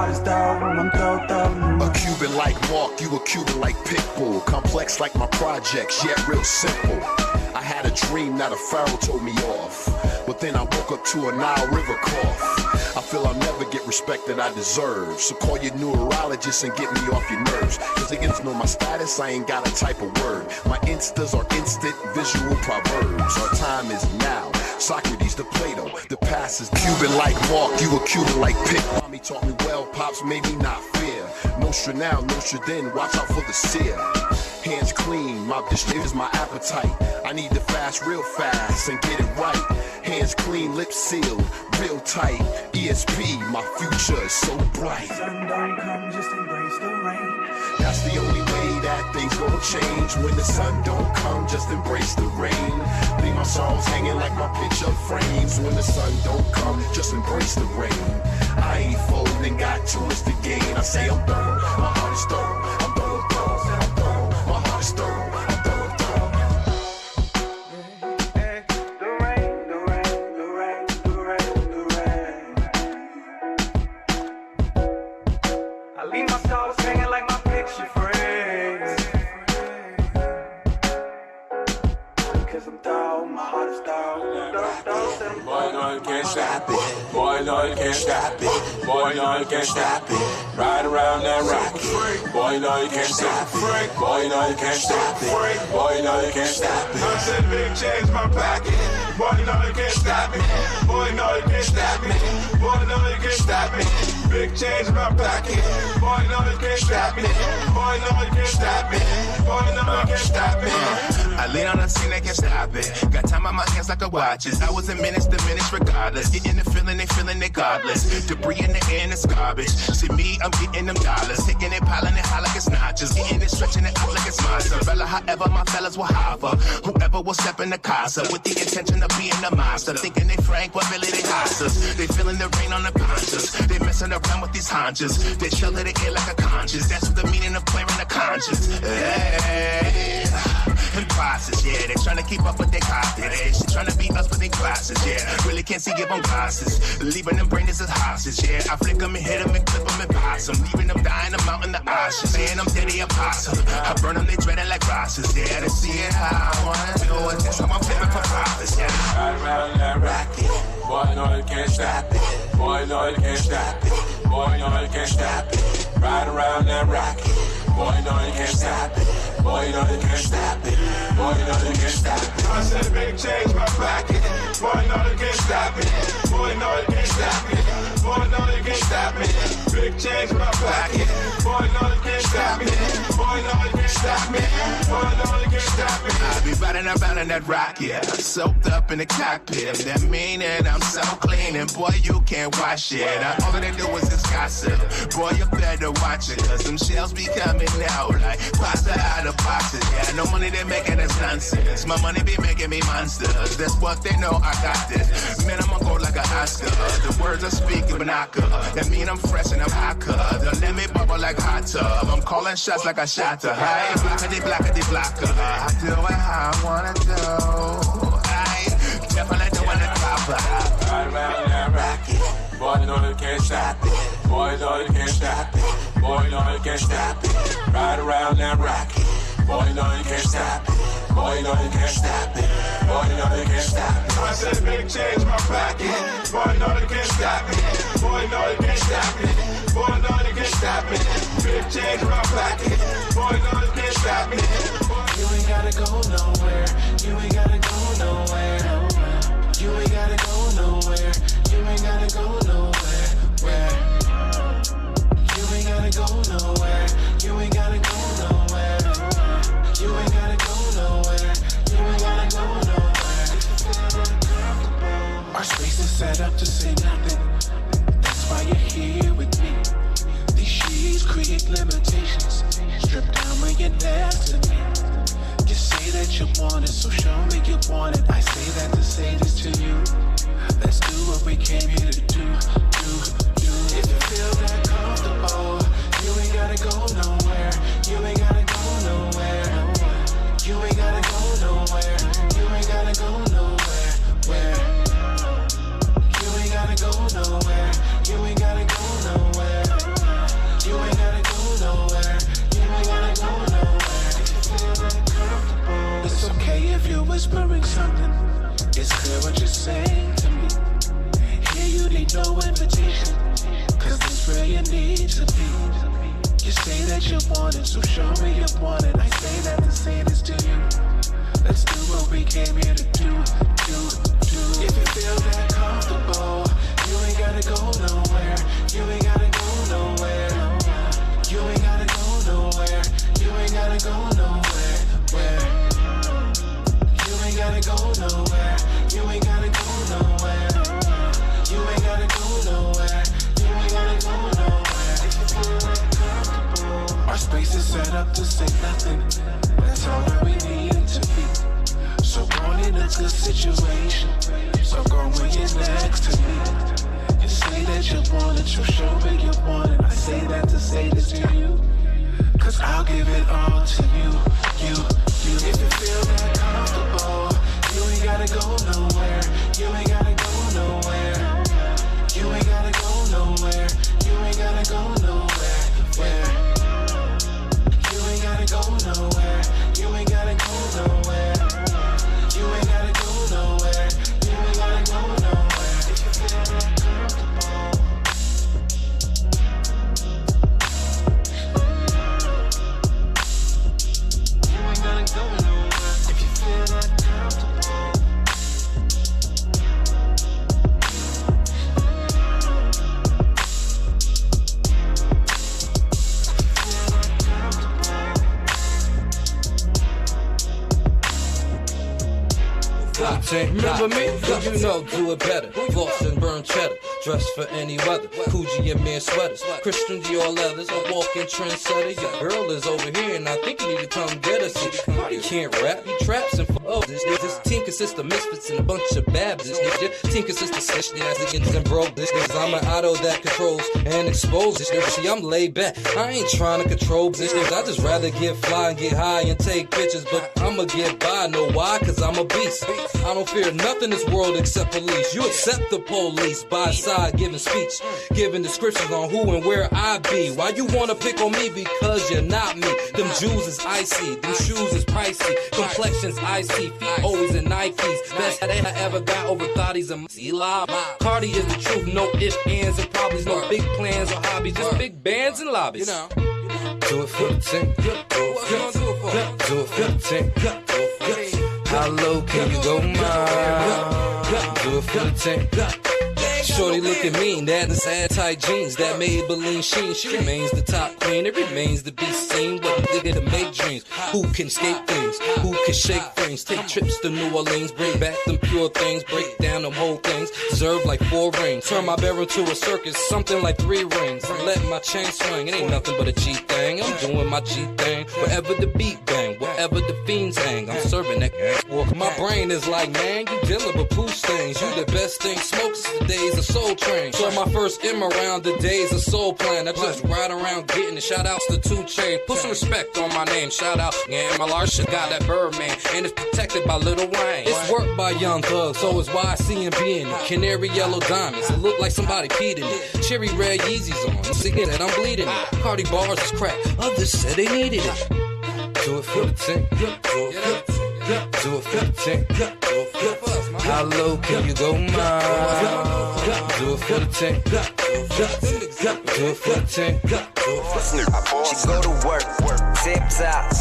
heart is dope, I'm dope. A Cuban like Mark, you a Cuban like Pitbull. Complex like my projects, yet real simple. I had a dream that a pharaoh told me off, but then I woke up to a Nile River cough. I feel I'll never get respect that I deserve, so call your neurologist and get me off your nerves. Cause niggas know my status, I ain't got a type of word. My instas are instant visual proverbs. Our time is now. Socrates to Plato, the past is Cuban like Mark, you a Cuban like Pitt. Mommy taught me well, pops made me not fear. Nostra now, Nostra then, watch out for the seer. Hands clean, my dish is my appetite. I need to fast real fast and get it right. Hands clean, lips sealed, real tight. ESP, my future is so bright. Sun don't come, just embrace the rain. That's the only way that things gon' change. When the sun don't come, just embrace the rain. Leave my songs hanging like my picture frames. When the sun don't come, just embrace the rain. I ain't folding, got too much to gain. I say I'm thorough, my heart is thorough. I'm thorough, I'm thorough, my heart is thorough. Boy, no, you can't stop it. Boy, no, you can't stop it. Ride around that rocket. Boy, no, you can't stop it. Boy, no, you can't stop it. Boy, no, you can't stop it. I said big change my pocket. Boy, no, you can't stop me. Boy, no, you can't stop me. Boy, no, you can't stop me. Big change in my pocket. Boy, no, you can't stop me. Boy, no, you can't stop me. Boy, no, you can't stop me. I lean on the scene, they can't stop it. Got time on my hands like a watches. I was in minutes to minutes regardless. Getting the feeling, they feeling it godless. Debris in the air and it's garbage. See me, I'm getting them dollars. Taking it, piling it high like it's notches. Getting it, stretching it out like it's mozzarella. However, my fellas will hover. Whoever will step in the casa with the intention of being a monster. Thinking they frank, but really they hostas. They feeling the rain on the conscious. They messing around with these haunches. They chill to the air like a conscience. That's what the meaning of clearing the conscience. Hey. And process, yeah, they tryna keep up with their copy. They tryna beat us with their glasses, yeah. Really can't see, give them glasses. Leaving them brains as hostage, yeah. I flick them and hit them and clip them and pass them. Leaving them dying, I'm out in the ashes. Saying I'm dead, they apostle. I burn them, they dreading like rosses, yeah. They see it how I wanna do it. That's how I'm flipping for profits, yeah. Ride around that rocket. Boy, no, you can't stop it. Boy, no, you can't stop it. Boy, no, you can't stop it. Ride around that rocket. Boy, no, you can't stop it. Boy, no, you can't stop it. Boy, no, you can't stop it. I said big change my pocket. Boy, no, you can't stop it. Boy, no, you can't stop it. Boy, no, you can't stop it. Big change my pocket. Boy, no, you can't stop it. Boy, no, you can't stop me. Boy, no, you can't stop me. I be riding around in that rocket, soaked up in the cockpit. That meaning I'm so clean, and boy, you can't wash it. All they do is just gossip. Boy, you better watch it, cause them shells be coming out like pasta out of boxes. Yeah, no money they making is nonsense. My money be making me monsters. That's what they know, I got this. Man, I'ma go like an Oscar. The words I speak in binocular. That mean I'm fresh and I'm hotter. Don't let me bubble like hot tub. I'm calling shots like I shot to. Hey, blackity blocker. I do it how I wanna do. I definitely doing the proper. Ride around that rocket. Boy, no, you can't stop it. Boy, no, you can't stop it. Boy, no, you can't stop it. Ride around that rocket. Boy, no, you can't stop it. Boy, no, you can't stop it. Boy, no, you can't stop it. I said big change my pocket. Boy, no, you can't stop it. Boy, no, you can't stop it. Boy, no, you can't stop it. Big change my pocket. Boy, no, you can't stop it. You ain't gotta go nowhere. You ain't gotta go nowhere. You ain't gotta go nowhere. You ain't gotta go nowhere. Where? You ain't gotta go nowhere. You ain't gotta go nowhere. You ain't gotta go nowhere. You ain't gotta go nowhere. Our space is set up to say nothing. That's why you're here with me. These sheets create limitations. Strip down when you're next to me. You say that you want it, so show me you want it. I say that to say this to you. Let's do what we came here to do. If you feel that comfortable, you ain't gotta go nowhere. You ain't gotta go nowhere. You ain't gotta go nowhere. You ain't gotta go nowhere. Where? You ain't gotta go nowhere. You ain't gotta go nowhere. if you're whispering something, it's clear what you're saying to me. Here you need no invitation, cause this where you need to be. You say that you want it, so show me you want it. I say that to say this to you. Let's do what we came here to do. If you feel that comfortable, you ain't gotta go nowhere. You ain't gotta go nowhere. You ain't gotta go nowhere. You ain't gotta go nowhere. Where? You ain't gotta go nowhere. You ain't gotta go nowhere. You ain't gotta go nowhere. You ain't gotta go nowhere. If you feel that comfortable, our space is set up to say nothing. That's all that we need to be. So born in a good situation. So go when you're next to me. You say that you want it, you show me you want it. I say that to say this to you, cause I'll give it all to you. If you feel that comfortable, you ain't gotta go nowhere. You ain't gotta go nowhere. You ain't gotta go nowhere. You ain't gotta go nowhere. Where? You ain't gotta go nowhere. You ain't gotta go nowhere. You ain't gotta go nowhere. You ain't gotta go nowhere. If you feel that comfortable. You ain't gotta go nowhere. If you feel that comfortable. Remember me? You know, do it better. Floss and burn cheddar. Dress for any weather. Coogee and mere sweaters. Christian Dior leathers. A walking trendsetter. Your girl is over here and I think you need to come get us. Party can't rap. He traps and this team consists of misfits and a bunch of babs. This team consists of snitch asses and broke. I'm an auto that controls and exposes. See, I'm laid back. I ain't trying to control this. I just rather get fly and get high and take pictures. But I'ma get by. Know why? Cause I'm a beast. I don't fear nothing in this world except police. You accept the police by side giving speech, giving descriptions on who and where I be. Why you wanna pick on me? Because you're not me. Them Jews is icy, them shoes is pricey, complexion's icy, feet always in Nikes. Best that I ever got over thotties and C-Lob. Cardi is the truth, no ifs, ands, and probably no big plans or hobbies, just big bands and lobbies. Do it for the team. Do it for the team. How low can you go, ma? Do it for the team. Shorty looking mean, that is sad tight jeans, that Maybelline sheen. She remains the top queen, it remains to be seen. What nigga to make dreams? Who can escape things? Who can shake things? Take trips to New Orleans, bring back them pure things, break down them whole things. Deserve like 4 rings. Turn my barrel to a circus, something like 3 rings. I'm letting my chain swing, it ain't nothing but a G thing. I'm doing my G thing, wherever the beat bang, wherever the fiends hang. I'm serving that walk. My brain is like, man, you dealing with poo stains. You the best thing smokes the days of Soul Train. So my first M around the days of Soul Plan. I just ride around getting it. Shout outs to 2 Chainz. Put some respect on my name. Shout out, yeah, my large shit got that Birdman. And it's protected by Lil Wayne. It's worked by Young Thug, so it's YCMB in it. Canary yellow diamonds, it look like somebody peed in it. Cherry red Yeezys on, singing that I'm bleeding it. Cardi bars is crack, others said they needed it. Do it for the team. Do it for the team. Do it for the team. How low can you go, ma? Do it for the team. Do it for the team. She go to work, tip top.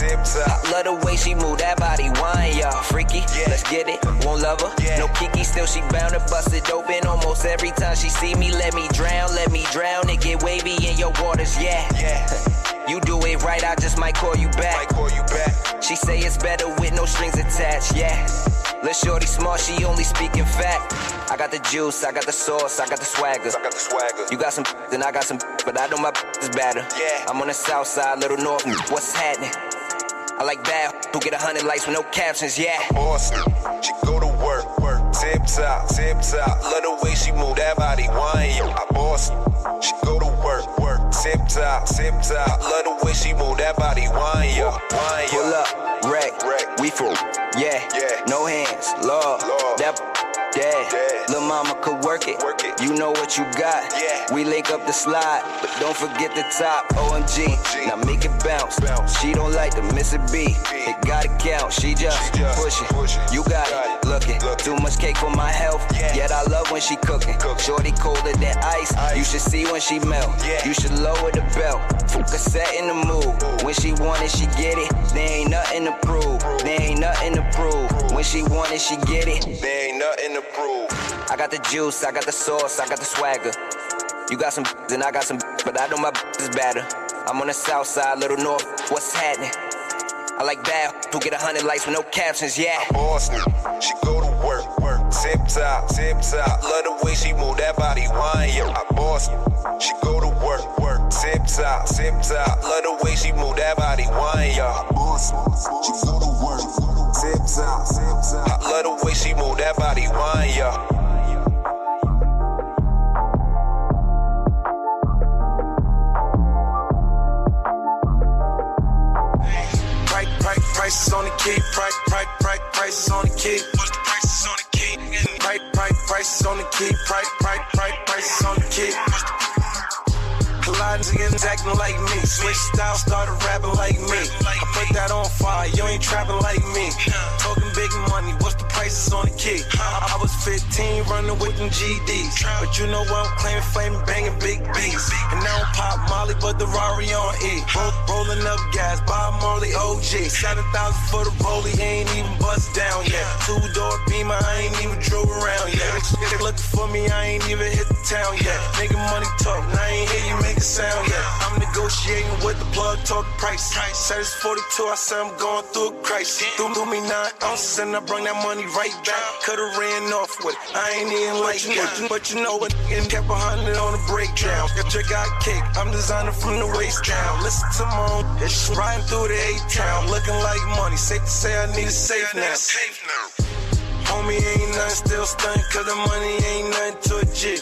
Love the way she move that body, wine, y'all. Freaky, let's get it. Won't love her, no kiki, still she bound to bust it open. Almost every time she see me, let me drown. It get wavy in your waters, yeah. You do it right, I just might call you back. She say it's better with no strings attached, yeah. Lil' shorty smart, she only speaking fact. I got the juice, I got the sauce, I got the swagger. You got some, then I got some, but I know my is better. Yeah. I'm on the south side, little north, what's happening? I like bad who get 100 likes with no captions, yeah. Awesome, she go to work, tip top. Love the way she move that body, wine, yo. I boss, she go to work, tip top. Love the way she move that body, wine, yo. Pull up, wreck, we full, yeah. No hands, Lord. That Dad, lil' mama could work it. You know what you got. We link up the slide, but don't forget the top. OMG, now make it bounce. She don't like to miss a beat. It gotta count. She just push it. You got it. Looking too much cake for my health. Yet I love when she cooking. Shorty colder than ice. You should see when she melt. You should lower the belt. Focus set in the mood. When she want it, she get it. There ain't nothing to prove. There ain't nothing to prove. When she want it, she get it. There ain't nothing to prove. I got the juice, I got the sauce, I got the swagger. You got some and I got some, but I know my is better. I'm on the south side, little north, what's happening? I like bad who get 100 likes with no captions, yeah. I boss me, she go to work. Tip top. Love the way she move that body, wine, yo. I boss me, she go to work. Tip top. Love the way she move that body, wine, yo. I boss me, she go to work. Tip top. I love the way she move that body, wine, yo. Prices on the key, prices on the key. What's the prices on the key? Prices on the key, prices on the key. Colliding against acting like me. Switch style, started rapping like me. I put that on fire, you ain't trapping like me. Talking big money, what's the prices on the key? I was 15 running with them GDs. But you know what, I'm claiming fame, banging big B's. And now I'm pop Molly, but the Rari on E. Rolling up gas, Bob Marley OG. 7,000 for the rollie, ain't even bust down yet. 2-door Beamer, I ain't even drove around yet. They looking for me, I ain't even hit the town yet. Nigga money talk, now I ain't hear you make a sound yet. I'm negotiating with the plug, talk price. Said it's 42, I said I'm going through a crisis. Threw me 9 ounces and I bring that money right back. Could've ran off with it, I ain't even like it. But you know what, and kept 100 on the breakdown. You got kicked, I'm designing from the waist down. Listen to my own, it's riding through the A-town. Looking like money, safe to say I need a safe now. Homie ain't nothing, still stunning, cause the money ain't nothing to a jig.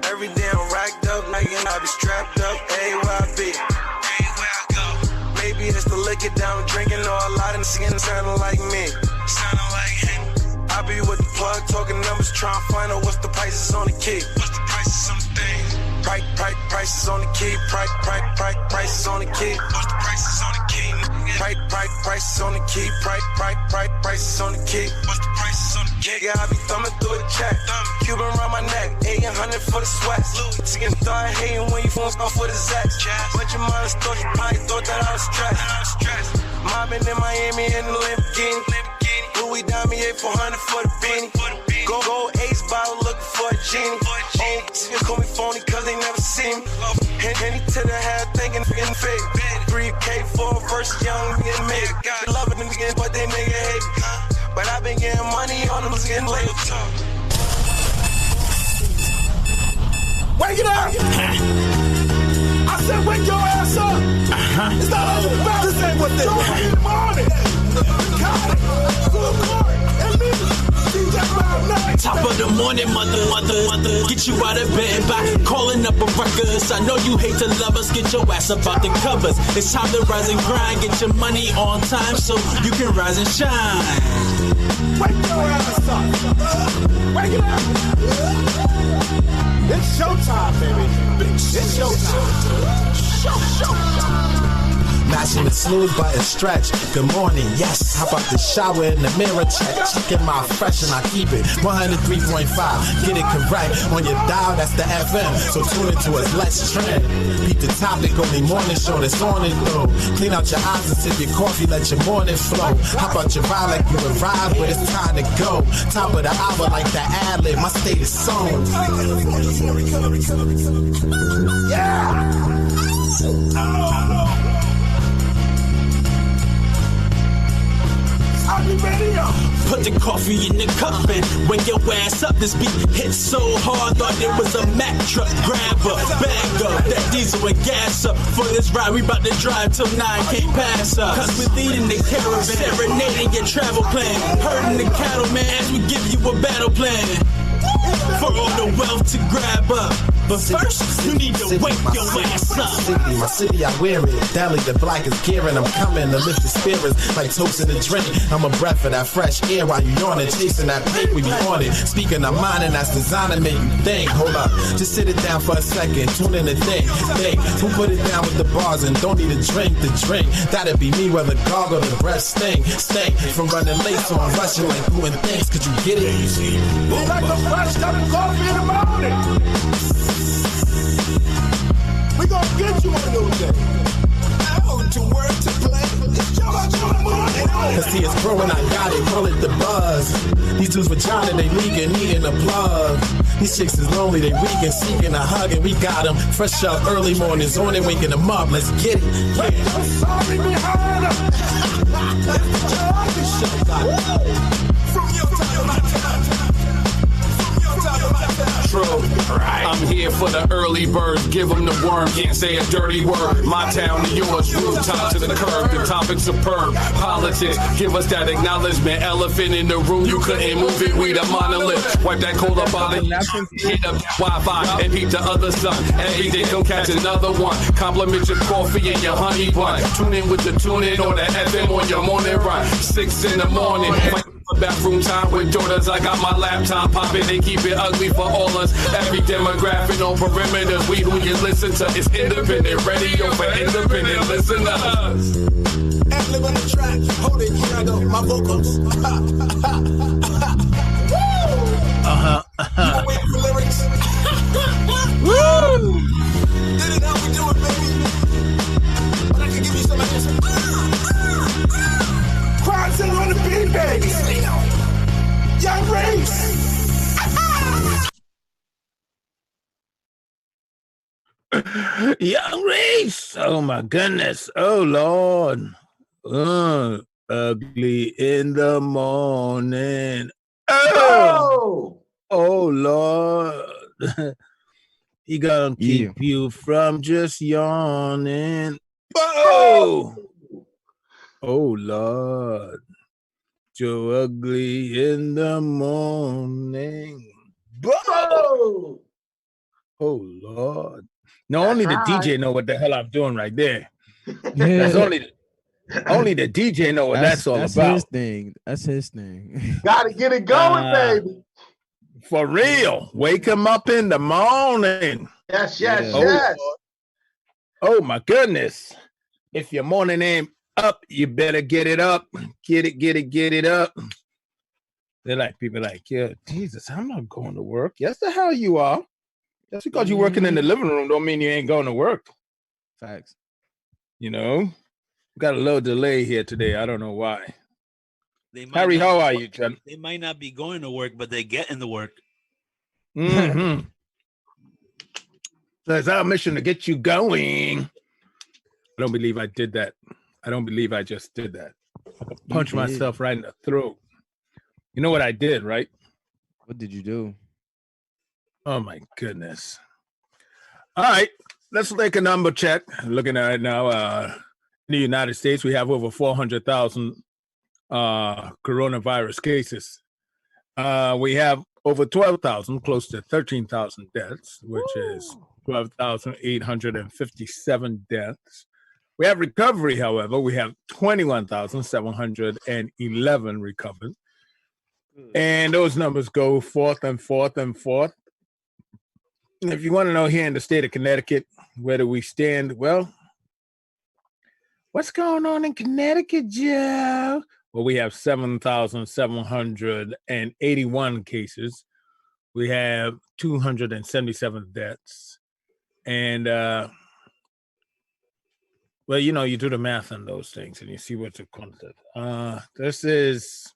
Every day I'm racked up, like I be strapped up, everywhere I be. Maybe it's the liquor down drinking, or a lot of skin sounding like me. I be with the plug, talking numbers, trying to find out what's the prices on the key. What's the prices on the thing? Prices on the key, prices on the key. What's the prices on the key? Prices on the key, prices on the key. What's the prices on the key? Yeah, I be thumbing through a check. Cuban around my neck, 800 for the sweats. Chicken start hating when you phones off with his ex. Bunch of minors thought you probably thought that I was stressed. Mobbing in Miami in the Lamborghini. Louis Dami 8400 for the beanie. Go ace bottle looking for a genie. Old call me phony cause they never see me. Henny to the head thinking f***ing fake. 3K for a first young nigga made. Love it nigga, but they nigga hate me. But I been getting money on them getting laid. Wake it up! I said wake your ass up! It's not all about this ain't what they want in the morning! Got it! Full court! And me! Top of the morning, mother, get you out of bed by calling up a ruckus. I know you hate to love us, get your ass up out the covers. It's time to rise and grind, get your money on time so you can rise and shine. Wake your ass up! Wake it up! It's showtime, baby. It's showtime. Showtime. Matching the snooze button stretch. Good morning, yes. How about the shower in the mirror check? Checking my fresh and I keep it 103.5. Get it correct on your dial, that's the FM. So tune into us, let's trend. Beat the topic, only morning show that's on and through. Clean out your eyes and sip your coffee, let your morning flow. How about your vibe like you arrived, but it's time to go. Top of the hour like the ad-lib, my state is sewn. Yeah! Put the coffee in the cup and wake your ass up. This beat hits so hard, thought it was a Mack truck. Grab a bag up, that diesel and gas up. For this ride, we bout to drive till 9 can't pass us. Cause we're leading the caravan, serenading your travel plan. Herding the cattle, man, as we give you a battle plan. For all the wealth to grab up. But first, you need to wake your ass up. My city, I wear it. Dally, the black is gearing. I'm coming to lift the spirits like toasting a drink. I'm a breath of that fresh air while you yawning, chasing that paint. We be on it. Speaking of mine, and that's designed to make you think. Hold up, just sit it down for a second. Tune in and think. Who put it down with the bars and don't need a drink to drink? That'd be me, whether gargle the breath stink from running late, so I'm rushing like doing things. Could you get it? Like a fresh cup of coffee in the morning. We gonna get you on those days. Out to work to play. It's your morning. Cause see it's growing, I got it, call it the buzz. These dudes vagina, they leaking, needing a plug. These chicks is lonely, they weak and seeking a hug, and we got them fresh up early mornings on and waking them up. Let's get it. Put your sorry behind them. From your time to my time. True. I'm here for the early birds. Give them the worm. Can't say a dirty word. My town to yours. Rooftop to the curb. The topic's superb. Politics. Give us that acknowledgement. Elephant in the room. You couldn't move it. We the monolith. Wipe that cold up out of hit up Wi-Fi and peep the other sun. Every day come catch another one. Compliment your coffee and your honey bun. Tune in with the tune in or the FM on your morning run. 6 in the morning. Bathroom time with daughters. I got my laptop popping. They keep it ugly for all us. Every demographic on perimeters. We who you listen to is independent radio for independent listeners. And live on the track. Hold it, here I go. My vocals. You don't wait for lyrics. Woo! This is how we do it, baby. But I can give you some answers. Crying on the beat, baby. Young Race. Young Race. Oh my goodness. Oh Lord. Ugly in the morning. Oh Lord. He gonna keep you from just yawning. Oh Lord. Joe ugly in the morning. Oh Lord. No, only the DJ know what the hell I'm doing right there. That's only the DJ know what that's all about. His thing. That's his thing. Gotta get it going, baby. For real. Wake him up in the morning. Yes. Oh my goodness. If your morning ain't up, you better get it up. Get it up. They're like, people like, yeah, Jesus, I'm not going to work. Yes, the hell you are. Just because you're working in the living room don't mean you ain't going to work. Facts. You know, we got a little delay here today. I don't know why. Harry, how are you, John? They might not be going to work, but they get in the work. Mm-hmm. So it's our mission to get you going. I don't believe I did that. I don't believe I just did that. I punched myself right in the throat. You know what I did, right? What did you do? Oh, my goodness. All right. Let's take a number check. Looking at it now, in the United States, we have over 400,000 coronavirus cases. We have over 12,000, close to 13,000 deaths, which is 12,857 deaths. We have recovery, however. We have 21,711 recovered. And those numbers go forth and forth and forth. And if you want to know here in the state of Connecticut, where do we stand? Well, what's going on in Connecticut, Joe? Well, we have 7,781 cases. We have 277 deaths. And, well, you know, you do the math on those things and you see what's the concept. This is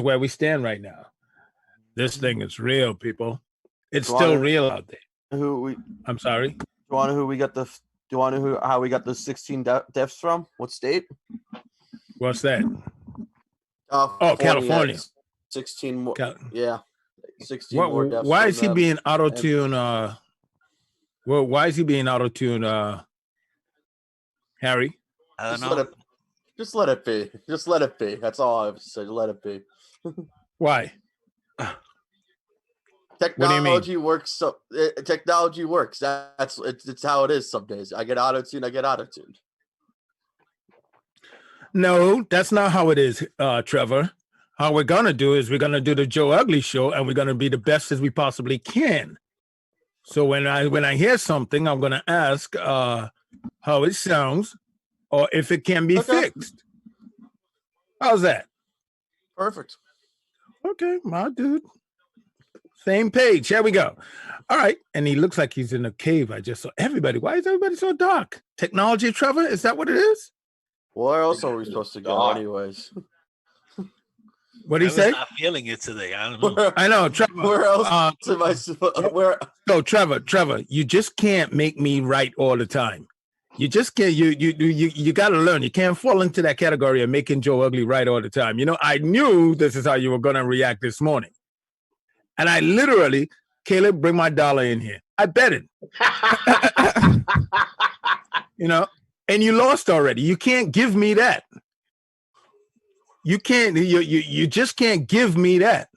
where we stand right now. This thing is real, people. It's still real out there. I'm sorry. Do you want to know how we got the 16 deaths from? What state? What's that? California. 16 more. 16 more deaths. Why is he being auto-tuned? Why is he being auto-tuned, Harry? I don't know. Just let it be. Just let it be. That's all I have to say. Let it be. Why? Technology works. So technology works. It's how it is. Some days I get auto-tuned. No, that's not how it is, Trevor. How we're gonna do is we're gonna do the Joe Ugly show, and we're gonna be the best as we possibly can. So when I hear something, I'm gonna ask how it sounds, or if it can be fixed. How's that? Perfect. Okay, my dude. Same page. Here we go. All right. And he looks like he's in a cave. I just saw everybody. Why is everybody so dark? Technology, Trevor? Is that what it is? Where else are we supposed to go, anyways? What do you say? Not feeling it today. I don't know. I know, Trevor. Where else am I where? So, Trevor, you just can't make me right all the time. You just can't. You got to learn. You can't fall into that category of making Joe Ugly right all the time. You know, I knew this is how you were going to react this morning. And I literally, Caleb, bring my dollar in here. I bet it. You know, and you lost already. You can't give me that. You can't. You just can't give me that.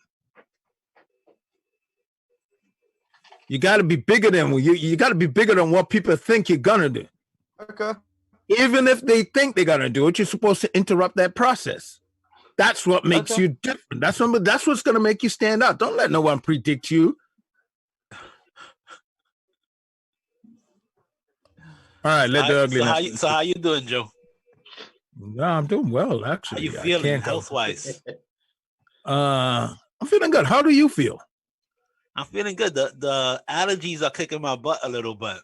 You got to be bigger than you got to be bigger than what people think you're gonna do. Okay. Even if they think they're gonna do it, you're supposed to interrupt that process. That's what makes you different. That's what's going to make you stand out. Don't let no one predict you. All right, let the ugly. So how you doing, Joe? No, I'm doing well, actually. How you feeling health-wise? I'm feeling good. How do you feel? I'm feeling good. The allergies are kicking my butt a little bit.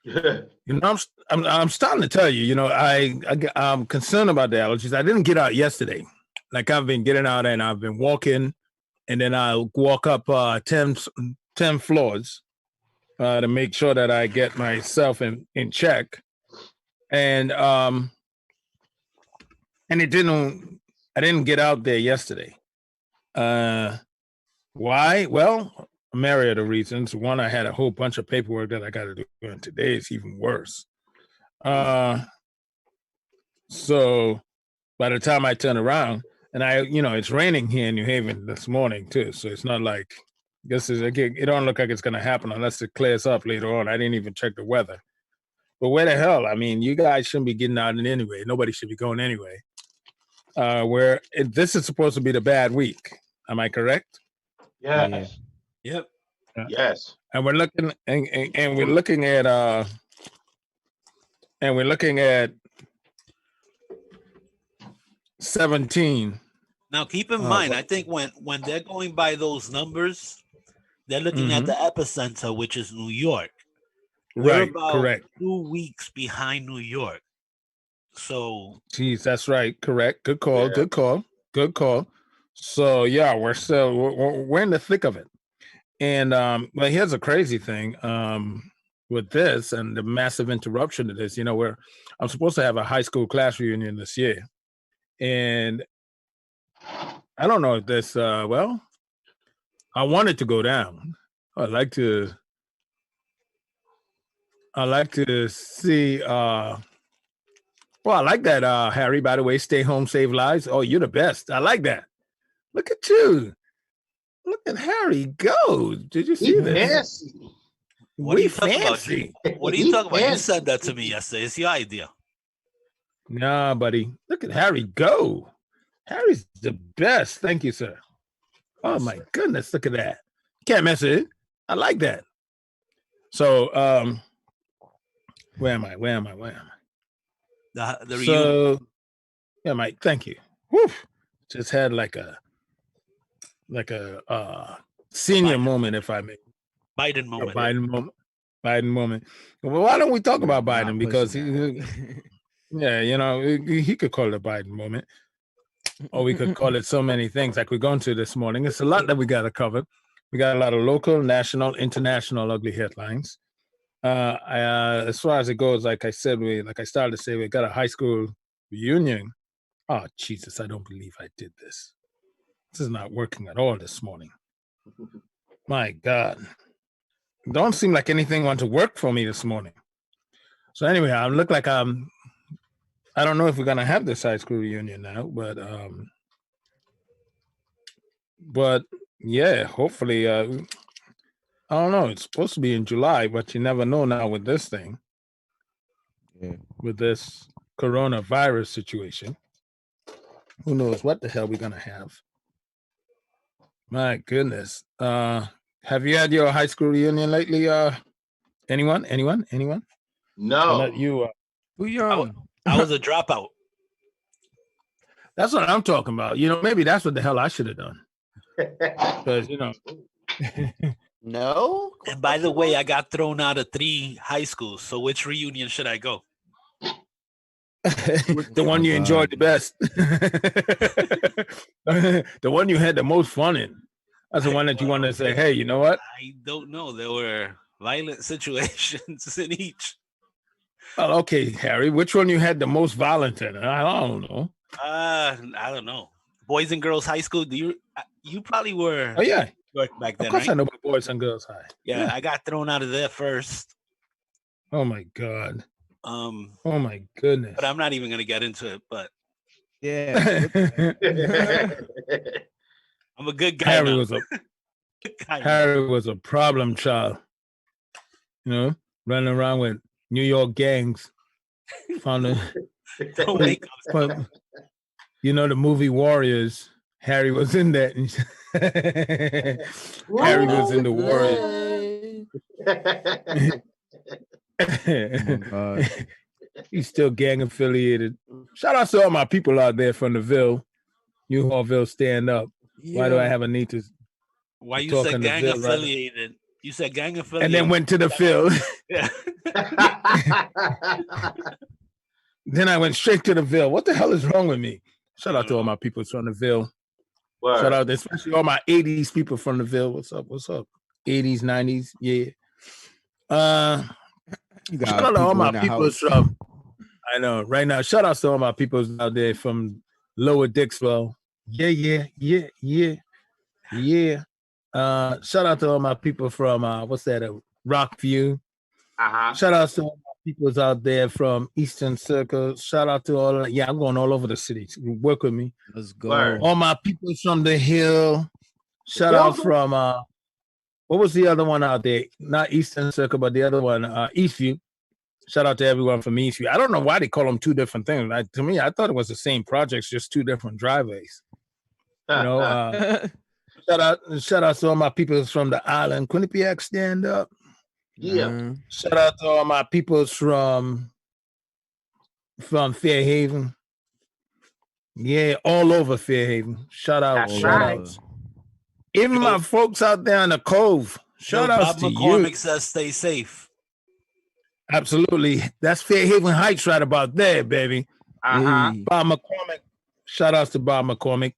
You know, I'm starting to tell you. You know, I'm concerned about the allergies. I didn't get out yesterday. Like I've been getting out and I've been walking, and then I'll walk up 10 floors to make sure that I get myself in check. And I didn't get out there yesterday. Why? Well, a myriad of reasons. One, I had a whole bunch of paperwork that I got to do, and today is even worse. So by the time I turn around, and it's raining here in New Haven this morning too, so it's not like it don't look like it's gonna happen unless it clears up later on. I didn't even check the weather. But where the hell? I mean, you guys shouldn't be getting out in anyway. Nobody should be going anyway. This is supposed to be the bad week. Am I correct? Yes. Yep. Yes. And we're looking and we're looking at 17. Now, keep in mind, I think when they're going by those numbers, they're looking at the epicenter, which is New York. Right, We're about correct. 2 weeks behind New York. So, Geez, that's right. Correct. Good call. Yeah. Good call. So yeah, we're in the thick of it. And but here's a crazy thing with this and the massive interruption to this. You know, I'm supposed to have a high school class reunion this year, and I don't know if this. Well, I want it to go down. I'd like to see. Well, I like that, Harry. By the way, stay home, save lives. Oh, you're the best. I like that. Look at you. Look at Harry go. Did you see this? Fancy. what are you talking about? What are you talking about? You said that to me yesterday. It's your idea. Nah, buddy. Look at Harry go. Harry's the best. Thank you, sir. Oh my goodness, look at that. Can't mess with it. I like that. So where am I? The so yeah, Mike, thank you. Whew. Just had like a senior moment, if I may. Biden moment. Biden moment. Well, why don't we talk about Biden? Because yeah, you know, he could call it a Biden moment. Or we could call it so many things like we're going to this morning. It's a lot that we got to cover. We got a lot of local, national, international ugly headlines. As far as it goes, like I started to say, we got a high school reunion. Oh, Jesus, I don't believe I did this. This is not working at all this morning. My God. Don't seem like anything wants to work for me this morning. So anyway, I look like I don't know if we're going to have this high school reunion now, but yeah, hopefully I don't know. It's supposed to be in July, but you never know now with this thing. Yeah. With this coronavirus situation. Who knows what the hell we're gonna have? My goodness. Have you had your high school reunion lately? Anyone? No. Not you. Who young? I was a dropout. That's what I'm talking about. You know, maybe that's what the hell I should have done. Because No. And by the way, I got thrown out of 3 high schools. So which reunion should I go? The one you enjoyed the best. The one you had the most fun in. That's the one that you want to say, hey, you know what? I don't know. There were violent situations in each. Well, okay, Harry, which one you had the most violent in? I don't know. I don't know. Boys and Girls High School. Do you probably were? Oh yeah, back then. Of course, right? I know about Boys and Girls High. Yeah, I got thrown out of there first. Oh my God. Oh my goodness. But I'm not even gonna get into it. But yeah, I'm a good guy. Harry was a problem child. You know, running around with New York gangs. You know the movie Warriors. Harry was in that. Harry was in the Warriors. Oh, He's still gang affiliated. Shout out to all my people out there from the Ville, New Hallville, stand up. Why do I have a need to? Why you talk said on the gang Ville, right? affiliated? You said gang affiliated, And then went to the Ville. Yeah. Then I went straight to the Ville. What the hell is wrong with me? Shout out to all my people from the Ville. Word. Shout out, especially all my 80s people from the Ville. What's up? 80s, 90s, yeah. Shout out to all my people from, I know, right now. Shout out to all my people out there from Lower Dixwell. Yeah. Shout out to all my people from, Rockview. Shout out to all my people out there from Eastern Circle. Shout out to all, I'm going all over the city. Work with me. Let's go. Word. All my people from the Hill. Shout out from, what was the other one out there? Not Eastern Circle, but the other one, Eastview. Shout out to everyone from Eastview. I don't know why they call them two different things. To me, I thought it was the same projects, just two different driveways. You know, shout out to all my people from the island. Quinnipiac, stand up. Yeah. Shout out to all my peoples from Fairhaven. Yeah, all over Fairhaven. Shout out. That's Shout right. out. Even my folks out there in the Cove. Shout out Bob to McCormick you. says stay safe. Absolutely. That's Fairhaven Heights right about there, baby. Bob McCormick. Shout outs to Bob McCormick.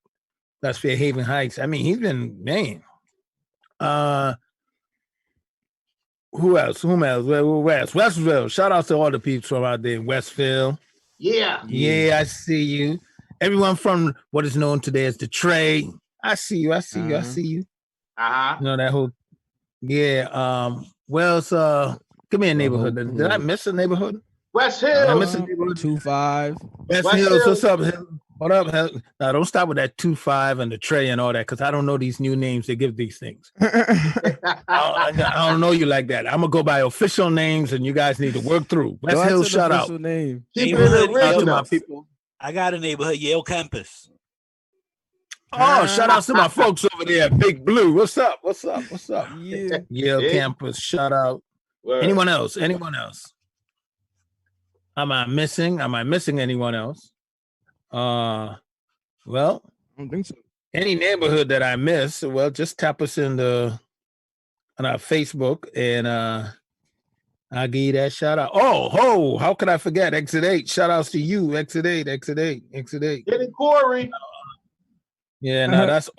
That's Fairhaven Heights. I mean, he's been, man. Who else? Who else? Westville. Shout out to all the people from out there in Westville. Yeah. Yeah, I see you. Everyone from what is known today as the Trade. I see you. I see you. You know that whole. Yeah. Where's give me a neighborhood. Did I miss a neighborhood? West Did I Hill. miss a neighborhood? 2-5. West Hills. What's up? What up? Now don't stop with that 2-5 and the Trey and all that, because I don't know these new names they give these things. I don't know you like that. I'm gonna go by official names, and you guys need to work through. West Hill, shout out. Name. Neighborhood, Shout out to my people. I got a neighborhood, Yale campus. Oh, shout out to my folks over there at Big Blue. What's up? Yeah. Yale campus. Shout out. Word. Anyone else? Am I missing anyone else? Well, I don't think so. any neighborhood that I miss, well, just tap us on our Facebook, and I'll give you that shout out. Oh, how could I forget? Exit 8. Shout outs to you, Exit 8. Getting Corey. Yeah, no, that's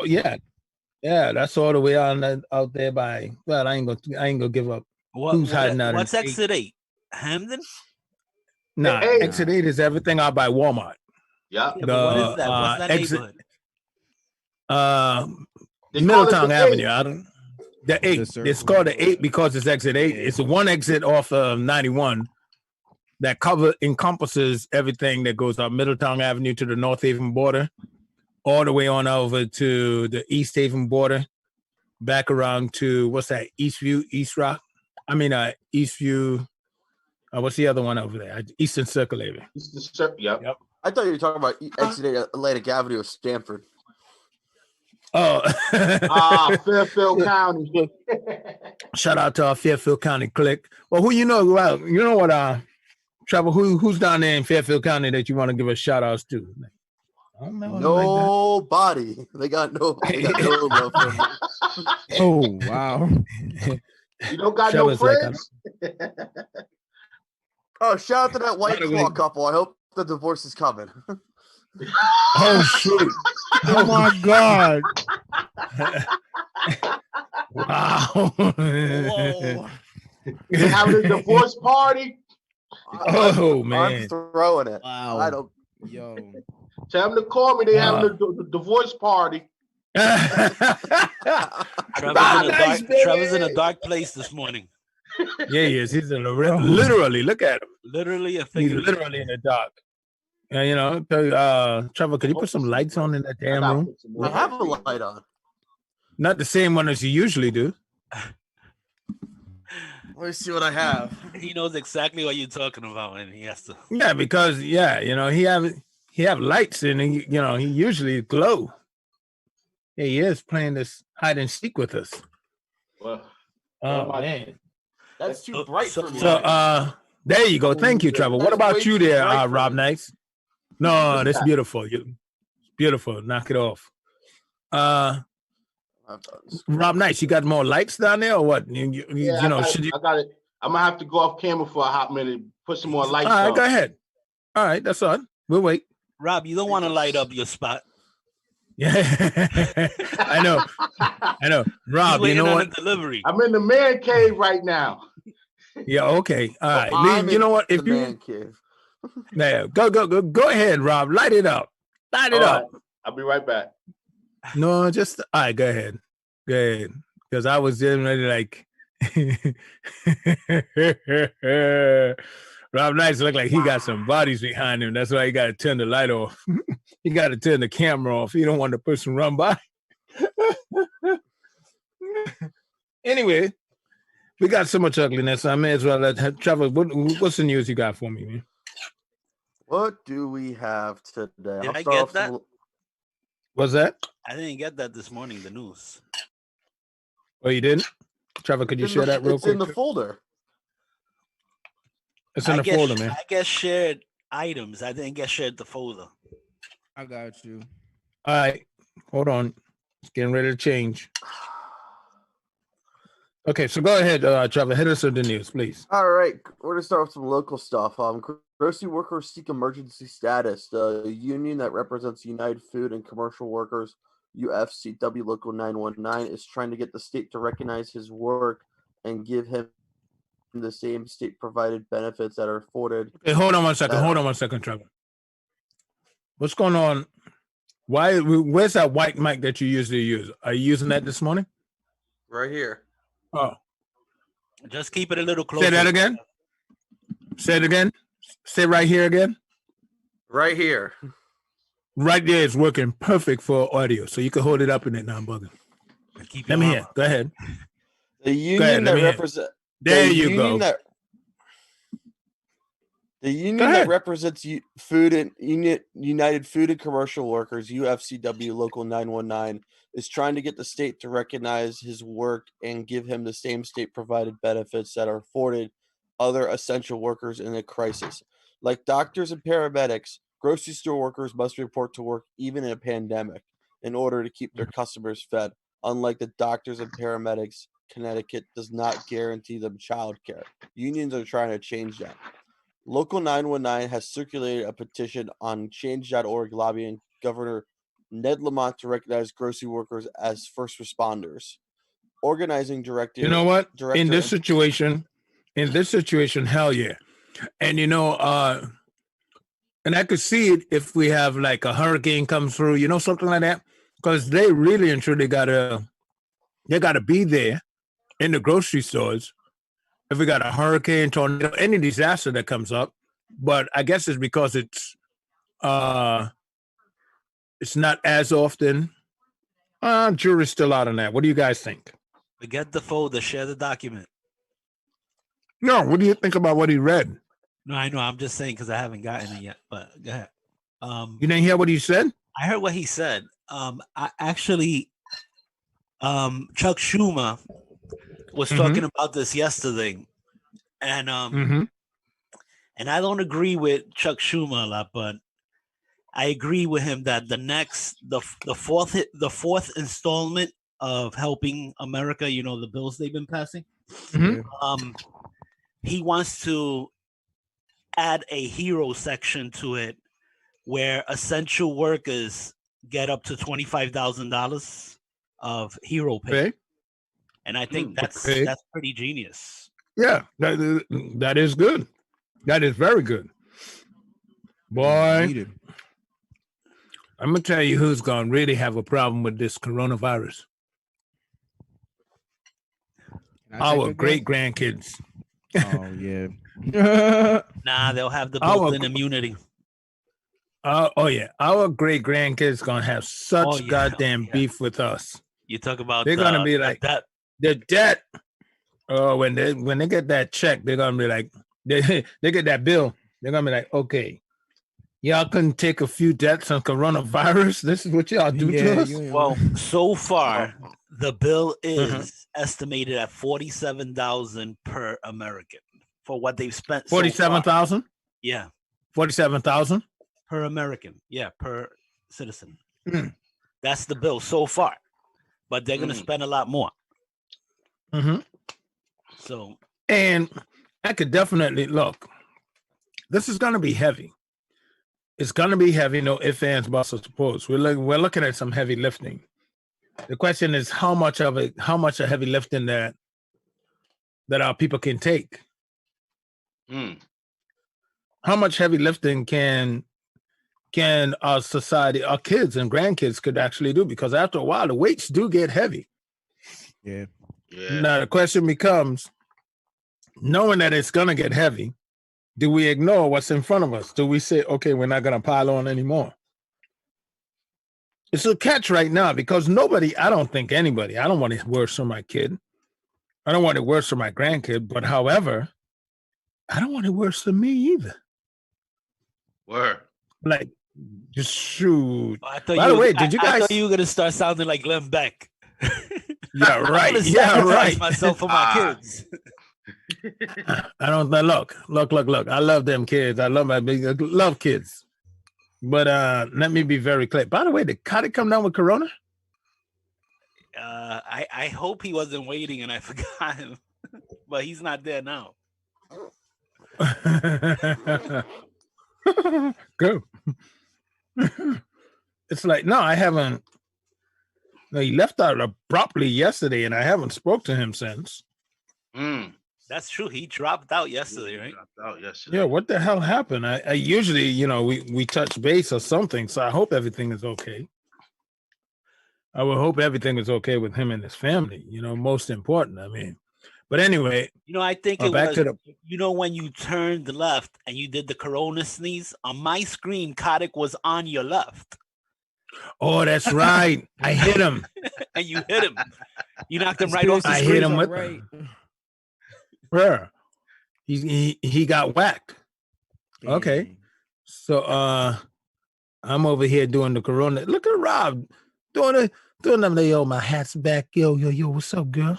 that's all the way on out there by. Well, I ain't gonna give up. Who's hiding out? What's Exit 8? Hamden? Nah, Hey. Exit 8 is everything out by Walmart. Yeah. Yeah, but what is that? What's that Exit- neighborhood? They call it Middletown the Avenue. eight. The 8. It's called the 8 because it's Exit 8. It's the one exit off of 91 that encompasses everything that goes up Middletown Avenue to the North Haven border, all the way on over to the East Haven border, back around to what's that? Eastview, East Rock. I mean, Eastview. What's the other one over there? Eastern Circle area. Yep. I thought you were talking about exiting Atlantic Avenue of Stanford. Oh, Fairfield County. Shout out to our Fairfield County clique. Well, who you know? Well, you know what, Trevor? Who's down there in Fairfield County that you want to give a shout outs to? I don't know. Nobody. They got no love for me. Oh wow. You don't got Trevor's no friends. Oh, shout out to that White Claw couple. I hope the divorce is coming. Oh shoot! Oh my God! Wow! They having a divorce party. Oh man! I'm throwing it. Wow! I don't. Yo. Tell them to call me. They having a divorce party. Trevor's in a dark place this morning. Yeah, he is. He's in a literally. Look at him. Literally a He's figure. literally in the dark. You know, Trevor, could you put some lights on in that damn room? I have a light on. Not the same one as you usually do. Let me see what I have. He knows exactly what you're talking about, and he has to. Yeah, because he have lights and he usually glow. Yeah, he is playing this hide and seek with us. Well, man, that's too bright for me. So there you go. Thank you, Trevor. What about you there, Rob Nice? No, that's beautiful. Beautiful. Knock it off. Rob Nice, you got more lights down there or what? I got it. I'm gonna have to go off camera for a hot minute. Put some more lights. All right, on. go ahead. All right, that's on. We'll wait. Rob, you don't want to light up your spot. Yeah, I know. Rob, you know what? Delivery. I'm in the man cave right now. Yeah. Okay. All right. You know what? If you yeah, go ahead, Rob. Light it up. Light it up. I'll be right back. No, just all right. Go ahead. Go ahead. Because I was generally like, Rob Nice looked like he got some bodies behind him. That's why he got to turn the light off. He got to turn the camera off. He don't want the person run by. Anyway, we got so much ugliness. I may as well let Trevor. What's the news you got for me, man? What do we have today? Did I get that? What's that? I didn't get that this morning. The news. Oh, you didn't? Trevor, could you share that real quick? It's in the folder. It's in the folder, man. I guess shared items. I didn't get shared the folder. I got you. All right. Hold on. It's getting ready to change. Okay, so go ahead, Trevor. Hit us with the news, please. All right. We're going to start with some local stuff. Grocery workers seek emergency status. The union that represents United Food and Commercial Workers, UFCW Local 919, is trying to get the state to recognize his work and give him the same state-provided benefits that are afforded. Okay, hold on one second, Trevor. What's going on? Where's that white mic that you usually use? Are you using that this morning? Right here. Oh. Just keep it a little closer. Say that again. Say it again. Say right here again. Right here. Right there is working perfect for audio, so you can hold it up in it now, brother. Let me hear. Go ahead. The union that represents. There you go. The union that represents food and United Food and Commercial Workers, UFCW Local 919, is trying to get the state to recognize his work and give him the same state-provided benefits that are afforded other essential workers in a crisis. Like doctors and paramedics, grocery store workers must report to work even in a pandemic in order to keep their customers fed. Unlike the doctors and paramedics, Connecticut does not guarantee them child care. Unions are trying to change that. Local 919 has circulated a petition on change.org lobbying Governor Ned Lamont to recognize grocery workers as first responders. Organizing director. You know what? In this situation, hell yeah. And and I could see it if we have like a hurricane comes through, something like that. Because they really and truly gotta be there in the grocery stores if we got a hurricane, tornado, any disaster that comes up. But I guess it's because it's not as often Jury's still out on that. What do you guys think? Forget the folder. Share the document. No, what do you think about what he read? No, I know. I'm just saying because I haven't gotten it yet. But go ahead. You didn't hear what he said? I heard what he said. I actually, Chuck Schumer was talking about this yesterday, and and I don't agree with Chuck Schumer a lot, but I agree with him that the fourth installment of Helping America, the bills they've been passing, he wants to add a hero section to it where essential workers get up to $25,000 of hero pay. And I think that's pretty genius. Yeah, that is good. That is very good. Boy, I'm gonna tell you who's gonna really have a problem with this coronavirus. Our great grandkids. Oh yeah. Nah, they'll have the built-in immunity. Oh yeah, our great grandkids gonna have such goddamn beef with us. You talk about they're gonna be like the debt. Oh, when they get that check, they're gonna be like they get that bill. They're gonna be like, okay, y'all couldn't take a few deaths on coronavirus. This is what y'all do to us. Well, so far the bill is estimated at $47,000 per American for what they've spent. 47,000. Yeah, 47,000 per American. Yeah, per citizen. That's the bill so far, but they're gonna spend a lot more. So, and I could definitely look. This is gonna be heavy. It's gonna be heavy. No ifs, ands, buts, or supposed. We're looking at some heavy lifting. The question is how much of heavy lifting that our people can take. How much heavy lifting can our society, our kids and grandkids could actually do? Because after a while, the weights do get heavy. Yeah. Now the question becomes, knowing that it's gonna get heavy, do we ignore what's in front of us? Do we say, okay, we're not gonna pile on anymore? It's a catch right now because I don't think anybody, I don't want it worse for my kid. I don't want it worse for my grandkid, but however, I don't want it worse for me either. Word. Like, just shoot. I By the way, did you guys? I thought you were gonna start sounding like Glenn Beck. Yeah, right. Yeah, right. Myself for my kids. I don't look. I love them kids. I love kids. But let me be very clear. By the way, did Cotty come down with Corona? I hope he wasn't waiting and I forgot him, but he's not there now. Good. It's like, no, I haven't. No, he left out abruptly yesterday, and I haven't spoke to him since. That's true. He dropped out yesterday, right? Yeah, what the hell happened? I usually, we touch base or something, so I hope everything is okay. I will hope everything is okay with him and his family, most important. I mean, but anyway. I think it was, when you turned left and you did the Corona sneeze, on my screen, Kotick was on your left. Oh, that's right. I hit him. And you hit him. You knocked him right off the screen. I hit him with Where? He got whacked. Okay. So I'm over here doing the Corona. Look at Rob doing them. Yo, my hat's back. Yo, what's up, girl?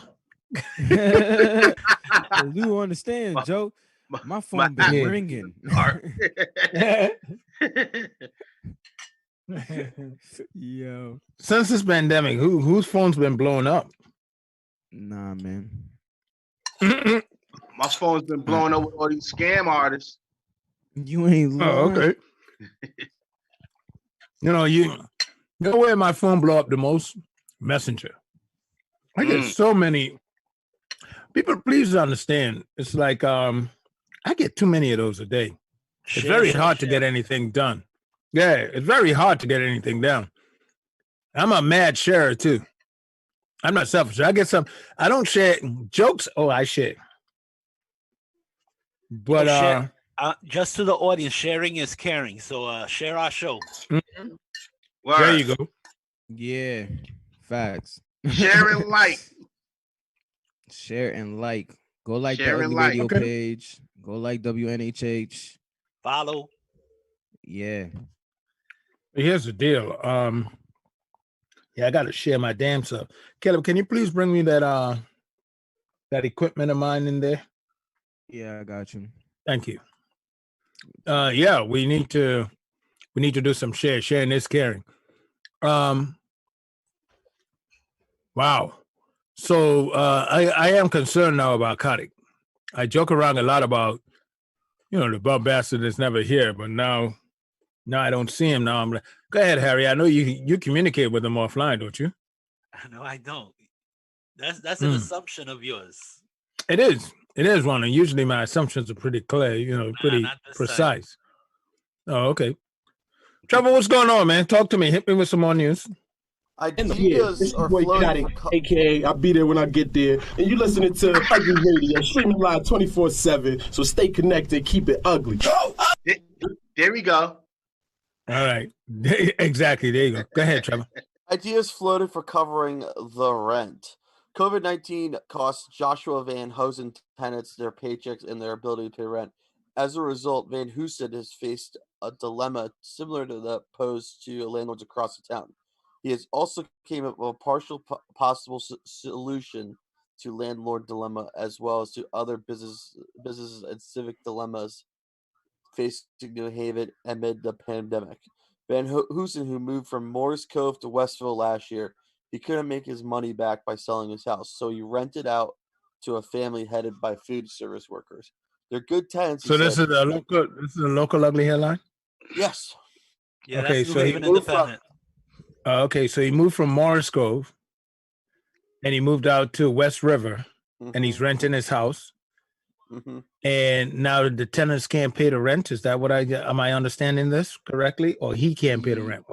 You understand, Joe? My phone been ringing. Yo. Since this pandemic, whose phone's been blowing up? Nah, man. My phone's been blowing up with all these scam artists. You ain't lying. Oh, okay. You know where my phone blow up the most? Messenger. I get so many people. Please understand. It's like I get too many of those a day. It's very hard to get anything done. Yeah, it's very hard to get anything done. I'm a mad sharer too. I'm not selfish. I get some. I don't share jokes. Oh, I share. But just to the audience, sharing is caring. So share our show. There you go. Yeah. Facts. Share and like. Share and like. Go like Share the and Ugly like. Radio Okay. page. Go like WNHH. Follow. Yeah. Here's the deal. Yeah, I gotta share my damn stuff. Caleb, can you please bring me that equipment of mine in there? Yeah, I got you. Thank you. Yeah, we need to do some sharing is caring. Wow. So I am concerned now about Kotick. I joke around a lot about, the bum bastard is never here, but now I don't see him. Now I'm like, go ahead, Harry. I know you communicate with him offline, don't you? No, I don't. That's an assumption of yours. It is one. And usually my assumptions are pretty clear, pretty precise. Time. Oh, okay. Trevor, what's going on, man? Talk to me. Hit me with some more news. This boy Kotick, aka I'll be there when I get there. And you listening to Ugly Radio, streaming live 24/7. So stay connected, keep it ugly. There we go. All right. Exactly. There you go. Go ahead, Trevor. Ideas floated for covering the rent. COVID-19 cost Joshua Van Hoosen tenants their paychecks and their ability to pay rent. As a result, Van Hoosen has faced a dilemma similar to that posed to landlords across the town. He has also came up with a partial possible solution to landlord dilemma, as well as to other businesses and civic dilemmas facing New Haven amid the pandemic. Van Hoosen, who moved from Morris Cove to Westville last year, he couldn't make his money back by selling his house, so he rented out to a family headed by food service workers. They're good tenants. So this is a local ugly headline? Yes. Yeah, okay, that's so he moved Independent. so he moved from Morris Cove, and he moved out to West River, and he's renting his house. And now the tenants can't pay the rent. Is that what am I understanding this correctly? Or he can't pay the rent?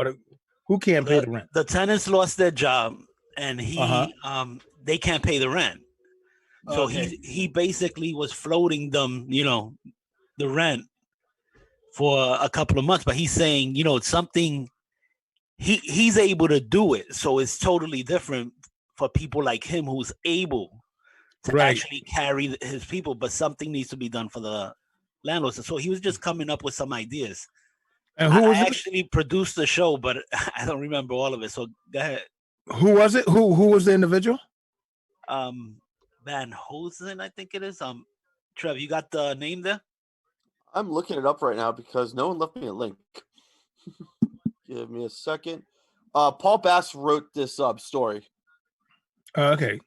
Who can't pay the rent? The tenants lost their job, and they can't pay the rent. So he basically was floating them, the rent for a couple of months. But he's saying, it's something he's able to do it. So it's totally different for people like him who's able to actually carry his people. But something needs to be done for the landlords. So he was just coming up with some ideas. And who was actually produced the show, but I don't remember all of it. So go ahead. Who was it? Who was the individual? Van Hoosen, I think it is. Trev, you got the name there? I'm looking it up right now because no one left me a link. Give me a second. Paul Bass wrote this story. Okay.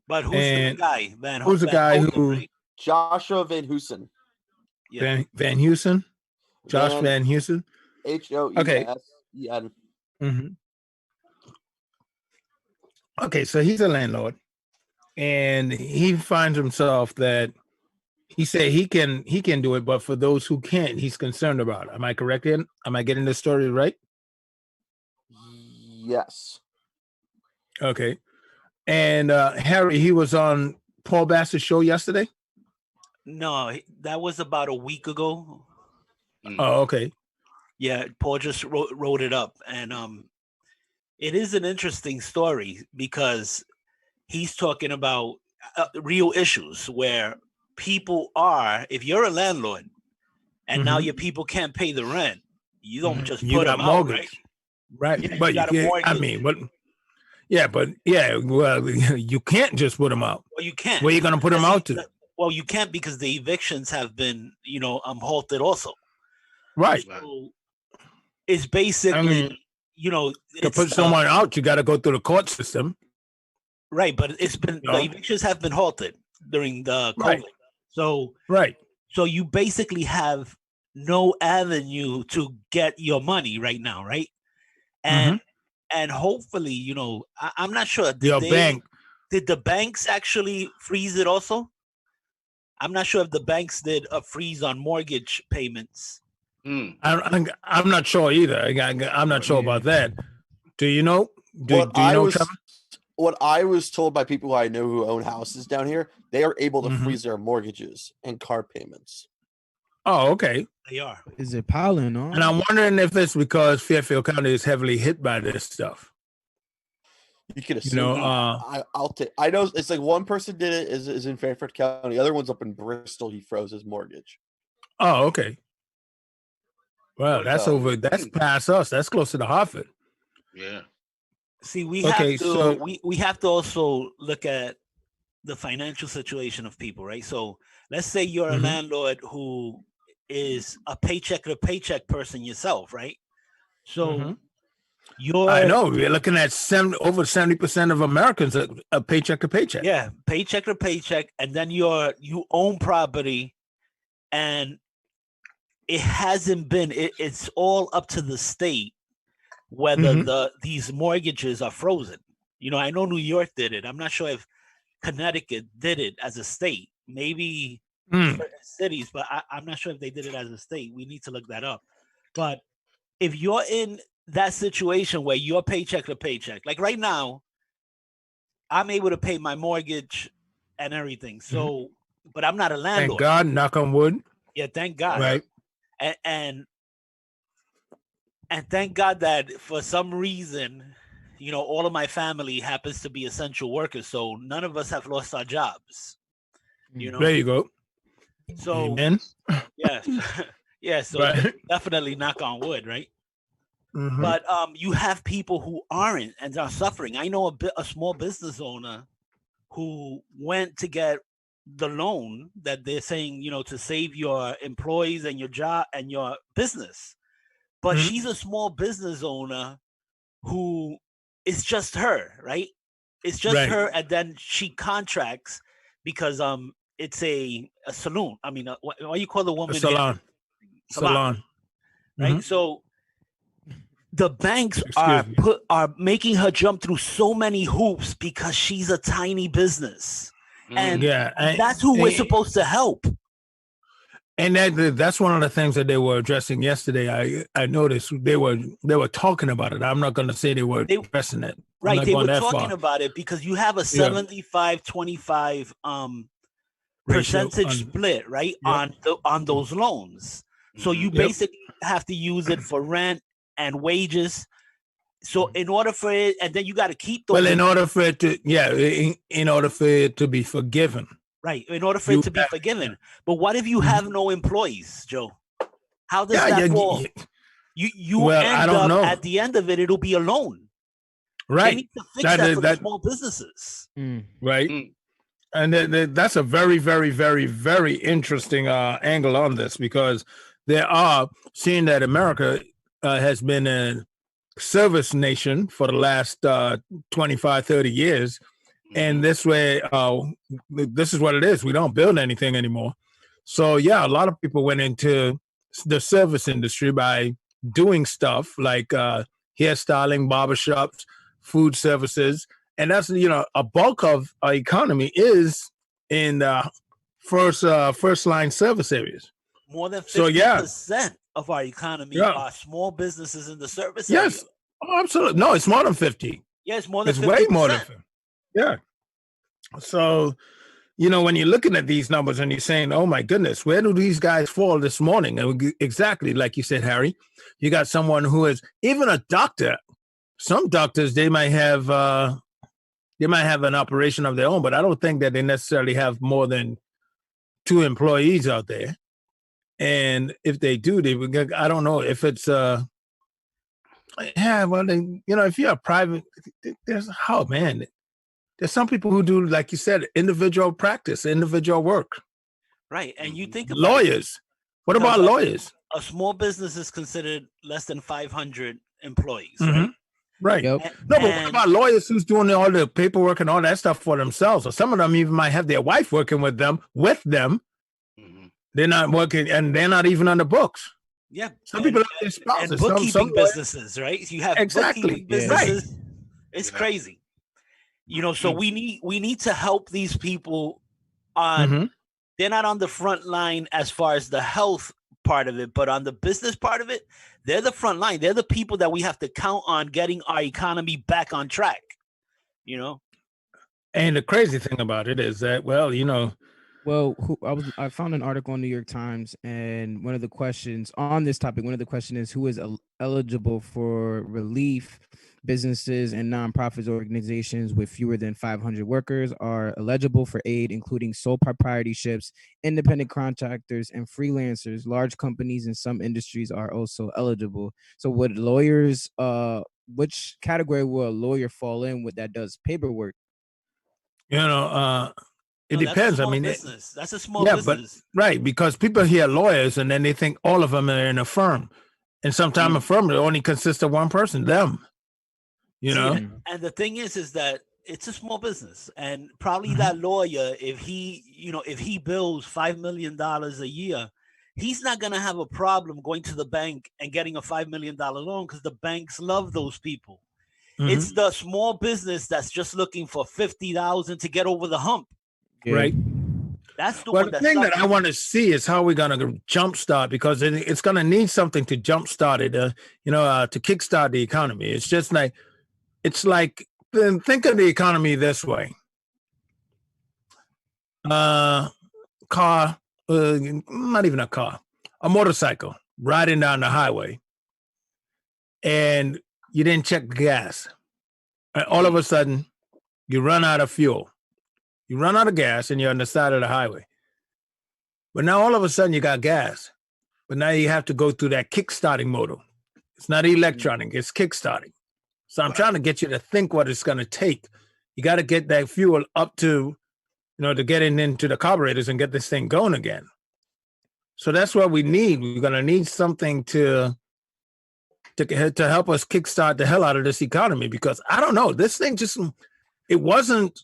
But who's the guy? Who's the guy who? Right? Joshua Van Hoosen. Yeah. Van Hoosen? Josh Van Hoosen? Hoesen. Okay. Mm-hmm. Okay, so he's a landlord, and he finds himself that he said he can do it, but for those who can't, he's concerned about it. Am I correct? Am I getting this story right? Yes. Okay. And Harry, he was on Paul Bass's show yesterday? No, that was about a week ago. Oh, okay. Yeah, Paul just wrote it up, and it is an interesting story because he's talking about real issues where people are. If you're a landlord and now your people can't pay the rent, you don't just put them out, right? Yeah, but you can't. I mean, but well, you can't just put them out. Well, you can't. Where are you going to put them out to? Well, you can't because the evictions have been, halted also. Right. So it's basically, to put someone out, you got to go through the court system. Right, but it's been the evictions have been halted during the COVID. Right. So So you basically have no avenue to get your money right now, right? And hopefully, I'm not sure. Did the banks actually freeze it also? I'm not sure if the banks did a freeze on mortgage payments. I'm not sure either. I'm not sure about that. Do you know? Do you know, Trevor? What I was told by people I know who own houses down here, they are able to freeze their mortgages and car payments. Oh, okay. They are. Is it piling on? And I'm wondering if it's because Fairfield County is heavily hit by this stuff. You could assume. You know, I'll take. I know it's like one person did it is in Fairfield County. The other one's up in Bristol. He froze his mortgage. Oh, okay. Well, that's over. That's past us. That's closer to Hartford. Yeah. See, we have to we have to also look at the financial situation of people, right? So let's say you're a landlord who is a paycheck to paycheck person yourself, right? So I know we're looking at over 70% of Americans are paycheck to paycheck. Yeah, paycheck to paycheck, and then you own property, and it hasn't been. It's all up to the state whether these mortgages are frozen. You know, I know New York did it. I'm not sure if Connecticut did it as a state. Maybe certain cities, but I'm not sure if they did it as a state. We need to look that up. But if you're in that situation where you're paycheck to paycheck, like right now, I'm able to pay my mortgage and everything. So, but I'm not a landlord. Thank God, knock on wood. Yeah, thank God. Right. And thank God that for some reason, you know, all of my family happens to be essential workers, so none of us have lost our jobs. You know, there you go. So, amen. Yeah, yeah. So definitely knock on wood, right? But you have people who aren't and are suffering. I know a small business owner who went to get the loan that they're saying, you know, to save your employees and your job and your business. But she's a small business owner who is just her, right? It's just her, and then she contracts because it's a saloon. I mean, what do you call the woman? A salon. Salon. Right. So the banks are making her jump through so many hoops because she's a tiny business, and that's who we're supposed to help. And that's one of the things that they were addressing yesterday. I noticed they were talking about it. I'm not going to say they were addressing it. Right, they were talking about it because you have a 75-25 percentage split, right, on those loans. So you basically have to use it for rent and wages. So in order for it, and then you got to keep those. Well, in order for it to be forgiven. Right, in order for it to be forgiven. But what if you have no employees, Joe? How does that fall? You end up at the end of it, it'll be a loan. Right. They need to fix that for the small businesses. Right. And that's a very, very, very, very interesting angle on this, because there are, seeing that America has been a service nation for the last 25, 30 years. And this way, this is what it is. We don't build anything anymore. So, yeah, a lot of people went into the service industry by doing stuff like hairstyling, barbershops, food services. And that's, you know, a bulk of our economy is in first line service areas. More than 50% of our economy are small businesses in the service area. Yes. Oh, absolutely. No, it's more than 50. Yeah, it's more than 50%. It's way more than 50. Yeah. So, you know, when you're looking at these numbers and you're saying, oh, my goodness, where do these guys fall this morning? And exactly like you said, Harry, you got someone who is even a doctor. Some doctors, they might have an operation of their own, but I don't think that they necessarily have more than 2 employees out there. And if they do, I don't know if it's if you're a private, there's some people who do, like you said, individual practice, individual work. Right. And you think about lawyers. What about lawyers? A small business is considered less than 500 employees, right? No, but what about lawyers who's doing all the paperwork and all that stuff for themselves? Or some of them even might have their wife working with them. They're not working, and they're not even on the books. Yeah. Some people have their spouses. And bookkeeping businesses, right? You have bookkeeping businesses. Right. It's crazy. You know, so we need to help these people on they're not on the front line as far as the health part of it, but on the business part of it, they're the front line. They're the people that we have to count on getting our economy back on track, you know? And the crazy thing about it is that, well, you know, Well, I found an article on New York Times, and one of the questions on this topic, is who is eligible for relief. Businesses and nonprofits organizations with fewer than 500 workers are eligible for aid, including sole proprietorships, independent contractors, and freelancers. Large companies in some industries are also eligible. So, would lawyers, which category will a lawyer fall in with that does paperwork? It depends. I mean, business. That's a small but business. right, because people hear lawyers and then they think all of them are in a firm, and sometimes a firm only consists of one person, them. And the thing is that it's a small business, and probably that lawyer, if he bills $5 million a year, he's not going to have a problem going to the bank and getting a $5 million loan, because the banks love those people. It's the small business that's just looking for $50,000 to get over the hump. Right. That's the well, one. The thing that I want to see is how we're going to jumpstart, because it's going to need something to jumpstart it, to kickstart the economy. It's just like, think of the economy this way. Car, not even a car, a motorcycle riding down the highway, and you didn't check the gas. And all of a sudden, you run out of fuel. You run out of gas and you're on the side of the highway. But now all of a sudden you got gas. But now you have to go through that kickstarting modal. It's not electronic, it's kickstarting. So I'm trying to get you to think what it's going to take. You got to get that fuel up to, to get it into the carburetors and get this thing going again. So that's what we need. We're going to need something to help us kickstart the hell out of this economy, because I don't know, this thing it wasn't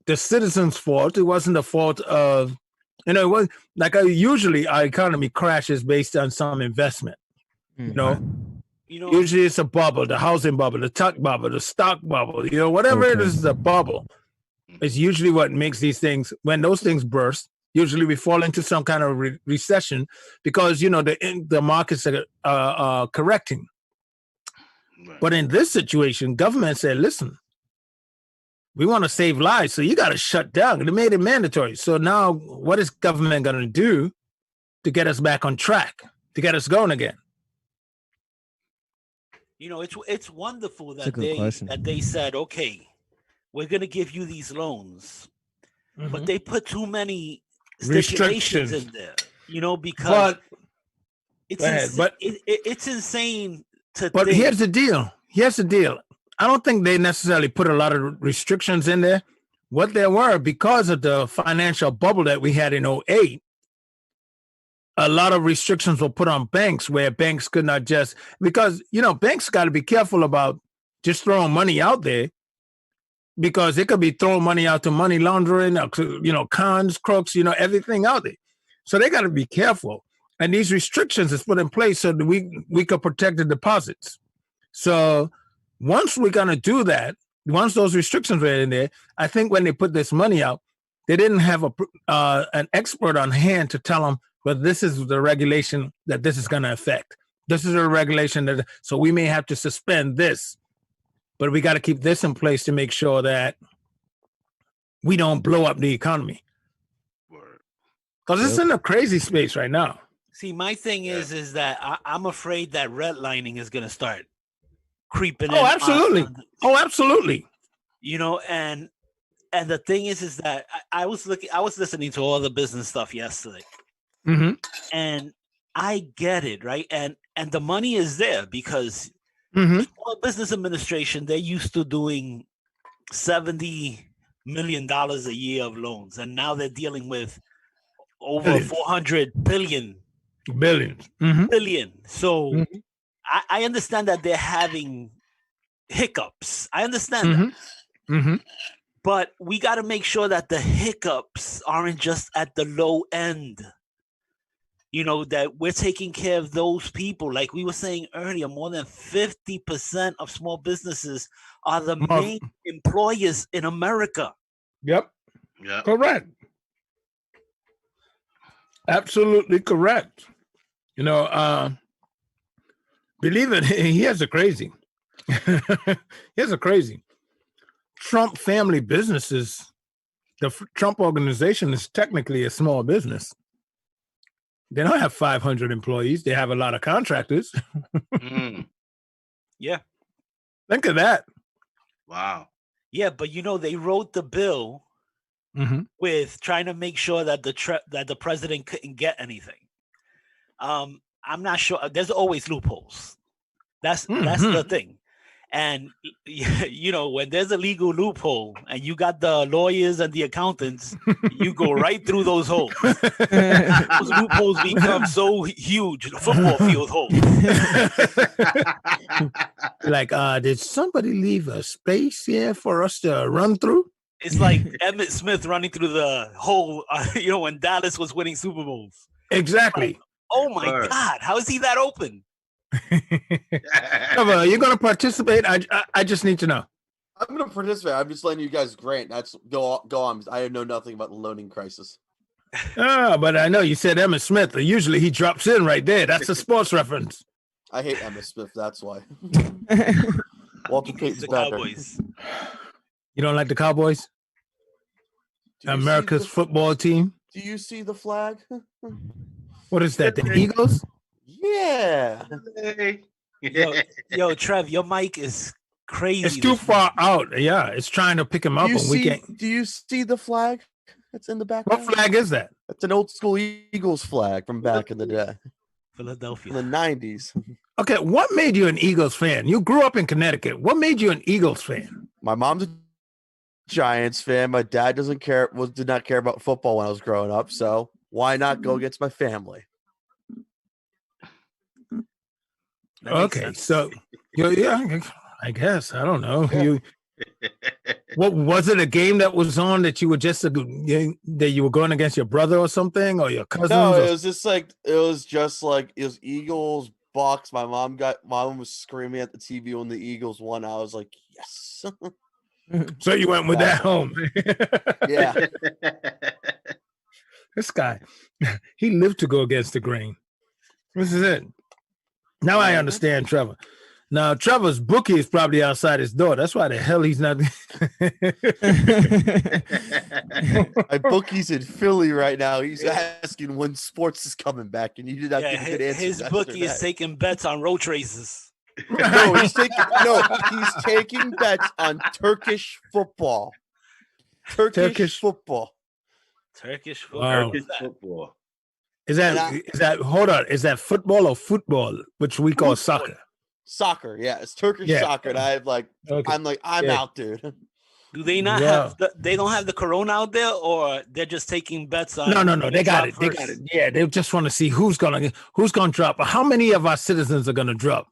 the citizens' fault. It wasn't the fault of, it was like usually our economy crashes based on some investment. Usually it's a bubble, the housing bubble, the tech bubble, the stock bubble, whatever it is a bubble. It's usually what makes these things, when those things burst, usually we fall into some kind of recession, because, the markets are correcting. Right. But in this situation, government said, listen, we want to save lives, so you got to shut down. They made it mandatory. So now what is government going to do to get us back on track, to get us going again? It's wonderful that they said, okay, we're going to give you these loans, but they put too many stipulations in there, because it's insane to But think. Here's the deal. I don't think they necessarily put a lot of restrictions in there. What there were, because of the financial bubble that we had in 2008, a lot of restrictions were put on banks, where banks could not just, because, banks got to be careful about just throwing money out there, because they could be throwing money out to money laundering, cons, crooks, everything out there. So they got to be careful. And these restrictions is put in place so that we could protect the deposits. So once we're going to do that, once those restrictions were in there, I think when they put this money out, they didn't have an expert on hand to tell them, well, this is the regulation that this is going to affect. This is a regulation so we may have to suspend this, but we got to keep this in place to make sure that we don't blow up the economy. Because it's in a crazy space right now. See, my thing is that I'm afraid that redlining is going to start creeping in. Absolutely. Absolutely. And the thing is that I was listening to all the business stuff yesterday. And I get it, right? And the money is there, because Small Business Administration, they're used to doing $70 million a year of loans, and now they're dealing with over 400 billion. Billion. So I understand that they're having hiccups. I understand that. But we got to make sure that the hiccups aren't just at the low end. That we're taking care of those people. Like we were saying earlier, more than 50% of small businesses are the main employers in America. Yep. Yeah. Correct. Absolutely correct. Believe it, here's a crazy. Trump family businesses the Trump organization is technically a small business. They don't have 500 employees. They have a lot of contractors. Yeah. Think of that. Wow. Yeah, but they wrote the bill with trying to make sure that the president couldn't get anything. I'm not sure. There's always loopholes. That's the thing. And when there's a legal loophole and you got the lawyers and the accountants, you go right through those holes. Those loopholes become so huge, football field holes. Like, did somebody leave a space here for us to run through? It's like Emmitt Smith running through the hole, when Dallas was winning Super Bowls. Exactly. Like, oh my God, how is he that open? You're going to participate? I just need to know. I'm going to participate. I'm just letting you guys grant. That's go on. I know nothing about the loaning crisis. But I know you said Emmitt Smith. Usually he drops in right there. That's a sports reference. I hate Emmitt Smith. That's why. Walter Payton's better. Cowboys. You don't like the Cowboys? America's football team? Do you see the flag? What is that? The Eagles? Yeah. Yo, Trev, your mic is crazy. It's too far out. Yeah, it's trying to pick him up, and we can't. Do you see the flag that's in the background? What flag is that? It's an old school Eagles flag from back in the day. Philadelphia. In the 90s. Okay, what made you an Eagles fan? You grew up in Connecticut. What made you an Eagles fan? My mom's a Giants fan. My dad did not care about football when I was growing up, so why not go against my family? Okay, so yeah, I guess I don't know. Yeah. What was it? A game that was on that you were just that you were going against your brother or something, or your cousins? No, it was just like it was Eagles, Bucks. My mom was screaming at the TV when the Eagles won. I was like, yes. So you went with that home. Yeah. This guy, he lived to go against the grain. This is it. Now I understand Trevor. Now Trevor's bookie is probably outside his door. That's why the hell he's not. My bookie's in Philly right now. He's asking when sports is coming back, and you did not give a good answer. His bookie is taking bets on road races. No, he's taking bets on Turkish football. Turkish football. Turkish football. Wow. Turkish football. Is that hold on? Is that football or football, which we call soccer? Soccer, yeah, it's Turkish soccer. And I'm out, dude. Do they not have? They don't have the corona out there, or they're just taking bets on? No. They got it. They got it. Yeah, they just want to see who's gonna drop. How many of our citizens are gonna drop?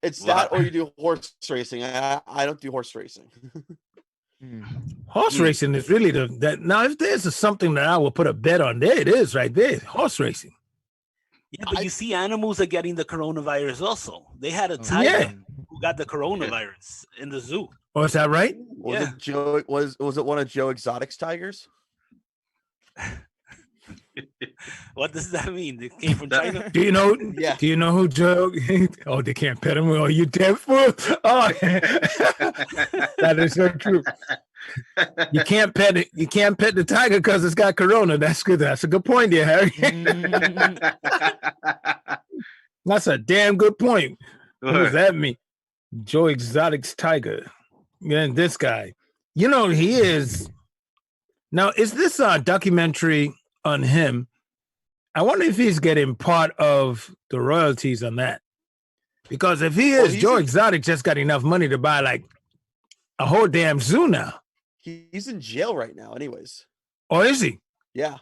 It's that, or you do horse racing. I don't do horse racing. Horse racing is really that. Now, if there's something that I will put a bet on, there it is, right there. Horse racing. Yeah, but you see, animals are getting the coronavirus. Also, they had a tiger who got the coronavirus in the zoo. Oh, is that right? Was it one of Joe Exotic's tigers? What does that mean? It came from China? Do you know? Yeah. Do you know who Joe? Oh, they can't pet him. Oh, you damn fool! Oh, that is so true. You can't pet it. You can't pet the tiger because it's got corona. That's good. That's a good point, there, Harry. That's a damn good point. What does that mean? Joe Exotic's tiger. Man, this guy. You know, he is. Now, is this a documentary on him? I wonder if he's getting part of the royalties on that. Because if he is, Joe Exotic just got enough money to buy like a whole damn zoo now. He's in jail right now, anyways. Oh, is he? Yeah.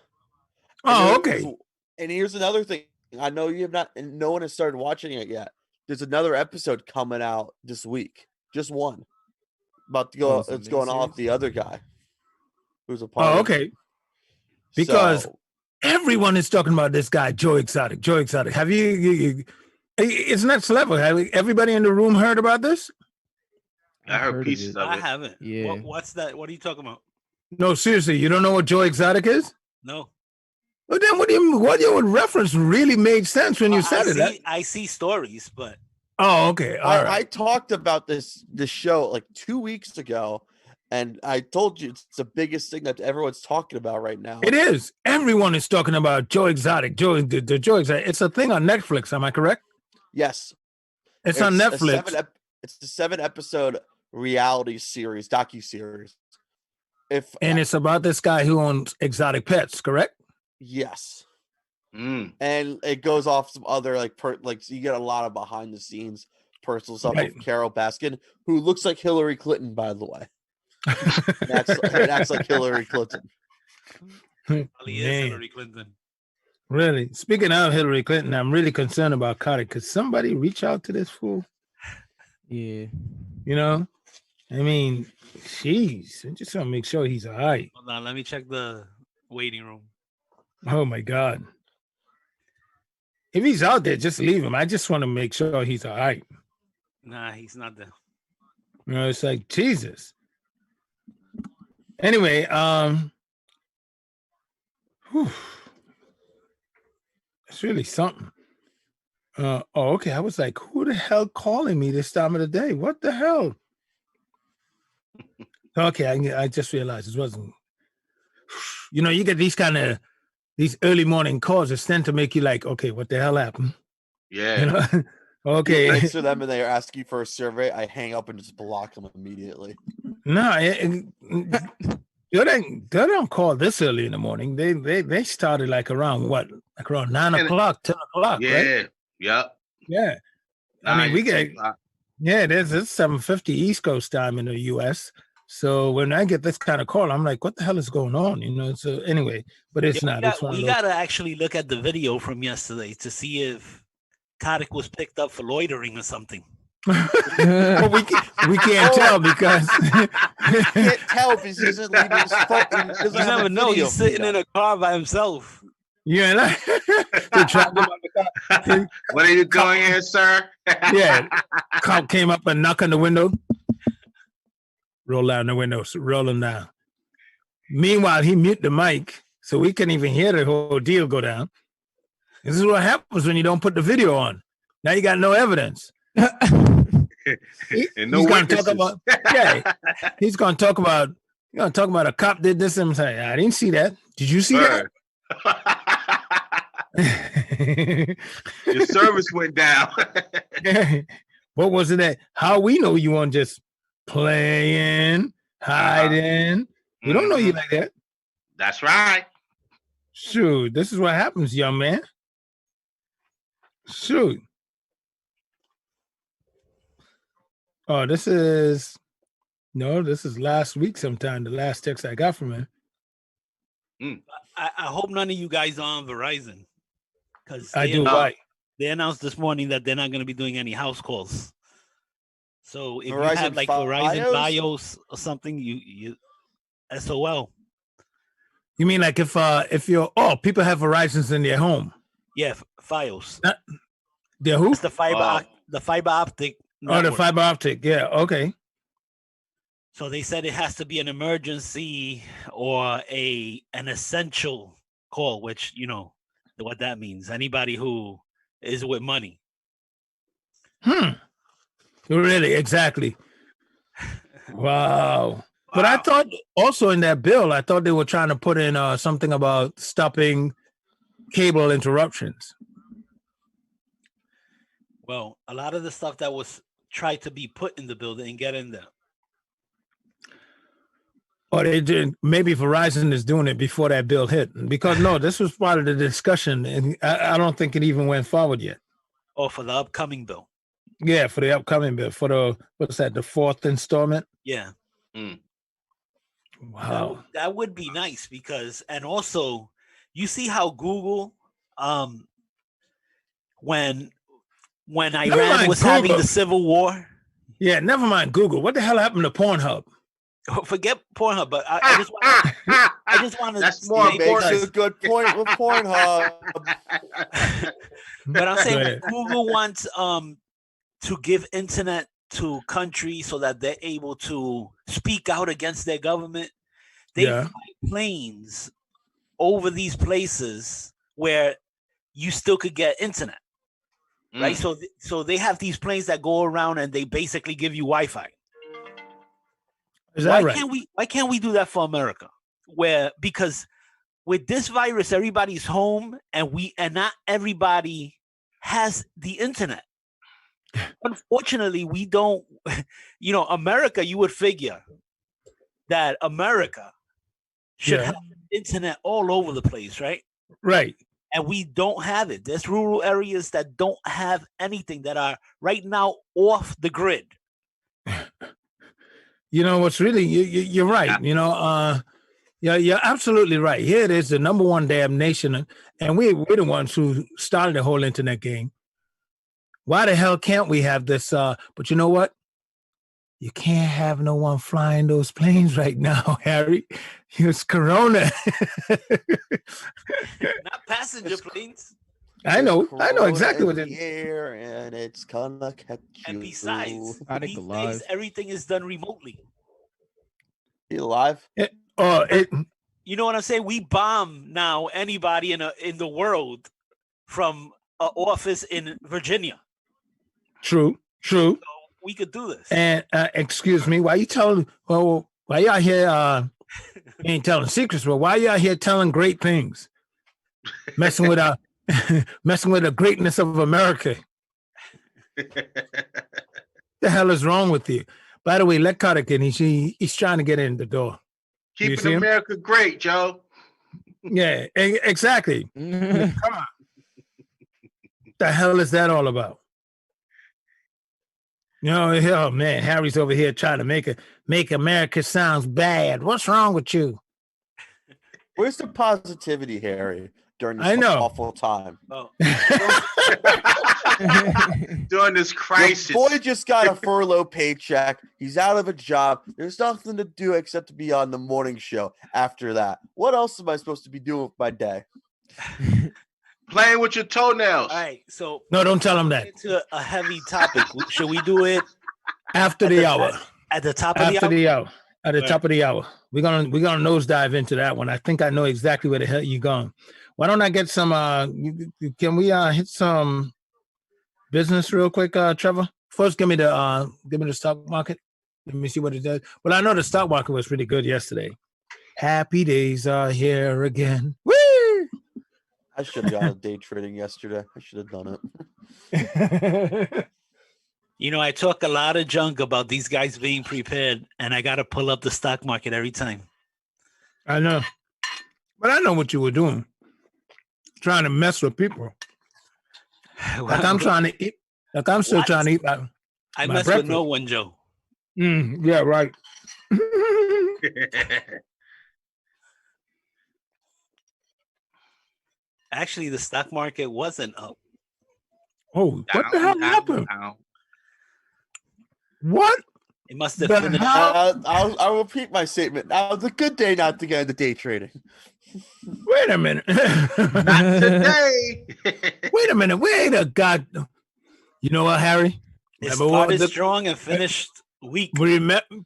Oh, okay. And here's another thing. I know you have not, and no one has started watching it yet. There's another episode coming out this week. Just one. About to go. It's going off the other guy who's a part. Oh, okay. Because everyone is talking about this guy, Joe Exotic. Joe Exotic. Have you it's next level. Have everybody in the room heard about this? I heard pieces of it. I haven't. Yeah. What's that? What are you talking about? No, seriously, you don't know what Joe Exotic is? No. Well, then what you reference really made sense when you said it. I see stories, but oh, okay. All right. I talked about this show like 2 weeks ago, And I told you it's the biggest thing that everyone's talking about right now. It is. Everyone is talking about Joe Exotic. The Joe Exotic. It's a thing on Netflix. Am I correct? Yes. It's on Netflix. It's the 7-episode reality series, docuseries. And it's about this guy who owns exotic pets, correct? Yes. And it goes off some other you get a lot of behind the scenes personal stuff Right. of Carol Baskin, who looks like Hillary Clinton, by the way. acts like Hillary Clinton. Well, he is Man. Hillary Clinton. Really? Speaking of Hillary Clinton, I'm really concerned about Carter. Could somebody reach out to this fool? Yeah. You know? I mean, jeez. I just want to make sure he's all right. Hold on, let me check the waiting room. Oh, my God. If he's out there, just leave him. I just want to make sure he's all right. Nah, he's not there. You know, it's like, Jesus. Anyway, it's really something. Okay. I was like, who the hell calling me this time of the day? What the hell? Okay, I just realized it wasn't. You know, you get these early morning calls. It's tend to make you like, okay, what the hell happened? Yeah. You know? Okay. You answer them and they ask you for a survey. I hang up and just block them immediately. No, they don't call this early in the morning. They started like around what? Like around 9 o'clock, 10 o'clock, Yeah. right? Yep. Yeah. I mean, we get, it's 7:50 East Coast time in the US. So when I get this kind of call, I'm like, what the hell is going on? You know, so anyway, but it's not. We got to actually look at the video from yesterday to see if Kotick was picked up for loitering or something. Well, we can't tell because can't tell if he's leaving his phone. You never know. He's sitting in a car by himself. Yeah, what are you doing here, sir? Yeah, cop came up and knocked on the window. Roll down the window, roll him down. Meanwhile, he mute the mic, so we couldn't even hear the whole deal go down. This is what happens when you don't put the video on. Now you got no evidence. And no witnesses. He's gonna talk about a cop did this and say, I didn't see that. Did you see that? Your service went down. What was it that? How we know you weren't just playing, hiding? We don't know you like that. That's right. Shoot, this is what happens, young man. Shoot. Oh, this is last week sometime, the last text I got from him. I hope none of you guys are on Verizon. Because they announced this morning that they're not going to be doing any house calls. So if Verizon you have like Verizon BIOS or something, you SOL. You mean like if people have Verizons in their home? Yeah, FiOS. Their who? It's the fiber optic. Network. Oh, the fiber optic. Yeah. Okay. So they said it has to be an emergency or an essential call, which you know what that means. Anybody who is with money. Really? Exactly. Wow. But I thought also in that bill, I thought they were trying to put in something about stopping cable interruptions. Well, a lot of the stuff that was tried to be put in the bill didn't get in there. Or they did. Maybe Verizon is doing it before that bill hit. Because this was part of the discussion, and I don't think it even went forward yet. Oh, for the upcoming bill. Yeah, for the upcoming bill, for the fourth installment? Yeah. Wow. That would be nice because, and also, you see how Google, when Iran was having the civil war. Yeah, never mind Google. What the hell happened to Pornhub? Forget Pornhub, but I just want to. That's more makes a good point with Pornhub. But I'm saying when Google wants to give internet to countries so that they're able to speak out against their government. They fly planes over these places where you still could get internet, right? So they have these planes that go around and they basically give you Wi-Fi. Is that right? Why can't we do that for America? Because with this virus, everybody's home, and not everybody has the internet. Unfortunately, we don't. America. You would figure that America should have internet all over the place, right? Right. And we don't have it. There's rural areas that don't have anything, that are right now off the grid. You know what's really you're right. You're absolutely right. Here it is, the number one damn nation, and we're the ones who started the whole internet game. Why the hell can't we have this? But you know what? You can't have no one flying those planes right now, Harry. It's Corona. Not passenger planes. I know exactly what it is. Here, and it's gonna catch you. And besides, these days, everything is done remotely. You alive? You know what I'm saying? We bomb now anybody in the world from an office in Virginia. True. So we could do this. And excuse me, why y'all here? You ain't telling secrets, but why y'all here telling great things? Messing with the greatness of America. The hell is wrong with you? By the way, let Carter get in. He's trying to get in the door. Keeping America great, Joe. Yeah, exactly. Come on. The hell is that all about? Oh man, Harry's over here trying to make America sounds bad. What's wrong with you? Where's the positivity, Harry, during this awful time? Oh. During this crisis. Your boy just got a furlough paycheck. He's out of a job. There's nothing to do except to be on the morning show after that. What else am I supposed to be doing with my day? Playing with your toenails. All right, so no, don't tell him that. Into a heavy topic. Should we do it after the hour? At the top of the hour? After the hour. At the top of the hour. We're gonna nosedive into that one. I think I know exactly where the hell you're going. Why don't I get some can we hit some business real quick, Trevor? First give me the stock market. Let me see what it does. Well, I know the stock market was pretty good yesterday. Happy days are here again. Woo! I should have gone day trading yesterday. I should have done it. I talk a lot of junk about these guys being prepared, and I got to pull up the stock market every time. I know. But I know what you were doing. Trying to mess with people. Like I'm trying to eat. Like I'm still trying to eat my mess breakfast. with no one, Joe. Yeah, right. Actually, the stock market wasn't up. Oh, what the hell happened? What? It must have been. I'll repeat my statement. Now, it's a good day not to get into day trading. Wait a minute. Not today. Wait a minute. Wait a god. You know what, Harry? It started strong and finished weak.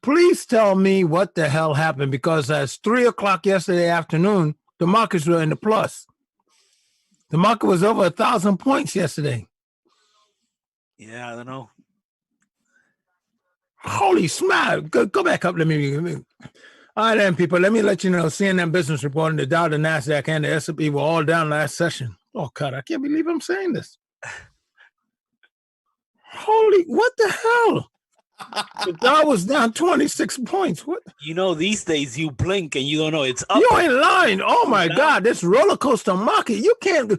Please tell me what the hell happened, because at 3:00 yesterday afternoon, the markets were in the plus. The market was over 1,000 points yesterday. Yeah, I don't know. Holy smile. Go back up. Let me. All right, then, people. Let me let you know. CNN business reporting the Dow, the NASDAQ, and the S&P were all down last session. Oh, God, I can't believe I'm saying this. Holy, what the hell? The Dow was down 26 points. What? These days you blink and you don't know it's up. You ain't lying. Oh my God, this roller coaster market. You can't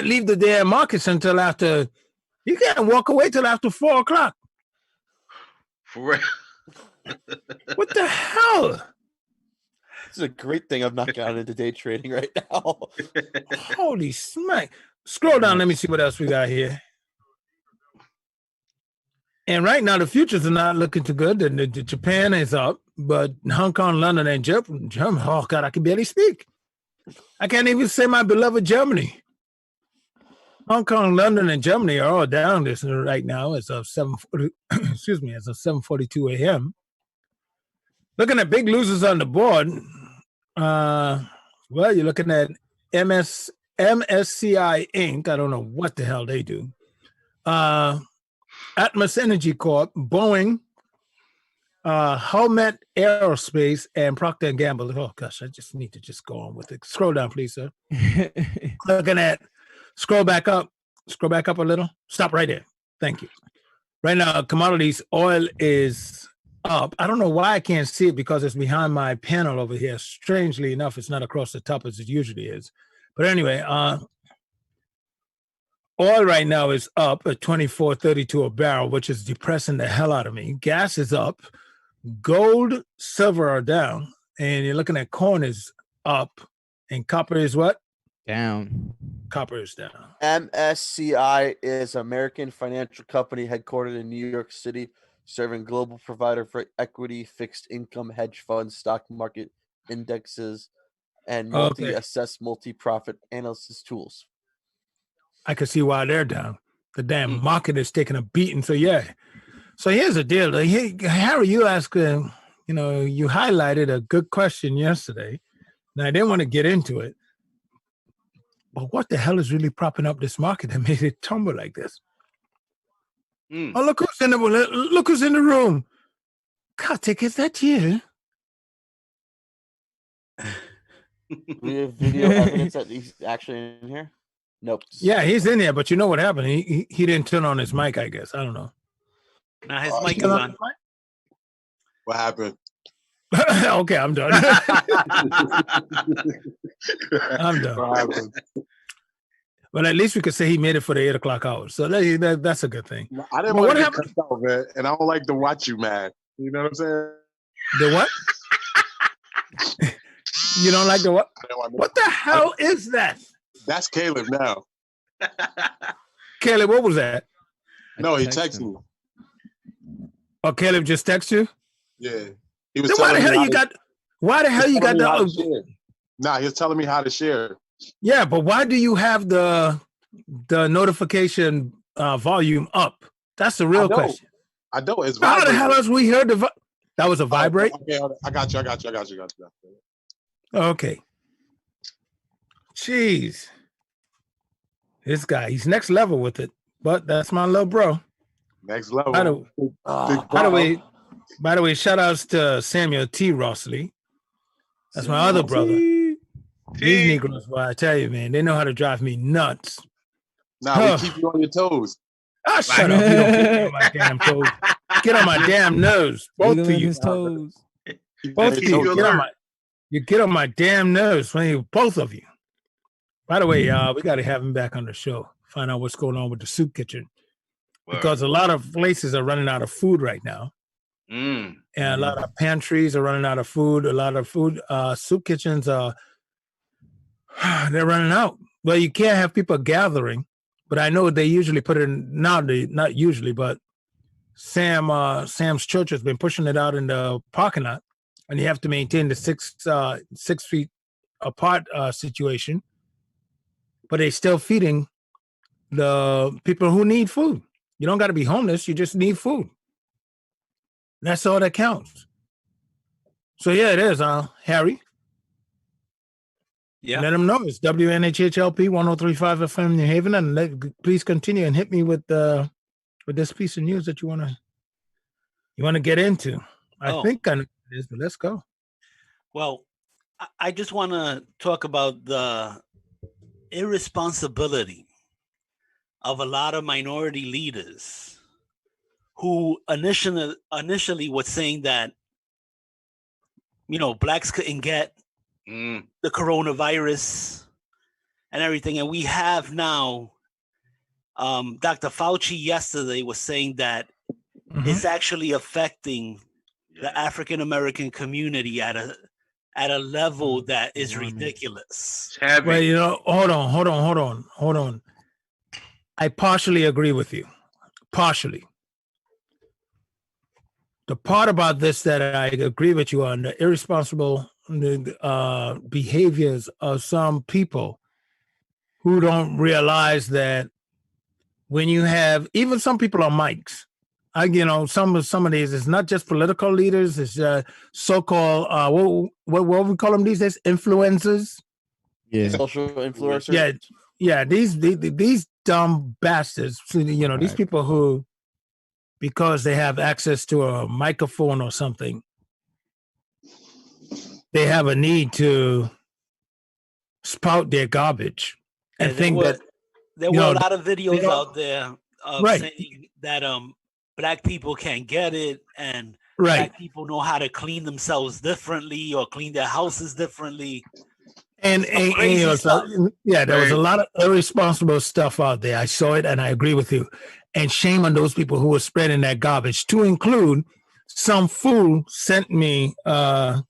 leave the damn markets until after. You can't walk away till after 4:00. For real. What the hell? This is a great thing I've not gotten into day trading right now. Holy smack. Scroll down. Let me see what else we got here. And right now, the futures are not looking too good. The Japan is up, but Hong Kong, London, and Germany. Oh, God, I can barely speak. I can't even say my beloved Germany. Hong Kong, London, and Germany are all down this right now as of 7:42 a.m. Looking at big losers on the board. Well, you're looking at MSCI Inc. I don't know what the hell they do. Atmos Energy Corp, Boeing, Helmet Aerospace and Procter & Gamble. Oh gosh, I just need to just go on with it. Scroll down, please, sir. Looking at, scroll back up a little. Stop right there. Thank you. Right now, commodities, oil is up. I don't know why I can't see it because it's behind my panel over here. Strangely enough, it's not across the top as it usually is. But anyway, oil right now is up at $24.32 a barrel, which is depressing the hell out of me. Gas is up. Gold, silver are down. And you're looking at corn is up. And copper is what? Down. Copper is down. MSCI is an American financial company headquartered in New York City, serving global provider for equity, fixed income, hedge funds, stock market indexes, and multi-assess, multi-profit analysis tools. I can see why they're down. The damn market is taking a beating. So yeah. So here's the deal. Harry, you asked, you highlighted a good question yesterday. Now I didn't want to get into it, but what the hell is really propping up this market that made it tumble like this? Oh, look who's in the room. Kartik, is that you? We have video evidence that he's actually in here. Nope. Yeah, he's in there, but you know what happened? He didn't turn on his mic, I guess. I don't know. Now his mic is on. What happened? Okay, I'm done. I'm done. But at least we could say he made it for the 8 o'clock hour. So that's a good thing. I didn't want to get cussed out, man. And I don't like to watch you, man. You know what I'm saying? The what? You don't like the what? What the hell is that? That's Caleb now. Caleb, what was that? No, he texted me. Oh, Caleb just texted you? Yeah. He was then why the hell you got the... Nah, he was telling me how to share. Yeah, but why do you have the notification volume up? That's the real question. I don't. It's how the hell else we heard that was a vibrate? Okay, I got you. Okay. Jeez. This guy, he's next level with it. But that's my little bro. Next level. By the way, shout outs to Samuel T. Rossley. That's my other brother. These Negroes, well, I tell you, man, they know how to drive me nuts. Nah, we keep you on your toes. Ah, shut up. You don't keep me on my damn toes. Get on my damn nose. Both of you. Toes. Both of you. Get on my damn nose. Both of you. By the way, we got to have him back on the show. Find out what's going on with the soup kitchen. Because a lot of places are running out of food right now. And a lot of pantries are running out of food. A lot of food. Soup kitchens are... they're running out. Well, you can't have people gathering, but I know they usually put it in not usually, but Sam's church has been pushing it out in the parking lot, and you have to maintain the 6 feet apart situation. But they're still feeding the people who need food. You don't got to be homeless; you just need food. That's all that counts. So yeah, it is, Harry. Yeah. Let them know it's WNHHLP 103.5 FM New Haven, and please continue and hit me with this piece of news that you want to get into. I think I know what it is, but let's go. Well, I just want to talk about the irresponsibility of a lot of minority leaders who initially was saying that blacks couldn't get the coronavirus and everything. And we have now, Dr. Fauci yesterday was saying that it's actually affecting the African-American community at a level that is ridiculous. Well, hold on. I partially agree with you. Partially. The part about this that I agree with you on, the irresponsible behaviors of some people who don't realize that when you have even some people on mics, some of these, it's not just political leaders, it's so-called what we call them these days, influencers. Yeah, social influencers. Yeah. These dumb bastards. These people who because they have access to a microphone or something, they have a need to spout their garbage and think that there were a lot of videos out there of Right. saying that black people can't get it and Right. black people know how to clean themselves differently or clean their houses differently. And crazy you know, stuff. there was a lot of irresponsible stuff out there. I saw it, and I agree with you. And shame on those people who were spreading that garbage. To include, some fool sent me some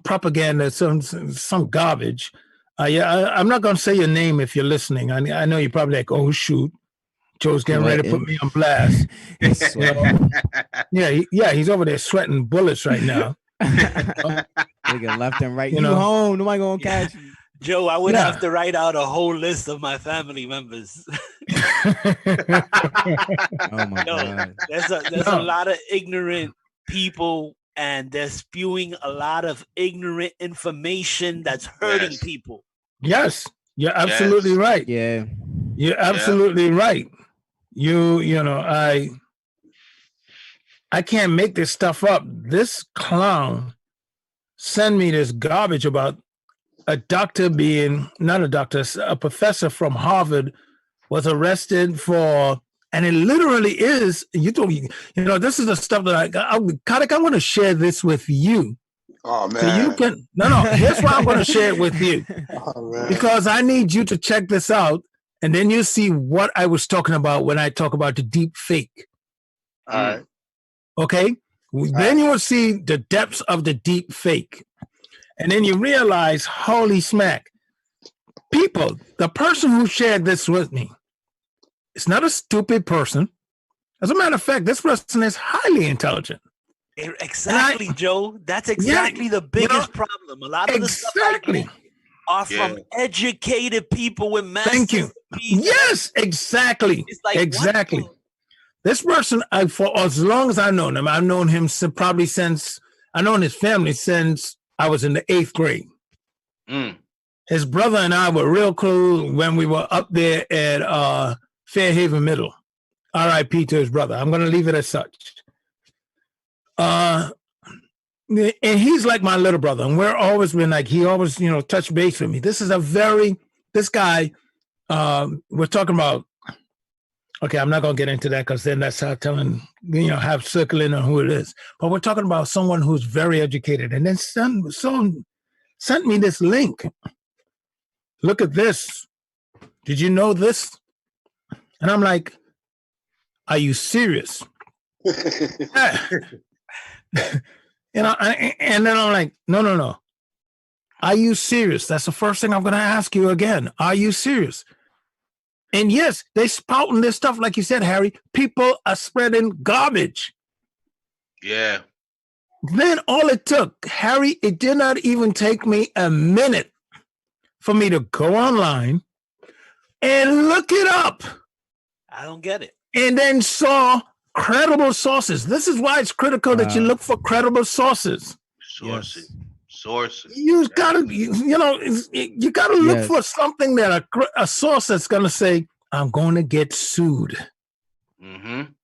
propaganda, some garbage. I'm not going to say your name if you're listening. I know you're probably like, oh shoot, Joe's getting ready to put me on blast. He's over there sweating bullets right now. Nigga left and right. You home? Nobody gonna catch you. Joe, I would have to write out a whole list of my family members. Oh my God. There's a lot of ignorant people, and they're spewing a lot of ignorant information that's hurting people. Yes, you're absolutely right. Yeah, you're absolutely right. You know, I can't make this stuff up. This clown sent me this garbage about a doctor a professor from Harvard was arrested for, and it literally is, this is the stuff that Kadik, I want to share this with you. Oh man. So you can, here's why I'm going to share it with you. Because I need you to check this out, and then you see what I was talking about when I talk about the deep fake. All right. Okay? Then you will see the depths of the deep fake. And then you realize, holy smack. People, the person who shared this with me is not a stupid person. As a matter of fact, this person is highly intelligent. Exactly, Joe. That's exactly the biggest problem. A lot of the stuff are from educated people with master's Thank you. Yes, exactly. It's like, exactly. This person, for as long as I've known him, I've known him probably since, I've known his family since I was in the 8th grade. His brother and I were real close when we were up there at Fairhaven Middle. R.I.P. to his brother. I'm going to leave it as such. And he's like my little brother. And we're always been like, he always, touch base with me. This guy, we're talking about, okay, I'm not going to get into that because then that's how telling, have circling on who it is. But we're talking about someone who's very educated. And then sent me this link. Look at this. Did you know this? And I'm like, are you serious? And then I'm like, no. Are you serious? That's the first thing I'm going to ask you again. Are you serious? And yes, they spouting this stuff, like you said, Harry. People are spreading garbage. Yeah. Then all it took, Harry, it did not even take me a minute for me to go online and look it up. I don't get it. And then saw credible sources. This is why it's critical that you look for credible sources. Sources. You gotta, you gotta look for something that a source that's gonna say, "I'm going to get sued.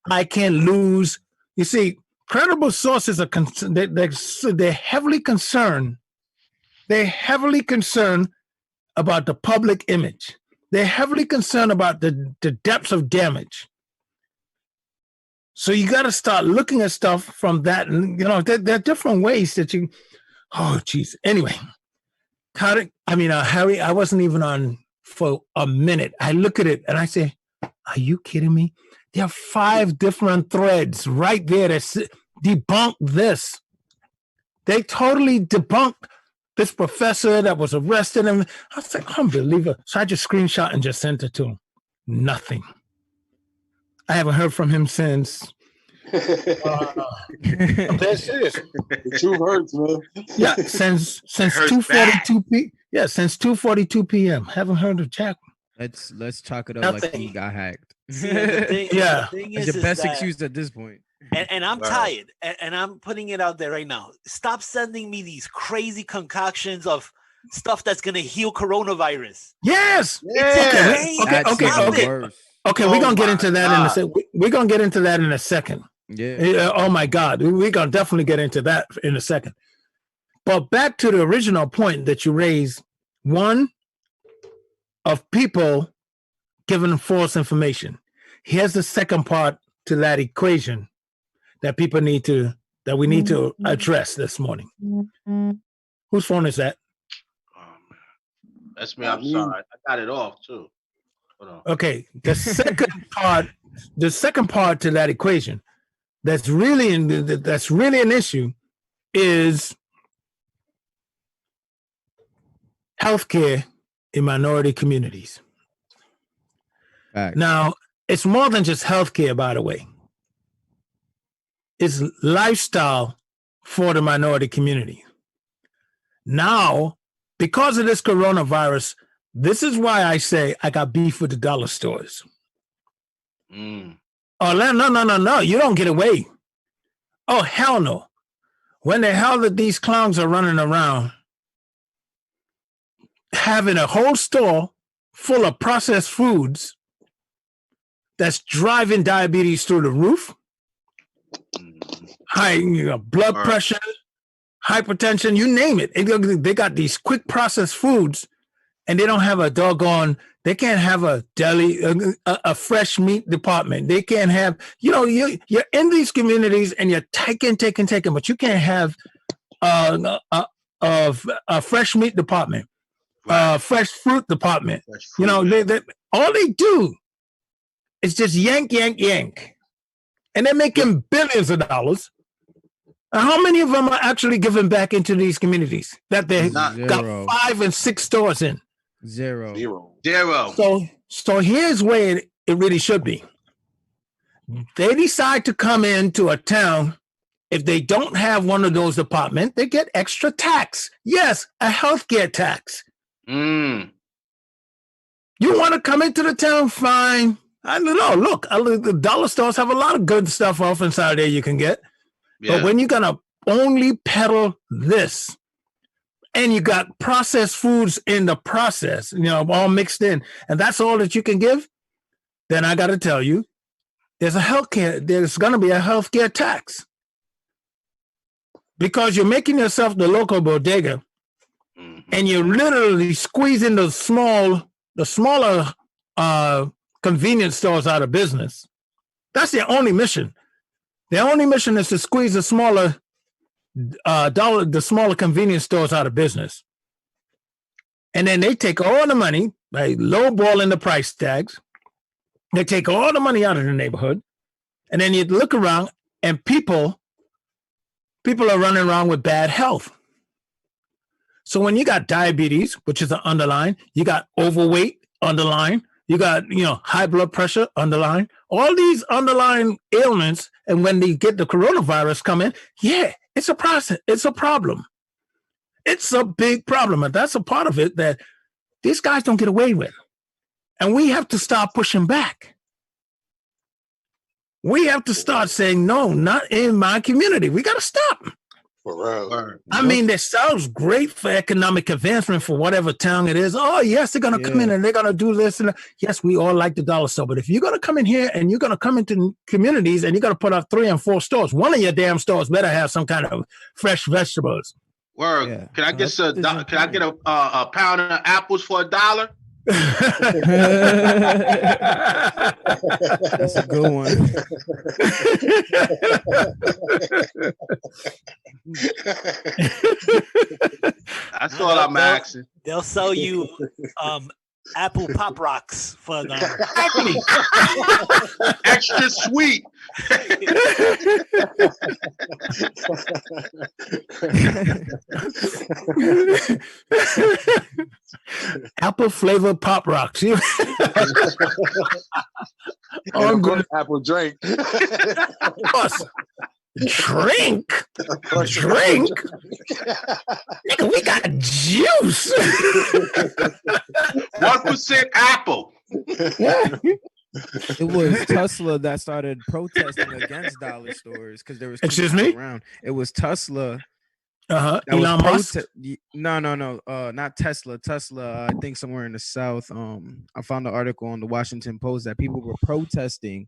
I can lose." You see, credible sources are they're heavily concerned. They're heavily concerned about the public image. They're heavily concerned about the depths of damage. So you got to start looking at stuff from that. And, there are different ways that you, oh, geez. Anyway, Harry, I wasn't even on for a minute. I look at it and I say, are you kidding me? There are 5 different threads right there that debunk this. They totally debunked this professor that was arrested. And I was like, unbelievable. So I just screenshot and just sent it to him. Nothing. I haven't heard from him since. I'm dead serious. The truth hurts, man. Yeah, since 2:42 p. Yeah, since 2:42 p.m. Haven't heard of Jack. Let's chalk it up like he got hacked. See, the thing it's is the best that, excuse at this point. And I'm tired, and I'm putting it out there right now. Stop sending me these crazy concoctions of stuff that's gonna heal coronavirus. Yes. It's Okay. Okay, we're gonna get into that in a second. We're gonna get into that in a second. Yeah. Oh my God, we're gonna definitely get into that in a second. But back to the original point that you raised, one of people giving false information. Here's the second part to that equation that we need to address this morning. Whose phone is that? That's me. I'm sorry. I got it off too. Hold on. Okay. The second part to that equation that's really an issue is healthcare in minority communities. Right. Now, it's more than just healthcare, by the way. It's lifestyle for the minority community. Now, because of this coronavirus, this is why I say I got beef with the dollar stores. Oh, no. You don't get away. Oh, hell no. When the hell that these clowns are running around having a whole store full of processed foods that's driving diabetes through the roof, high blood pressure, hypertension, you name it. They got these quick processed foods, and they don't have they can't have a deli, a fresh meat department. They can't have, you're in these communities and you're taking, but you can't have a fresh meat department, fresh fruit department. All they do is just yank. And they're making billions of dollars. And how many of them are actually giving back into these communities that they got 5 and 6 stores in? Zero. So here's where it really should be. They decide to come into a town. If they don't have one of those departments, they get extra tax. Yes, a healthcare tax. You want to come into the town? Fine. I don't know. Look, the dollar stores have a lot of good stuff off inside there you can get. Yeah. But when you're going to only peddle this, and you got processed foods in the process, all mixed in, and that's all that you can give, then I got to tell you, there's going to be a healthcare tax. Because you're making yourself the local bodega, and you're literally squeezing the smaller convenience stores out of business. That's their only mission. Their only mission is to squeeze the smaller convenience stores out of business. And then they take all the money by lowballing the price tags. They take all the money out of the neighborhood. And then you look around and people are running around with bad health. So when you got diabetes, which is an underlying, you got overweight underlying, you got, high blood pressure underlying, all these underlying ailments. And when they get the coronavirus coming, it's a process. It's a problem. It's a big problem. And that's a part of it that these guys don't get away with. And we have to start pushing back. We have to start saying, no, not in my community. We got to stop. For real. I mean, that sounds great for economic advancement for whatever town it is. Oh, yes, they're going to come in and they're going to do this. And yes, we all like the dollar store. But if you're going to come in here and you're going to come into communities and you're going to put up 3 and 4 stores, one of your damn stores better have some kind of fresh vegetables. Word. Yeah. Can I get a pound of apples for $1? That's a good one. That's all I'm asking. They'll sell you apple pop rocks for $1. Extra sweet. Apple flavored pop rocks. I'm good apple drink. Drink. Nigga, we got juice. 1% apple. It was Tesla that started protesting against dollar stores because there was Excuse me? around. It was Tesla Elon Musk. No, not Tesla. Tesla, I think somewhere in the South. I found an article on the Washington Post that people were protesting,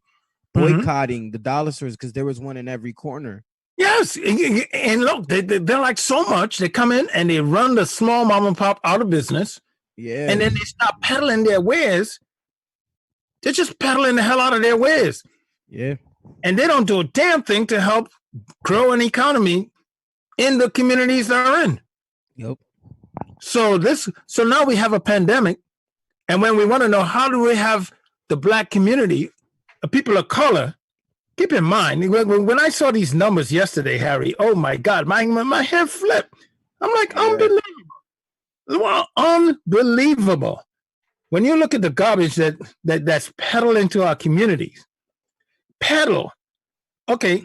boycotting the dollar stores because there was one in every corner. Yes, and look, they're like so much. They come in and they run the small mom and pop out of business. Yeah, and then they stop peddling their wares. They're just peddling the hell out of their wares. Yeah, and they don't do a damn thing to help grow an economy in the communities they're in. Yep. So now we have a pandemic, and when we want to know how do we have the Black community, people of color. Keep in mind, when I saw these numbers yesterday, Harry, oh my God, my head flipped. I'm like, unbelievable. Well, unbelievable. When you look at the garbage that's peddled into our communities, okay.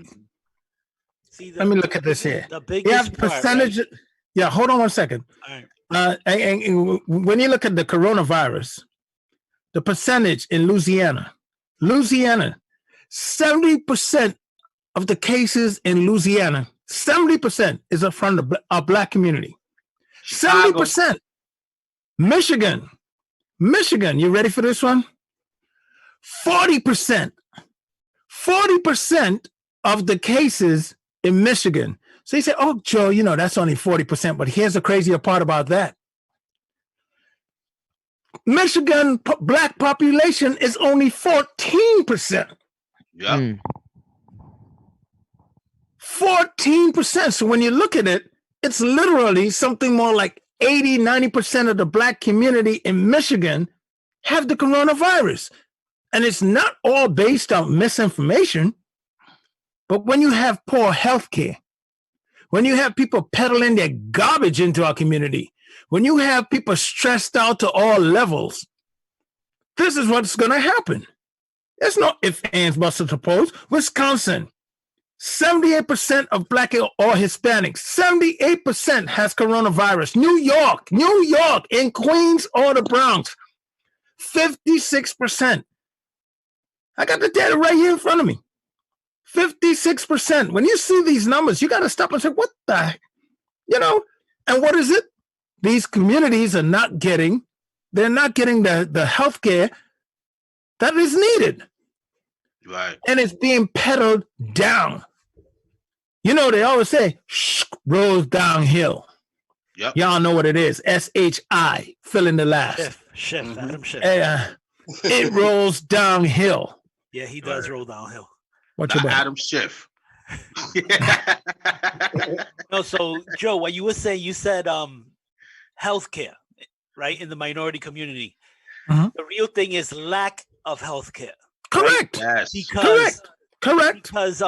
Let me look at this here. The biggest percentage. Part, right? Yeah, hold on 1 second. All right. And when you look at the coronavirus, the percentage in Louisiana, 70% of the cases in Louisiana, 70% is from our Black community. 70%. Michigan, you ready for this one? 40% of the cases in Michigan. So you say, oh, Joe, that's only 40%, but here's the crazier part about that. Michigan Black population is only 14%. Yeah. 14%. So when you look at it, it's literally something more like 80-90% of the Black community in Michigan have the coronavirus. And it's not all based on misinformation, but when you have poor health care, when you have people peddling their garbage into our community, when you have people stressed out to all levels, this is what's going to happen. There's no ifs, ands, buts, or suppose. Wisconsin, 78% of Black or Hispanics, 78% has coronavirus. New York, in Queens or the Bronx, 56%. I got the data right here in front of me. 56%. When you see these numbers, you got to stop and say, what the heck? And what is it? These communities are not getting the health care that is needed. Right. And it's being peddled down. They always say, rolls downhill. Yep. Y'all know what it is. SHI, fill in the last. Schiff, Adam Schiff. It rolls downhill. Yeah, he does roll downhill. What's your Adam Schiff. No, so Joe, what you were saying, you said healthcare, right, in the minority community. Mm-hmm. The real thing is lack of healthcare. Correct. Right? Yes. Correct. Because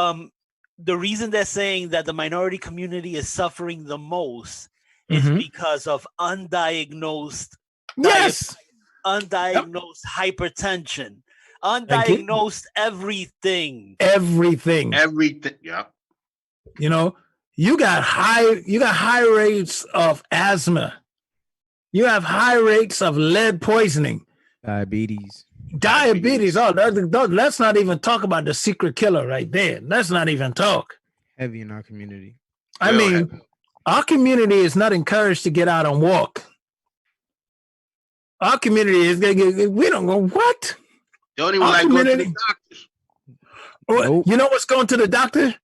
the reason they're saying that the minority community is suffering the most is because of undiagnosed hypertension, undiagnosed everything. Yeah. You got high rates of asthma. You have high rates of lead poisoning. Diabetes. Oh, let's not even talk about the secret killer right there. Let's not even talk. Heavy in our community. I mean, our community is not encouraged to get out and walk. Our community is we don't go, what? They don't even like going to the doctors. Nope. You know what's going to the doctor?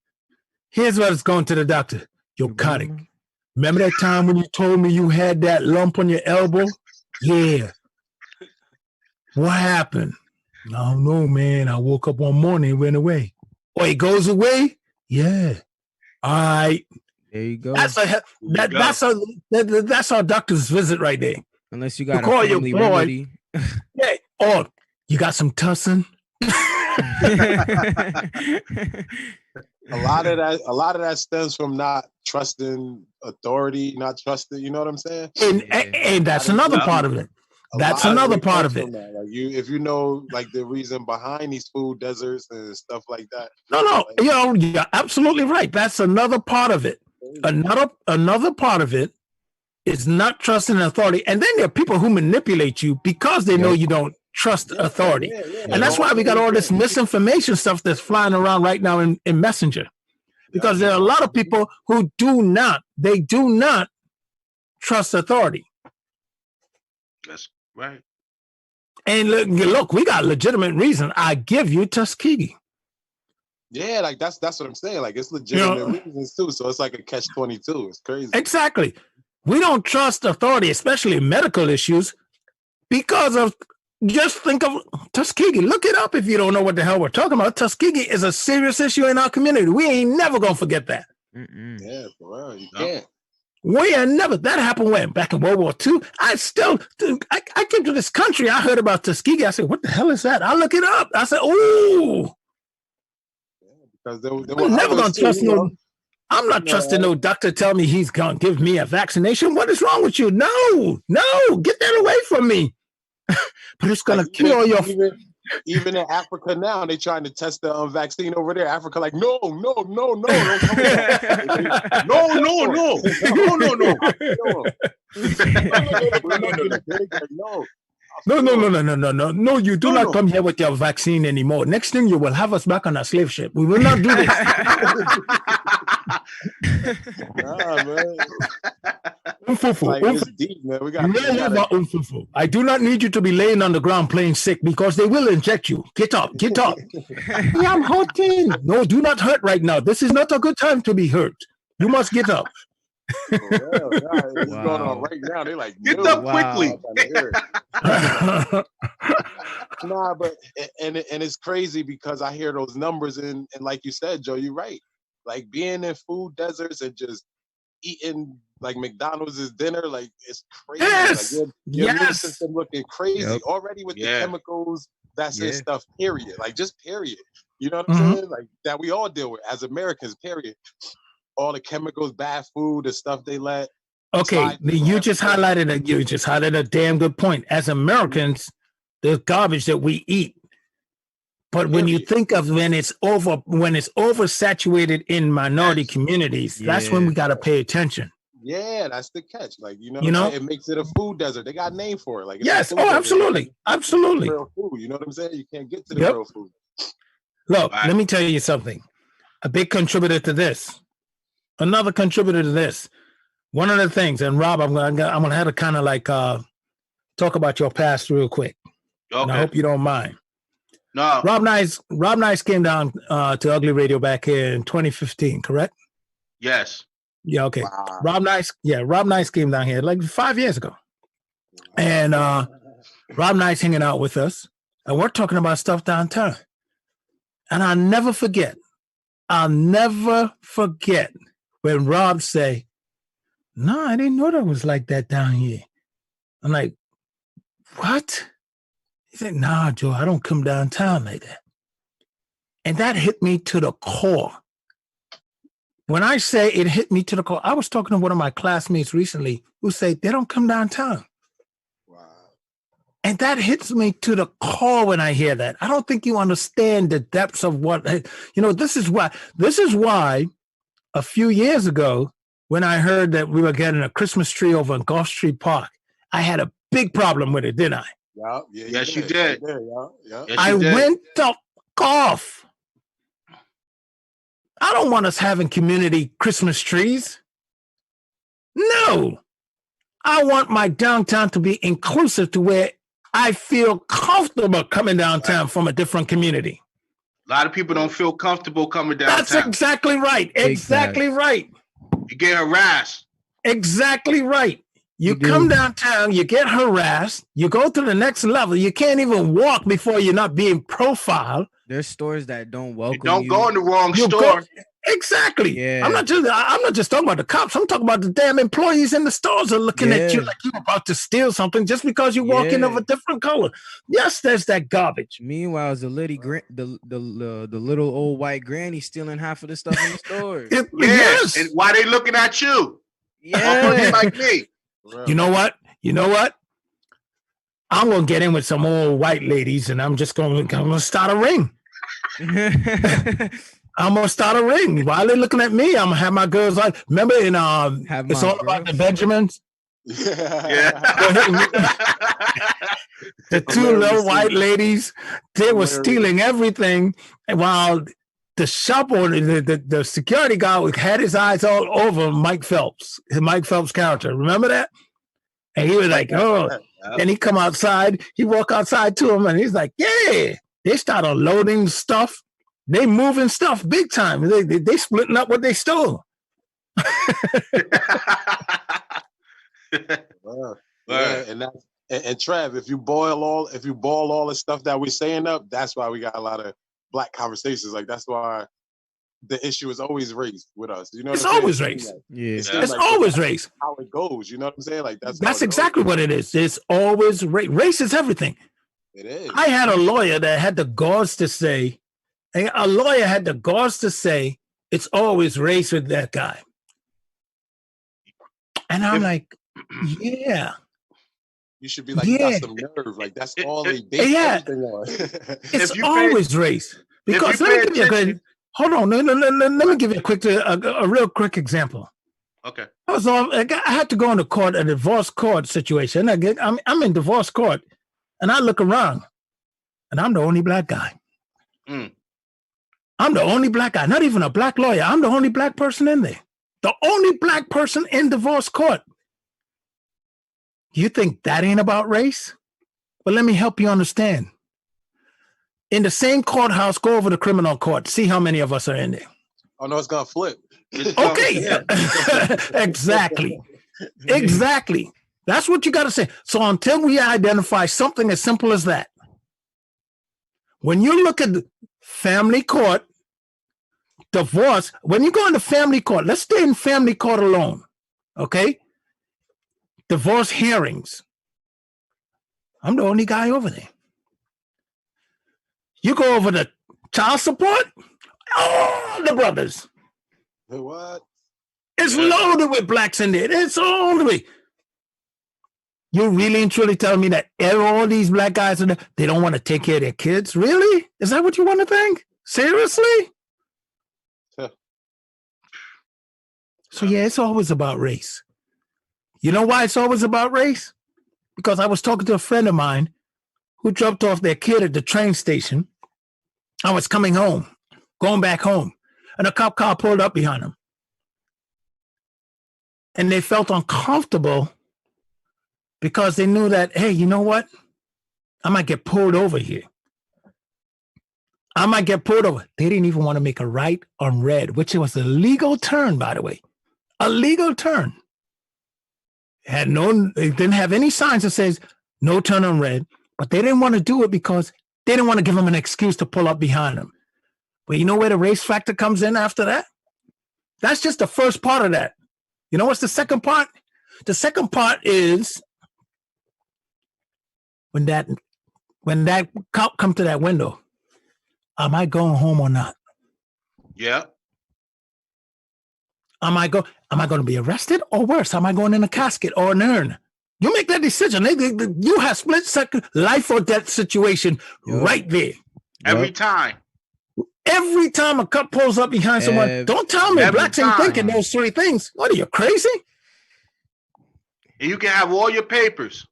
Here's what's going to the doctor. Yo, Kotick, remember that time when you told me you had that lump on your elbow? Yeah. What happened? I don't know, man. I woke up one morning and went away. Oh, it goes away? Yeah. All right. There you go. That's our doctor's visit right there. Unless you got call a family your boy. remedy. Yeah. Oh, you got some tussin? A lot of that stems from not trusting authority, not trusting. You know what I'm saying? And that's another part of it. That's another part of it. Like if you know, like the reason behind these food deserts and stuff like that. No, you're absolutely right. That's another part of it. Another part of it is not trusting authority, and then there are people who manipulate you because they know you don't trust authority, and that's why we got all this misinformation stuff that's flying around right now in Messenger. because there are a lot of people who do not trust authority. That's right. And look, we got legitimate reason. I give you Tuskegee. Yeah, like that's what I'm saying. Like it's legitimate reasons too. So it's like a catch-22. It's crazy. Exactly. We don't trust authority, especially medical issues, because of just think of Tuskegee. Look it up if you don't know what the hell we're talking about. Tuskegee is a serious issue in our community. We ain't never gonna forget that. Yeah, for real. You can't. We are never. That happened when? Back in World War II. I came to this country. I heard about Tuskegee. I said, what the hell is that? I look it up. I said, ooh. Because they I'm never going to trust no. I'm not trusting no doctor tell me he's going to give me a vaccination. What is wrong with you? No, get that away from me. But it's going to kill your... Even in Africa now, they trying to test the vaccine over there. Africa like, no, don't come here. No, you do not come here with your vaccine anymore. Next thing you will have us back on a slave ship. We will not do this. Nah, man. Like, it's deep, man. I do not need you to be laying on the ground playing sick because they will inject you. Get up. I'm hurting. No, do not hurt right now. This is not a good time to be hurt. You must get up. It's going on right now. They're like, get up quickly. Nah, but and it's crazy because I hear those numbers and like you said, Joe, you're right. Like being in food deserts and just eating like McDonald's is dinner, like it's crazy. Yes. Like your immune system looking crazy already with the chemicals. That's it stuff. Period. Like just period. You know what I'm saying? Like that we all deal with as Americans. Period. All the chemicals, bad food, the stuff they let. Okay, you just highlighted a damn good point. As Americans, the garbage that we eat. But when you think of when it's oversaturated in minority communities, that's when we got to pay attention. Yeah, that's the catch. Like it makes it a food desert. They got a name for it. Like absolutely. Real food. You know what I'm saying? You can't get to the real food. Look, let me tell you something. A big contributor to this. Another contributor to this. One of the things, and Rob, I'm gonna have to kind of like talk about your past real quick. Okay. And I hope you don't mind. No. Rob Nice came down to Ugly Radio back in 2015, correct? Yes. Yeah, okay. Wow. Rob Nice came down here like 5 years ago. And Rob Nice hanging out with us, and we're talking about stuff downtown. And I'll never forget when Rob say, no, I didn't know that was like that down here. I'm like, what? He said, nah, Joe, I don't come downtown like that. And that hit me to the core. When I say it hit me to the core, I was talking to one of my classmates recently who said they don't come downtown. Wow. And that hits me to the core when I hear that. I don't think you understand the depths of what, this is why a few years ago, when I heard that we were getting a Christmas tree over in Gulf Street Park, I had a big problem with it, didn't I? Yes, you did. I went to golf. I don't want us having community Christmas trees. No. I want my downtown to be inclusive to where I feel comfortable coming downtown from a different community. A lot of people don't feel comfortable coming downtown. That's exactly right. Exactly right. You get harassed. Exactly right. You come downtown, you get harassed, you go to the next level. You can't even walk before you're not being profiled. There's stores that don't welcome you. Don't go in the wrong store. Exactly. Yeah. I'm not just talking about the cops. I'm talking about the damn employees in the stores are looking at you like you're about to steal something just because you walk in of a different color. Yes, there's that garbage. Meanwhile, the little old white granny stealing half of the stuff in the store. Yes. And why they looking at you? Yeah. Like me. You know what? I'm gonna get in with some old white ladies, and I'm gonna start a ring. I'm gonna start a ring. While they're looking at me, I'm gonna have my girls like. Remember in It's All About the Benjamins. Yeah. The two little white ladies, they were stealing everything, while the shop owner, the security guy had his eyes all over Mike Phelps character. Remember that? And he was like, oh, and he come outside, he walk outside to him, and he's like, yeah. They start unloading stuff. They moving stuff big time. They splitting up what they stole. Yeah, and Trev, if you boil all the stuff that we're saying up, that's why we got a lot of black conversations. Like that's why the issue is always race with us. You know, it's always race. It's always race. How it goes. You know what I'm saying? Like that's exactly what it is. It's always race. Race is everything. It is. I had a lawyer that had the guts to say, it's always race with that guy. And I'm like, yeah. You should be like, you got some nerve. Like that's all they base everything on. It's always race. Because let me give you a good, hold on, let me give you a real quick example. Okay. I had to go into court, a divorce court situation. I'm in divorce court, and I look around, and I'm the only black guy. Mm. I'm the only black guy, not even a black lawyer. I'm the only black person in there. The only black person in divorce court. You think that ain't about race? But let me help you understand. In the same courthouse, go over to criminal court. See how many of us are in there. Oh, no, it's going to flip. Okay. Exactly. Exactly. That's what you got to say. So until we identify something as simple as that, when you look at family court, divorce, when you go into family court, let's stay in family court alone, okay? Divorce hearings. I'm the only guy over there. You go over to child support, all the brothers. What? It's loaded with blacks in there. It's all the way. You really and truly telling me that all these black guys, they don't want to take care of their kids? Really? Is that what you want to think? Seriously? So yeah, it's always about race. You know why it's always about race? Because I was talking to a friend of mine who dropped off their kid at the train station. I was coming home, going back home, and a cop car pulled up behind him. And they felt uncomfortable because they knew that, hey, you know what? I might get pulled over here. I might get pulled over. They didn't even want to make a right on red, which was a legal turn, by the way. A legal turn. They didn't have any signs that says no turn on red, but they didn't want to do it because they didn't want to give them an excuse to pull up behind them. But you know where the race factor comes in after that? That's just the first part of that. You know what's the second part? The second part is when that cop come to that window, am I going home or not? Yeah. Am I going to be arrested or worse? Am I going in a casket or an urn? You make that decision. You have split second life or death situation right there. Every time. Every time a cop pulls up behind someone, don't tell me blacks ain't thinking those three things. What are you, crazy? And you can have all your papers.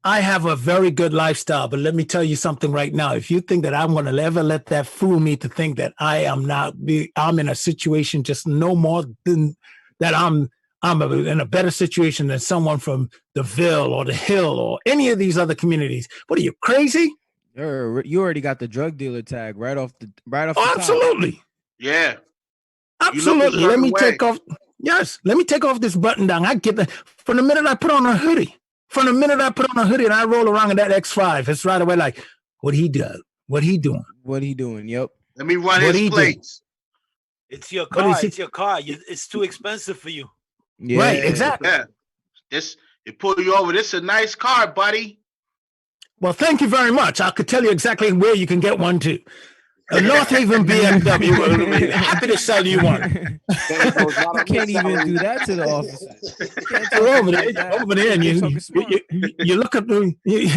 I have a very good lifestyle, but let me tell you something right now. If you think that I'm going to ever let that fool me to think that I'm in a situation just no more than that I'm in a better situation than someone from the Ville or the Hill or any of these other communities. What are you, crazy? You already got the drug dealer tag right off the absolutely. Top. Yeah. Absolutely. Let me take off this button down. I get that from the minute I put on a hoodie. From the minute I put on a hoodie and I roll around in that X5, it's right away like, what he does? What he doing? What he doing? Yep. Let me run his plates. It's your car. It's your car. It's too expensive for you. Yeah. Right, exactly. Yeah. It pull you over. This is a nice car, buddy. Well, thank you very much. I could tell you exactly where you can get one too. A North Haven BMW. Happy to sell you one. You can't even do that to the officers. Over there, and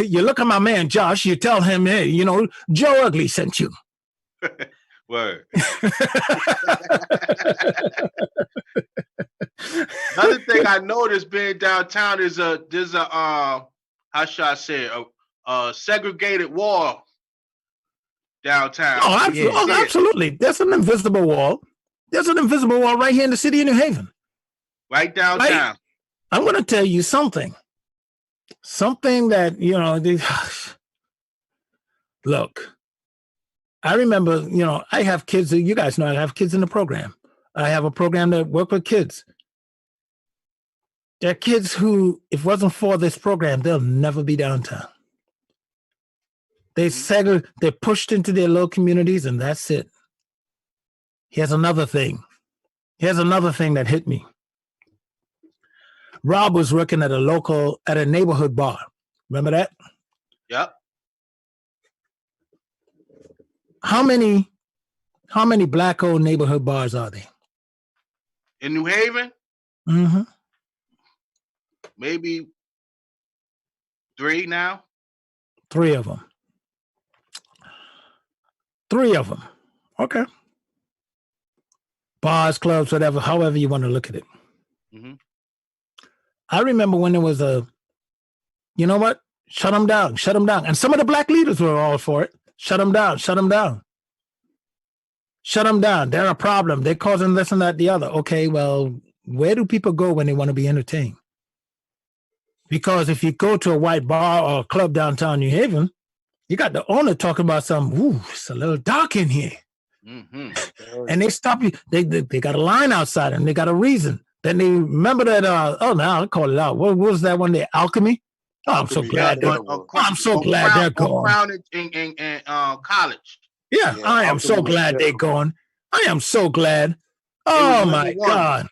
you look at my man Josh. You tell him, hey, Joe Ugly sent you. Word. Another thing I noticed being downtown is there's a how should I say a segregated wall downtown. Absolutely. There's an invisible wall. There's an invisible wall right here in the city of New Haven. Right downtown. I'm going to tell you something. Something that, look, I remember, I have kids. You guys know I have kids in the program. I have a program that work with kids. There are kids who, if it wasn't for this program, they'll never be downtown. They're pushed into their little communities, and that's it. Here's another thing. That hit me. Rob was working at a neighborhood bar. Remember that? Yep. How many black-owned neighborhood bars are there? In New Haven? Mm-hmm. Maybe 3 now. 3 of them. 3 of them. Okay. Bars, clubs, whatever, however you want to look at it. Mm-hmm. I remember when there was you know what? Shut them down. And some of the black leaders were all for it. Shut them down. They're a problem. They're causing this and that, the other. Okay, well, where do people go when they want to be entertained? Because if you go to a white bar or a club downtown New Haven, you got the owner talking about it's a little dark in here. Mm-hmm. And they stop you. They got a line outside and they got a reason. Then they remember that, now I'll call it out. What was that one day? Alchemy? Oh, I'm so glad they're gone. Crown in college. Yeah, I am so glad they're gone. I am so glad. Oh, my God.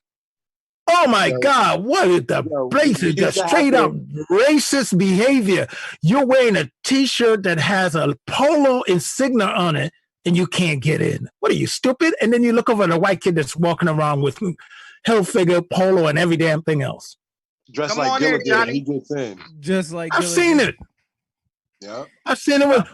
Oh, my God. What is the place? Is just straight up racist behavior. You're wearing a T-shirt that has a polo insignia on it, and you can't get in. What are you, stupid? And then you look over at a white kid that's walking around with Hilfiger, polo, and every damn thing else. Dressed like Gilligan, Johnny. He gets in. Just like I've seen it. Yeah. I've seen it with,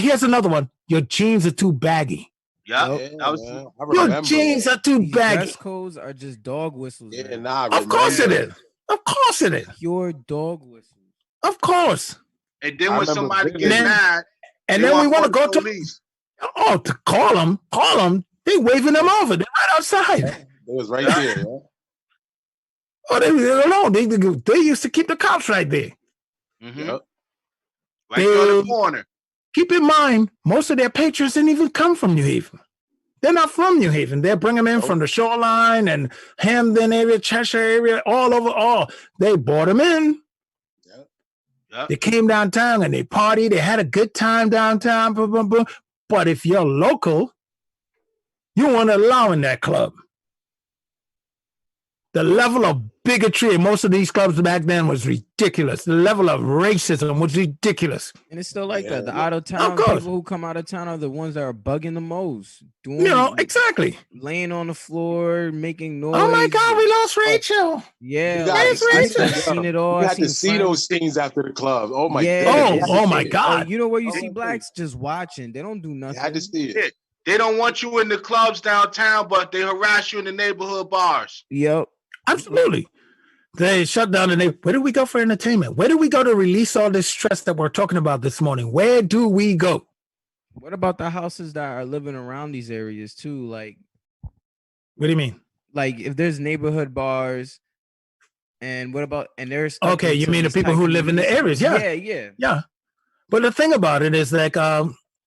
here's another one. Your jeans are too baggy. Yeah. Your jeans are too baggy. Dress codes are just dog whistles. Yeah, of course it is. Pure dog whistles. Of course. And then when somebody gets mad, and then we want to go to police. To call them. They waving them over. They're right outside. It was right there. Yeah. They used to keep the cops right there. Mm-hmm. Yep. Right on the corner. Keep in mind, most of their patrons didn't even come from New Haven. They're not from New Haven. They're bringing them in from the Shoreline and Hamden area, Cheshire area, all over. They brought them in. Yep. They came downtown and they partied. They had a good time downtown. Blah, blah, blah. But if you're local, you weren't allowed in that club. The level of bigotry in most of these clubs back then was ridiculous. The level of racism was ridiculous. And it's still like that. The out-of-town people who come out of town are the ones that are bugging the most. Exactly. Laying on the floor, making noise. Oh, my God, we lost Rachel. Yeah. I've seen it all. You had to see those scenes after the club. Oh, my God. Oh, my God. You know where you see blacks just watching. They don't do nothing. You had to see it. They don't want you in the clubs downtown, but they harass you in the neighborhood bars. Yep. Absolutely. They shut down where do we go for entertainment? Where do we go to release all this stress that we're talking about this morning? Where do we go? What about the houses that are living around these areas too? Like, what do you mean? Like if there's neighborhood bars and there's you mean the people who live in the areas? Yeah. But the thing about it is like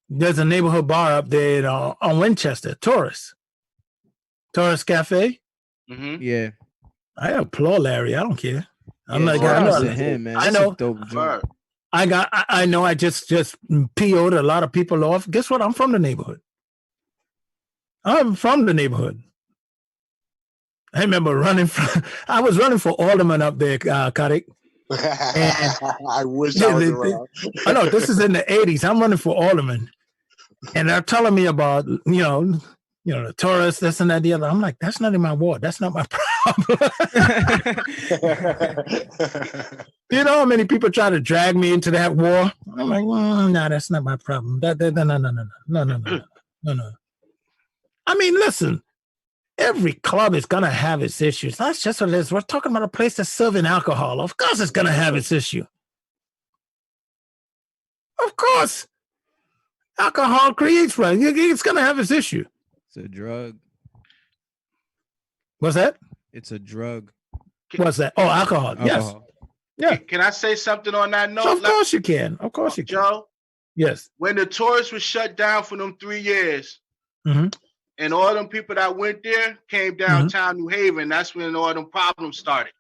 there's a neighborhood bar up there on Winchester, Taurus Cafe. Mm-hmm. Yeah. I applaud Larry. I don't care. I'm like, I know. I know. I just PO'd a lot of people off. Guess what? I'm from the neighborhood. I remember I was running for alderman up there, Karik. I wish I was around. I know this is in the 80s. I'm running for alderman, and they're telling me about the tourists, this and that, the other. I'm like, that's not in my ward. That's not my problem. You know how many people try to drag me into that war? I'm like, no, that's not my problem. No. I mean, listen, every club is going to have its issues. That's just what it is. We're talking about a place that's serving alcohol. Of course it's going to have its issue. Of course. Alcohol creates fun. It's gonna have its issue. It's a drug. What's that? It's a drug. What's that? Oh, alcohol. Yes. Yeah. Can I say something on that note? So of course you can. Of course you can. Joe? Yes. When the tourists were shut down for them 3 years, Mhm. and all them people that went there came downtown New Haven, that's when all them problems started.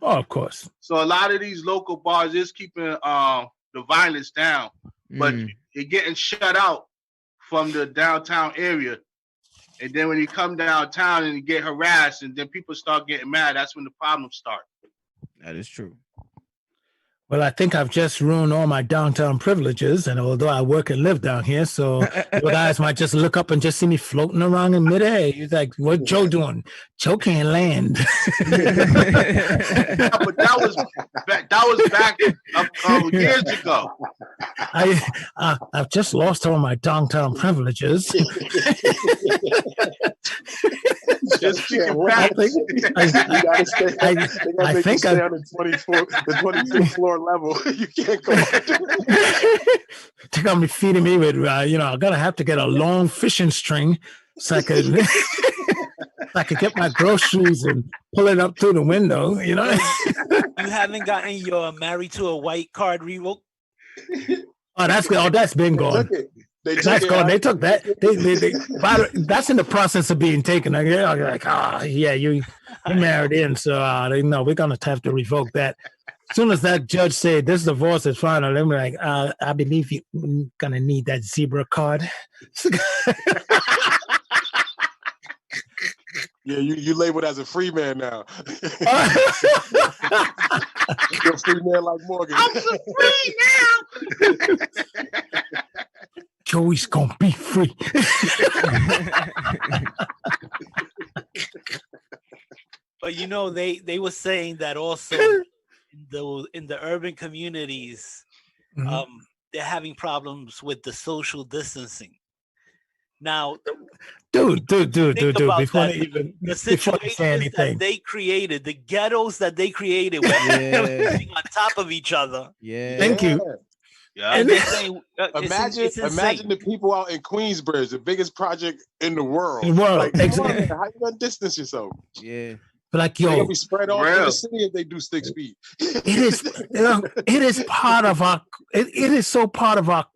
Oh, of course. So a lot of these local bars is keeping the violence down, but you're getting shut out from the downtown area. And then when you come downtown and you get harassed and then people start getting mad, that's when the problems start. That is true. Well, I think I've just ruined all my downtown privileges, and although I work and live down here, so you guys might just look up and just see me floating around in midair. You're like, "What Joe doing? Joe can't land." Yeah, but that was back years ago. I've just lost all my downtown privileges. Just Yeah, I think I think stay on the 26th floor level. You can't go. They're gonna be feeding me with, I'm gonna have to get a long fishing string so I could, get my groceries and pull it up through the window. You haven't gotten your married to a white card revoked? Oh, that's good. Oh, that's been gone. That's gone. They took that. That's in the process of being taken. They're like, you're married in, so no, we're gonna have to revoke that. As soon as that judge said this divorce is final, I'm like, I believe you're gonna need that zebra card. Yeah, you labeled as a free man now. You're a free man like Morgan. I'm so free now. Joey's gonna be free. But they were saying that also in the urban communities, they're having problems with the social distancing. Now, dude, before the they situations say anything, that they created, the ghettos that they created, where living on top of each other. Yeah. Thank you. Yeah. And they're saying, Imagine the people out in Queensbridge, the biggest project in the world. Like, exactly. How you gonna distance yourself? Yeah. But like, They're yo, gonna be spread all over the city if they do 6 feet. it is part of our. It is so part of our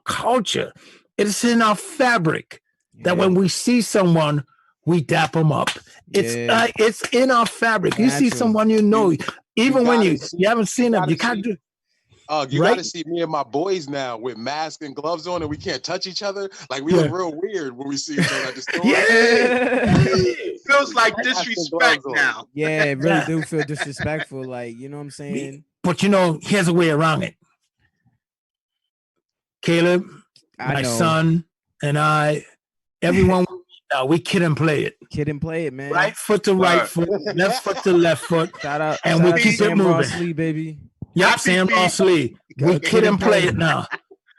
culture. It is in our fabric that when we see someone, we dap them up. It's in our fabric. You see someone, even when you haven't seen them, you can't do. You got to see me and my boys now with masks and gloves on, and we can't touch each other. Like we look real weird when we see each other at the store. It feels like disrespect now. Yeah, it really do feel disrespectful. Like, you know what I'm saying? But here's a way around it. Caleb, my son, and I, everyone, we kid and play it. Kid and play it, man. Right foot to right foot, left foot to left foot, and we keep it moving. Sam Lee, baby. Yep, Sam Ross Lee. We kid and play it now.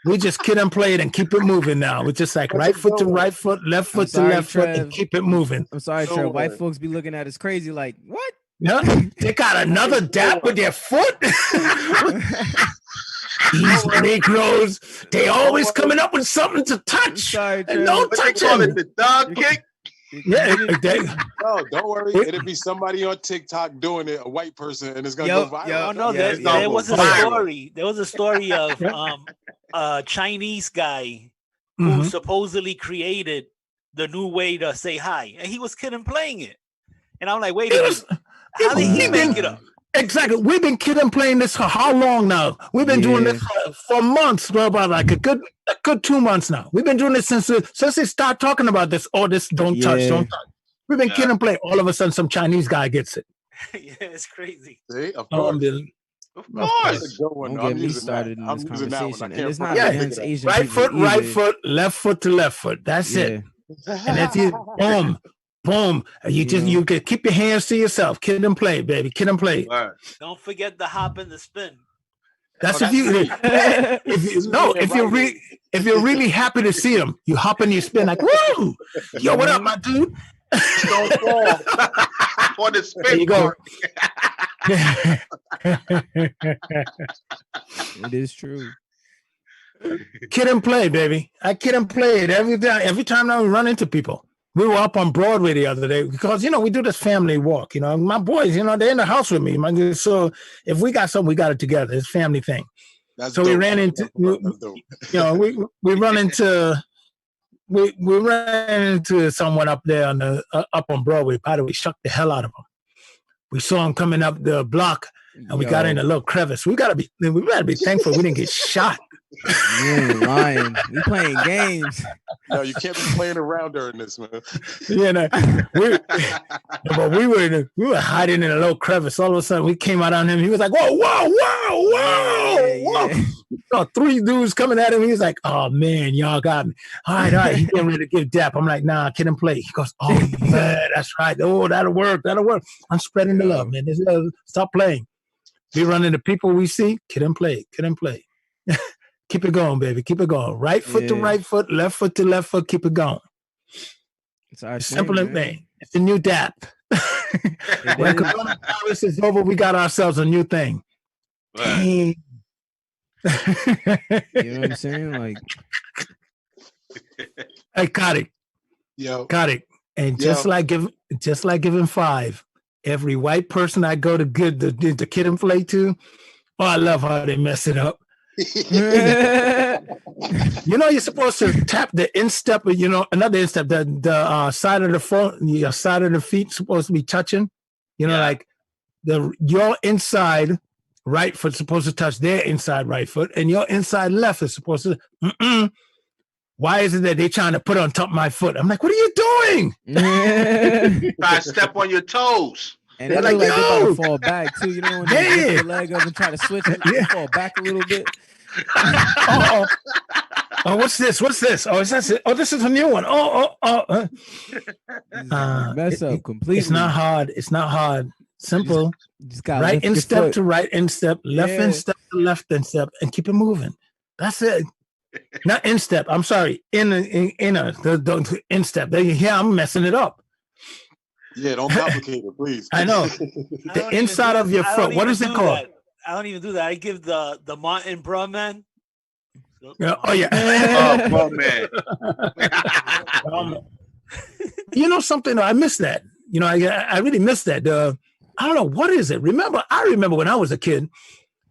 We just kid and play it and keep it moving now. We're just like right foot to right foot, left foot to left foot, and keep it moving. I'm sorry, Trev. White folks be looking at us crazy like, what? Yeah, they got another dap with their foot. These Negroes, they always coming up with something to touch. And don't touch it. The dog kick. Yeah, no, don't worry. It'll be somebody on TikTok doing it, a white person, and it's gonna go viral. There was a story. There was a story of a Chinese guy who supposedly created the new way to say hi, and he was kid and playing it. And I'm like, wait a minute, how did he make it up? Exactly. We've been kid and playing this for how long now? We've been doing this for months, about like a good 2 months now. We've been doing this since they start talking about this. Oh, this don't touch. We've been kid and play. All of a sudden, some Chinese guy gets it. Yeah, it's crazy. See, of course. Of course. Don't get me started in this conversation. And it's not against Asian right people foot, right either. foot, left foot to left foot. That's it. And that's it. Boom. Boom. You can keep your hands to yourself. Kid and play, baby. Kid and play. Right. Don't forget the hop and the spin. That's if you're really happy to see him, you hop and you spin like, woo! Yo, what up, my dude? Don't fall. On the spin. There you go. It is true. Kid and Play, baby. I Kid and Play every time I run into people. We were up on Broadway the other day because, we do this family walk. My boys, they're in the house with me. So if we got something, we got it together. It's a family thing. That's so dope. we ran into, we ran into someone up there up on Broadway. By the way, shocked the hell out of them. We saw him coming up the block, and we got in a little crevice. We gotta be thankful we didn't get shot. You ain't lying. We playing games. No, you can't be playing around during this, man. But we were hiding in a little crevice. All of a sudden, we came out on him. He was like, whoa. We saw 3 dudes coming at him. He was like, oh, man, y'all got me. All right. He's getting ready to give dap. I'm like, nah, Kid and Play. He goes, oh, man, that's right. Oh, that'll work. I'm spreading the love, man. Stop playing. We run into people we see. Kid and Play. Keep it going, baby. Keep it going. Right foot to right foot, left foot to left foot. Keep it going. It's simple and plain. It's a new dap. When coronavirus is over, we got ourselves a new thing. You know what I'm saying? Like, hey, Kotick. Yo. Kotick. And just like giving 5, every white person I go to give the Kid and Play to, I love how they mess it up. You're supposed to tap the instep, another instep, the side of the phone, your side of the feet supposed to be touching, like your inside right foot supposed to touch their inside right foot, and your inside left is supposed to. Why is it that they're trying to put on top of my foot? I'm like, what are you doing? Try to step on your toes. And they're like, they're about to fall back too. When they lift the leg up and try to switch it, they fall back a little bit. Oh, what's this? Oh, is that it? Oh, this is a new one. Mess up completely. It's not hard. Simple. Just got right instep to right instep, left instep to left instep, and keep it moving. That's it. Not instep. I'm sorry. The instep. Yeah, I'm messing it up. Yeah, don't complicate it, please. I know. The inside of your foot. What is it called? I don't even do that. I give the Martin Brumman. Yeah. Oh yeah. Oh man. Something? I missed that. I really missed that. I don't know what is it. I remember when I was a kid,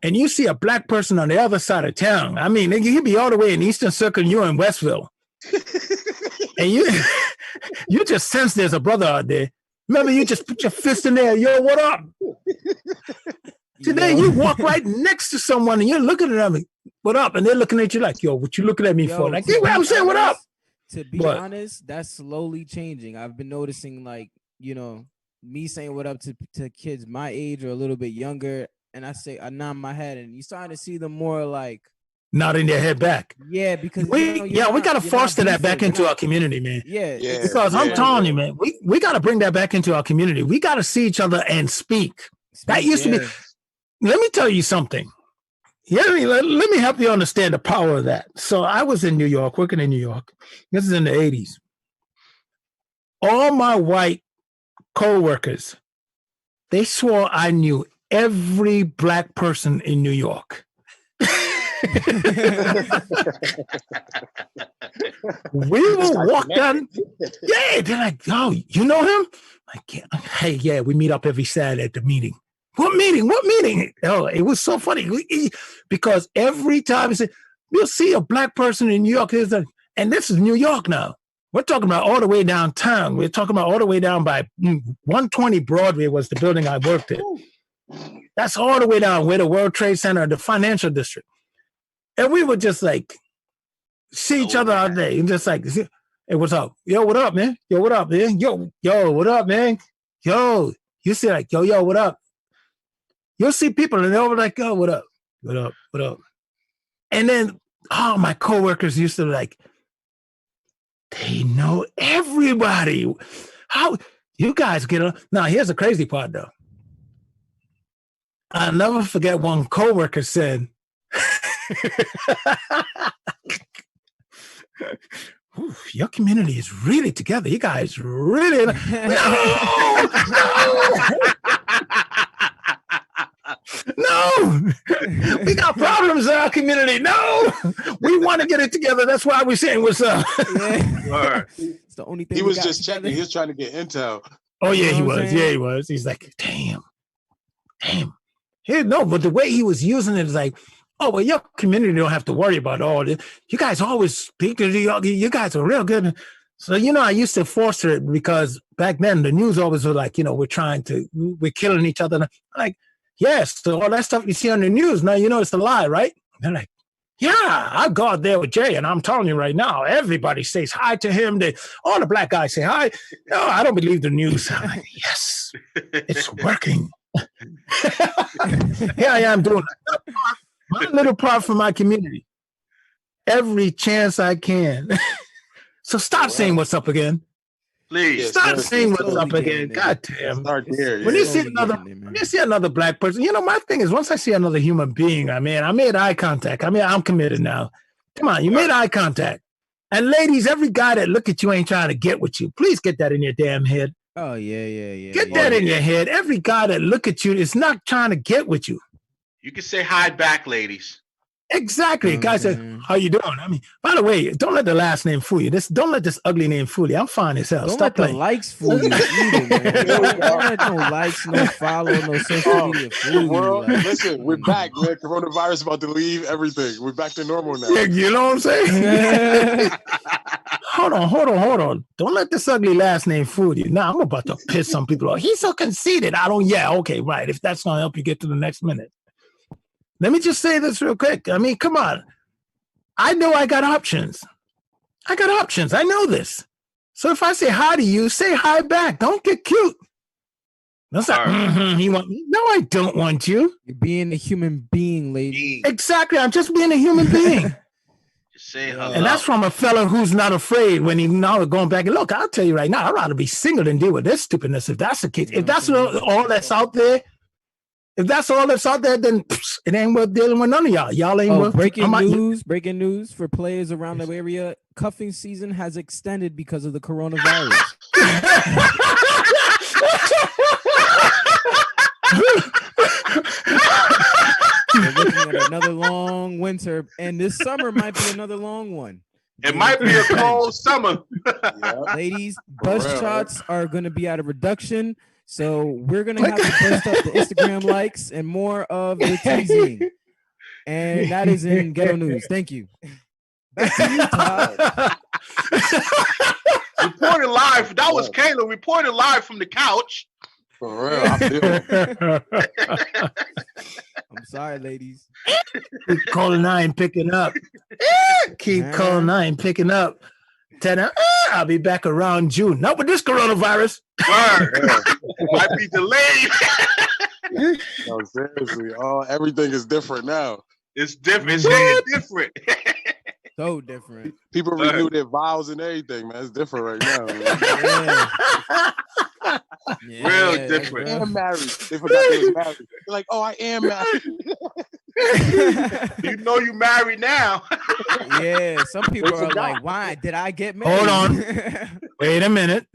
and you see a black person on the other side of town. I mean, you'd be all the way in Eastern Circle, and you're in Westville, and you just sense there's a brother out there. Remember, you just put your fist in there. Yo, what up? Today, you walk right next to someone and you're looking at them, what up? And they're looking at you like, yo, what you looking at me for? Like, hey, I'm saying, what up? To be honest, that's slowly changing. I've been noticing, like, me saying what up to kids my age or a little bit younger, and I say, I nod my head, and you're starting to see them more like nodding their head back. Yeah, because we got to foster that back into our community, man. Yeah. Because I'm telling you, man, we got to bring that back into our community. We got to see each other and speak. That used to be. Let me tell you something. Let me help you understand the power of that. So I was in New York, working in New York. This is in the 80s. All my white co-workers, they swore I knew every black person in New York. We will walk down. Yeah, they're like, oh, you know him? Like, hey, yeah, we meet up every Saturday at the meeting. What meeting? Oh, it was so funny because every time you'll see a black person in New York, and this is New York now. We're talking about all the way downtown. We're talking about all the way down by 120 Broadway was the building I worked in. That's all the way down where the World Trade Center, the financial district. And we would just like see each other all day and just like, hey, what's up? Yo, what up, man? Yo, what up, man? Yo, what up, man? Yo, you see like, yo, what up? You'll see people and they'll be like, oh, what up? What up? What up? And then, my coworkers used to like, they know everybody. How you guys get on? Now, here's the crazy part, though. I'll never forget one coworker said, your community is really together. You guys really. No, we We got problems in our community. No, we want to get it together. That's why we're saying what's up. It's the only thing He was just checking. He was trying to get intel. Oh yeah, he was. Yeah, he was. He's like, damn. No, but the way he was using it is like, oh well, your community don't have to worry about all this. You guys always speak to you guys are real good. So I used to foster it because back then the news always was like, we're killing each other. Like, yes, so all that stuff you see on the news now, it's a lie, right? And they're like, yeah, I go out there with Jay, and I'm telling you right now, everybody says hi to him. All the black guys say hi. No, I don't believe the news. I'm like, yes, it's working. Here I am doing my little part for my community every chance I can. So stop saying what's up again. Please stop saying what's up again. God damn. When you see another black person, my thing is once I see another human being, I made eye contact. I'm committed now. Come on, you made eye contact. And ladies, every guy that look at you ain't trying to get with you. Please get that in your damn head. Oh, yeah. Get that in your head. Every guy that look at you is not trying to get with you. You can say hi back, ladies. Exactly. Guy said, how you doing? By the way, don't let the last name fool you. Don't let this ugly name fool you. I'm fine as hell. Don't Stop let playing. the likes fool you either, man. Don't let no likes, no follow, no social media fool you. World, listen, we're back, man. Coronavirus about to leave everything. We're back to normal now. You know what I'm saying? Hold on. Don't let this ugly last name fool you. Now I'm about to piss some people off. He's so conceited. Okay, right. If that's going to help you get to the next minute. Let me just say this real quick. Come on. I know I got options. I know this. So if I say hi to you, say hi back. Don't get cute. That's like, you want me? No, I don't want you. You're being a human being, lady. Exactly. I'm just being a human being. Just say hello. And that's from a fella who's not afraid when he now going back. And look, I'll tell you right now, I'd rather be single than deal with this stupidness. If that's the case, if that's all that's out there, then it ain't worth dealing with none of y'all. Y'all ain't worth. Breaking news for players around the area. Cuffing season has extended because of the coronavirus. We're looking at another long winter, and this summer might be another long one. It might be a cold summer. Ladies, bus shots are going to be at a reduction. So we're going to have to boost up the Instagram likes and more of the teasing. And that is in Ghetto News. Thank you. Back to you, Todd. Reported live. That was Kayla reported live from the couch. For real. I'm sorry, ladies. Keep calling, I ain't picking up. I'll be back around June. Not with this coronavirus. Might be delayed. No, seriously. Everything is different now. It's different. It's different. So different. People renew their vows and everything, man. It's different right now. Real different. I am married. They forgot they was married. They're like, oh, I am married. You know you married now. Yeah, some people are like, why did I get married? Hold on. Wait a minute.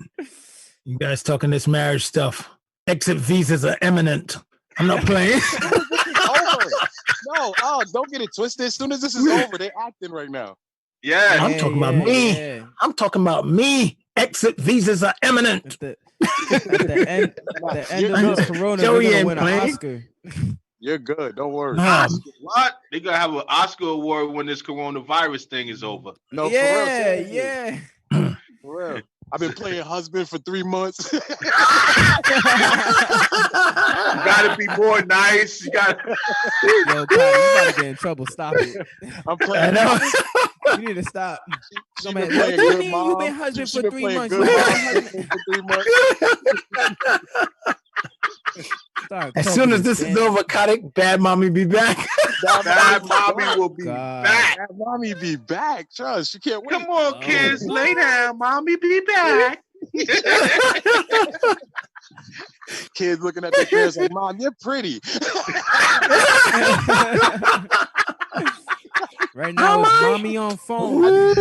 You guys talking this marriage stuff. Exit visas are imminent. I'm not playing. Over. No, don't get it twisted. As soon as this is over, they acting right now. Yeah. I'm talking about me. Yeah. I'm talking about me. Exit visas are imminent. At the end of this corona, we're going to win an Oscar. You're good. Don't worry. What? They're going to have an Oscar award when this coronavirus thing is over. No, yeah, for real. Yeah. For real. I've been playing husband for 3 months. You gotta be more nice. You gotta. Yo, Kyle, you gotta get in trouble. Stop it. I'm playing. You need to stop. You've been husband for 3 months. As soon as this is over, Kadik, Bad Mommy be back. Bad Mommy will be back. Bad Mommy be back. Trust, she can't wait. Come on, kids, lay down. Mommy be back. Kids looking at their parents like, Mom, you're pretty. Right now, it's Mommy on phone. I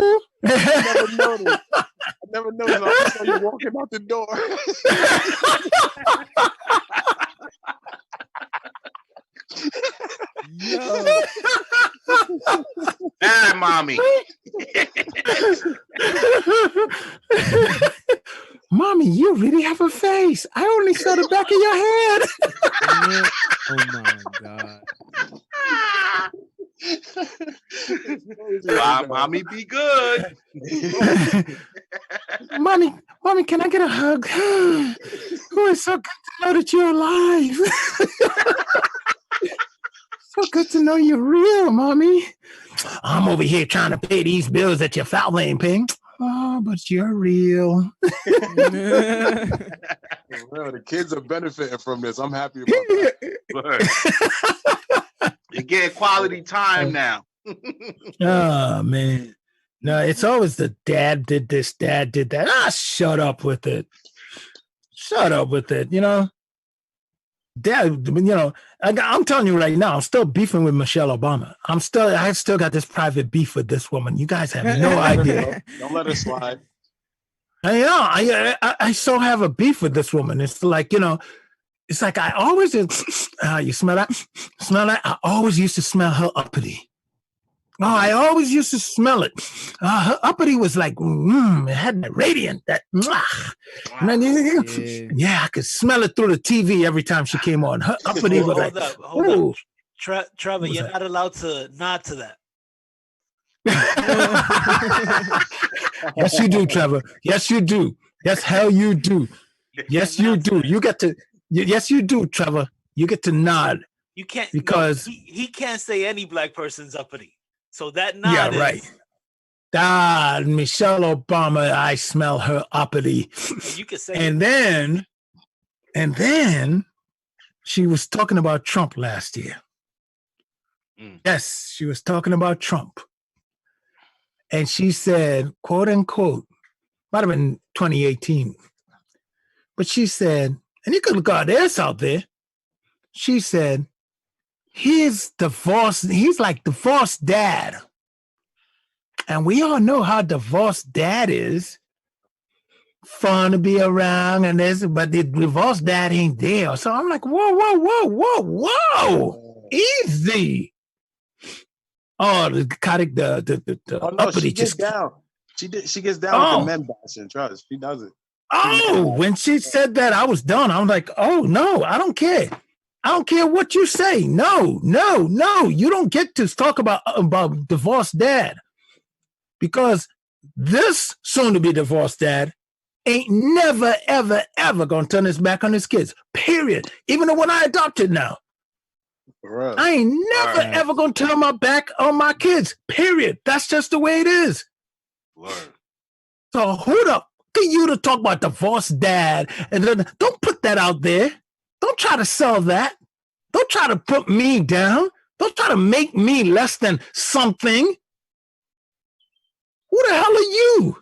never noticed. I saw you walking out the door. Yo. mommy. Mommy, you really have a face. I only saw the back Oh my God. Mommy, be good. Mommy, can I get a hug? Oh, it's so good to know that you're alive. So good to know you're real, Mommy. I'm over here trying to pay these bills that your family ain't paying. Oh, but you're real. Well, the kids are benefiting from this. I'm happy about that. You're getting quality time now. Oh, man. No, it's always the dad did this, dad did that. Shut up with it. Shut up with it, you know? Dad, you know, I'm telling you right now, I'm still beefing with Michelle Obama. I still got this private beef with this woman. You guys have no idea. Don't let her slide. I still have a beef with this woman. It's like, you know, it's like I always, you smell that? Smell that? I always used to smell her uppity. Oh, I always used to smell it. Her uppity was like, it had that radiant, that, and then, yeah, I could smell it through the TV every time she came on. Her uppity was like, hold up. Trevor, you're not allowed to nod to that. Yes, you do, Trevor. Yes, you do. Yes, hell you do. Yes, you do. You get to, yes, you do, Trevor. You get to nod. You can't, because he can't say any black person's uppity. So that nod yeah, right. Michelle Obama, I smell her uppity. You can say and then she was talking about Trump last year. Yes, she was talking about Trump. And she said, quote unquote, might have been 2018. But she said, and you could look at this out there. She said, he's like divorced dad. And we all know how divorced dad is. Fun to be around and this, but the divorced dad ain't there. So I'm like, whoa. Easy. Oh, the uppity she gets down. She gets down with the men bashing. Trust, she does it. Oh, when she said that, I was done. I'm like, oh no, I don't care. I don't care what you say. No. You don't get to talk about divorced dad, because this soon-to-be divorced dad ain't never, ever, ever gonna turn his back on his kids. Period. Even the one I adopted now. Right. I ain't never, ever gonna turn my back on my kids. Period. That's just the way it is. Right. So who the for you to talk about divorced dad and then don't put that out there. Don't try to sell that. Don't try to put me down. Don't try to make me less than something. Who the hell are you?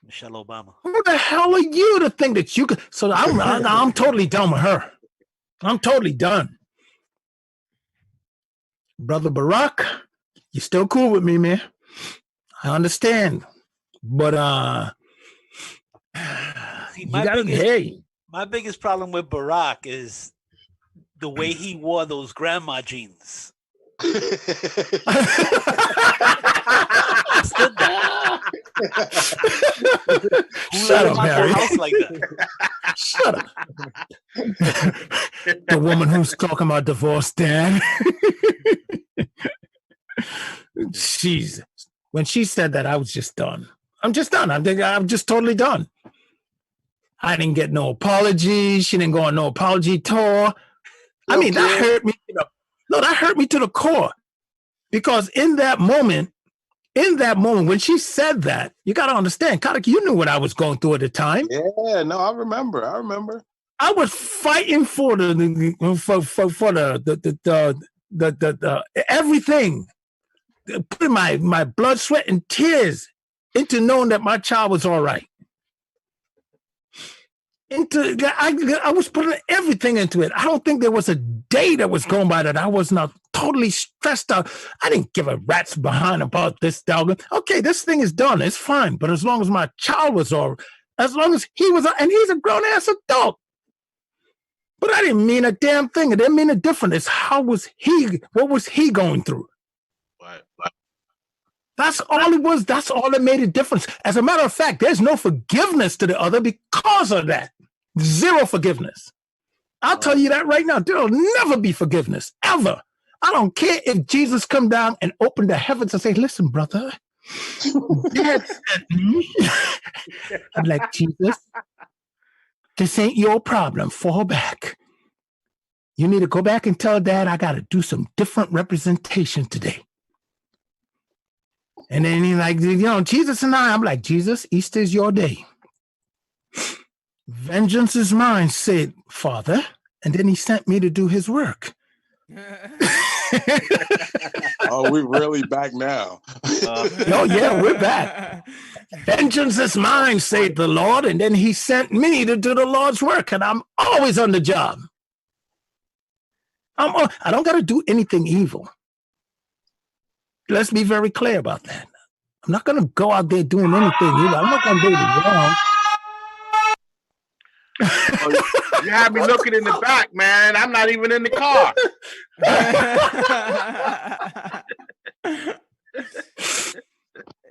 Michelle Obama. Who the hell are you to think that you could? So I'm totally done with her. I'm totally done. Brother Barack, you're still cool with me, man. I understand. But see, my biggest problem with Barack is the way he wore those grandma jeans. Shut up, Harry. Like that? Shut up. The woman who's talking about divorce, Dan. Jeez. When she said that, I was just done. I'm just done. I'm just totally done. I didn't get no apology. She didn't go on no apology tour. I mean, that hurt me. That hurt me to the core. Because in that moment, when she said that, you got to understand, Kodak, you knew what I was going through at the time. Yeah, no, I remember. I was fighting for the everything, putting my blood, sweat, and tears into knowing that my child was all right. I was putting everything into it. I don't think there was a day that was going by that I was not totally stressed out. I didn't give a rat's behind about this dog. Okay, this thing is done. It's fine. But as long as my child was all right, as long as he was, and he's a grown-ass adult. But I didn't mean a damn thing. It didn't mean a difference. It's what was he going through? That's all it was. That's all that made a difference. As a matter of fact, there's no forgiveness to the other because of that. Zero forgiveness. I'll tell you that right now. There'll never be forgiveness, ever. I don't care if Jesus come down and open the heavens and say, listen, brother, Dad sent me. I'm like, Jesus, this ain't your problem. Fall back. You need to go back and tell Dad I got to do some different representation today. And then he's like, Jesus and I'm like, Jesus, Easter is your day. Vengeance is mine, said Father. And then he sent me to do his work. Oh, we really back now. Oh, yeah, we're back. Vengeance is mine, said the Lord. And then he sent me to do the Lord's work. And I'm always on the job. I don't got to do anything evil. Let's be very clear about that. I'm not going to go out there doing anything evil. I'm not going to do it wrong. You had me looking in the back, man. I'm not even in the car.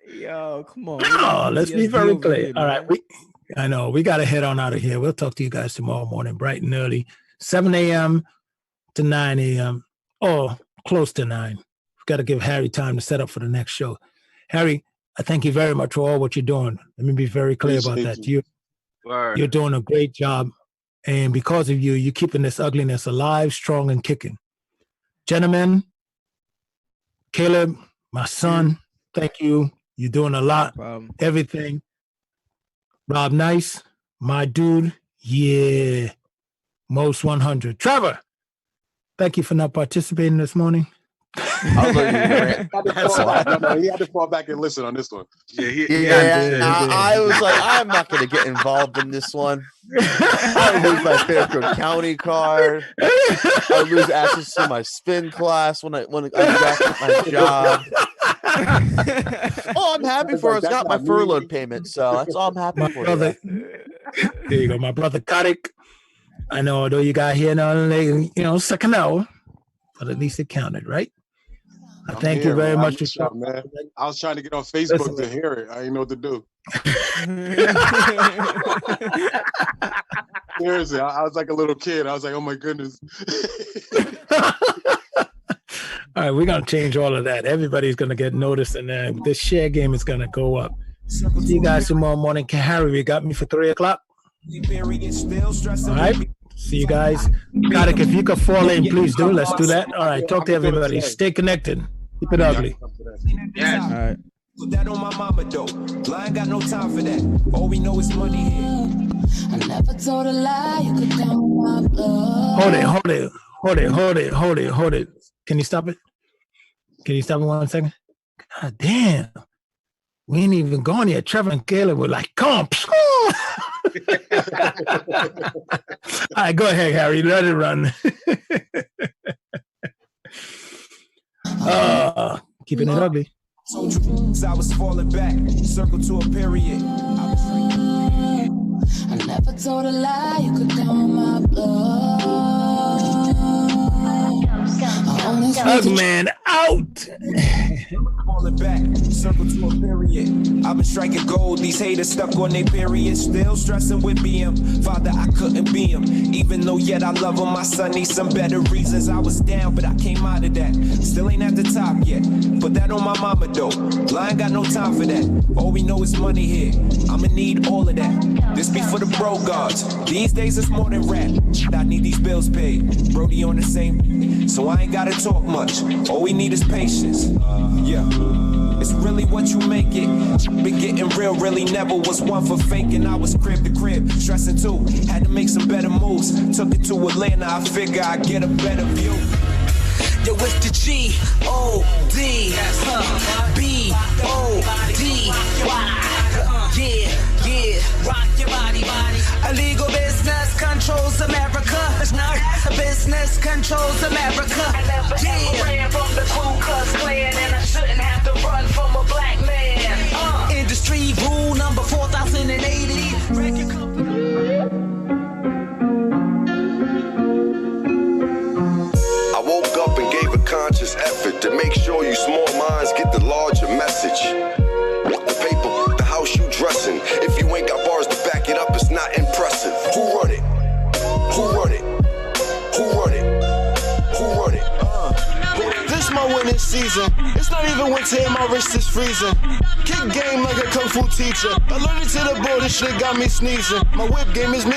Yo, come on. No, let's be very clear. All right. I know. We got to head on out of here. We'll talk to you guys tomorrow morning, bright and early, 7 a.m. to 9 a.m. or close to 9. We've got to give Harry time to set up for the next show. Harry, I thank you very much for all what you're doing. Let me be very clear about that. You're doing a great job. And because of you, you're keeping this ugliness alive, strong, and kicking. Gentlemen, Caleb, my son, thank you. You're doing a lot. Everything. Rob Nice, my dude. Yeah. Most 100. Trevor, thank you for not participating this morning. He had to fall back and listen on this one. I was like, I'm not going to get involved in this one. I lose my Fairfield County card. I lose access to my spin class when I back at my job. All I'm happy for is got my furlough payment, so that's all I'm happy for. Brother, there you go, my brother Karik. I know, although you got here now, second hour, but at least it counted, right? Thank you very much for showing, man. I was trying to get on Facebook to hear it. I didn't know what to do. Seriously, I was like a little kid. I was like, oh my goodness. All right, we're gonna change all of that. Everybody's gonna get noticed, and this share game is gonna go up. See you guys tomorrow morning. Harry, you got me for 3 o'clock. All right. See you guys. Karik, if you could fall in, please do. Let's do that. All right. Talk to everybody. Stay connected. Keep it ugly. Yes. All right. Put that on my mama though. I ain't got no time for that. All we know is money here. I never told a lie. You could come on my blood. Hold it. Can you stop it? Can you stop it 1 second? God damn. We ain't even gone yet. Trevor and Caleb were like, come. All right, go ahead, Harry. Let it run. Keeping it ugly. I was falling back, circle to a period. I never told a lie. You could come on my blood. Man, out. Falling back, circle to a period. I've been striking gold, these haters stuck on their period. Still stressing with BM. Father, I couldn't be him. Even though yet I love him, my son needs some better reasons. I was down, but I came out of that. Still ain't at the top yet. Put that on my mama though. I ain't got no time for that. All we know is money here. I'ma need all of that. This be for the bro gods. These days it's more than rap. I need these bills paid. Brody on the same, so I ain't gotta talk much. All we need is patience. Yeah. It's really what you make it. Been getting real, really never was one for faking. I was crib to crib, stressing too. Had to make some better moves. Took it to Atlanta, I figure I'd get a better view. Yo, it's the G-O-D, B-O-D-Y. Yeah, rock your body. Illegal business controls America. It's not business controls America. I never ran from the Ku Klux Klan, and I shouldn't have to run from a black man. Industry rule number 4080. I woke up and gave a conscious effort to make sure you small minds get the larger message. Massive. Who run it? Who run it? Who run it? Who run it? This my winning season. It's not even winter and my wrist is freezing. Kick game like a kung fu teacher. Allergic to the bull, this shit got me sneezing. My whip game is me.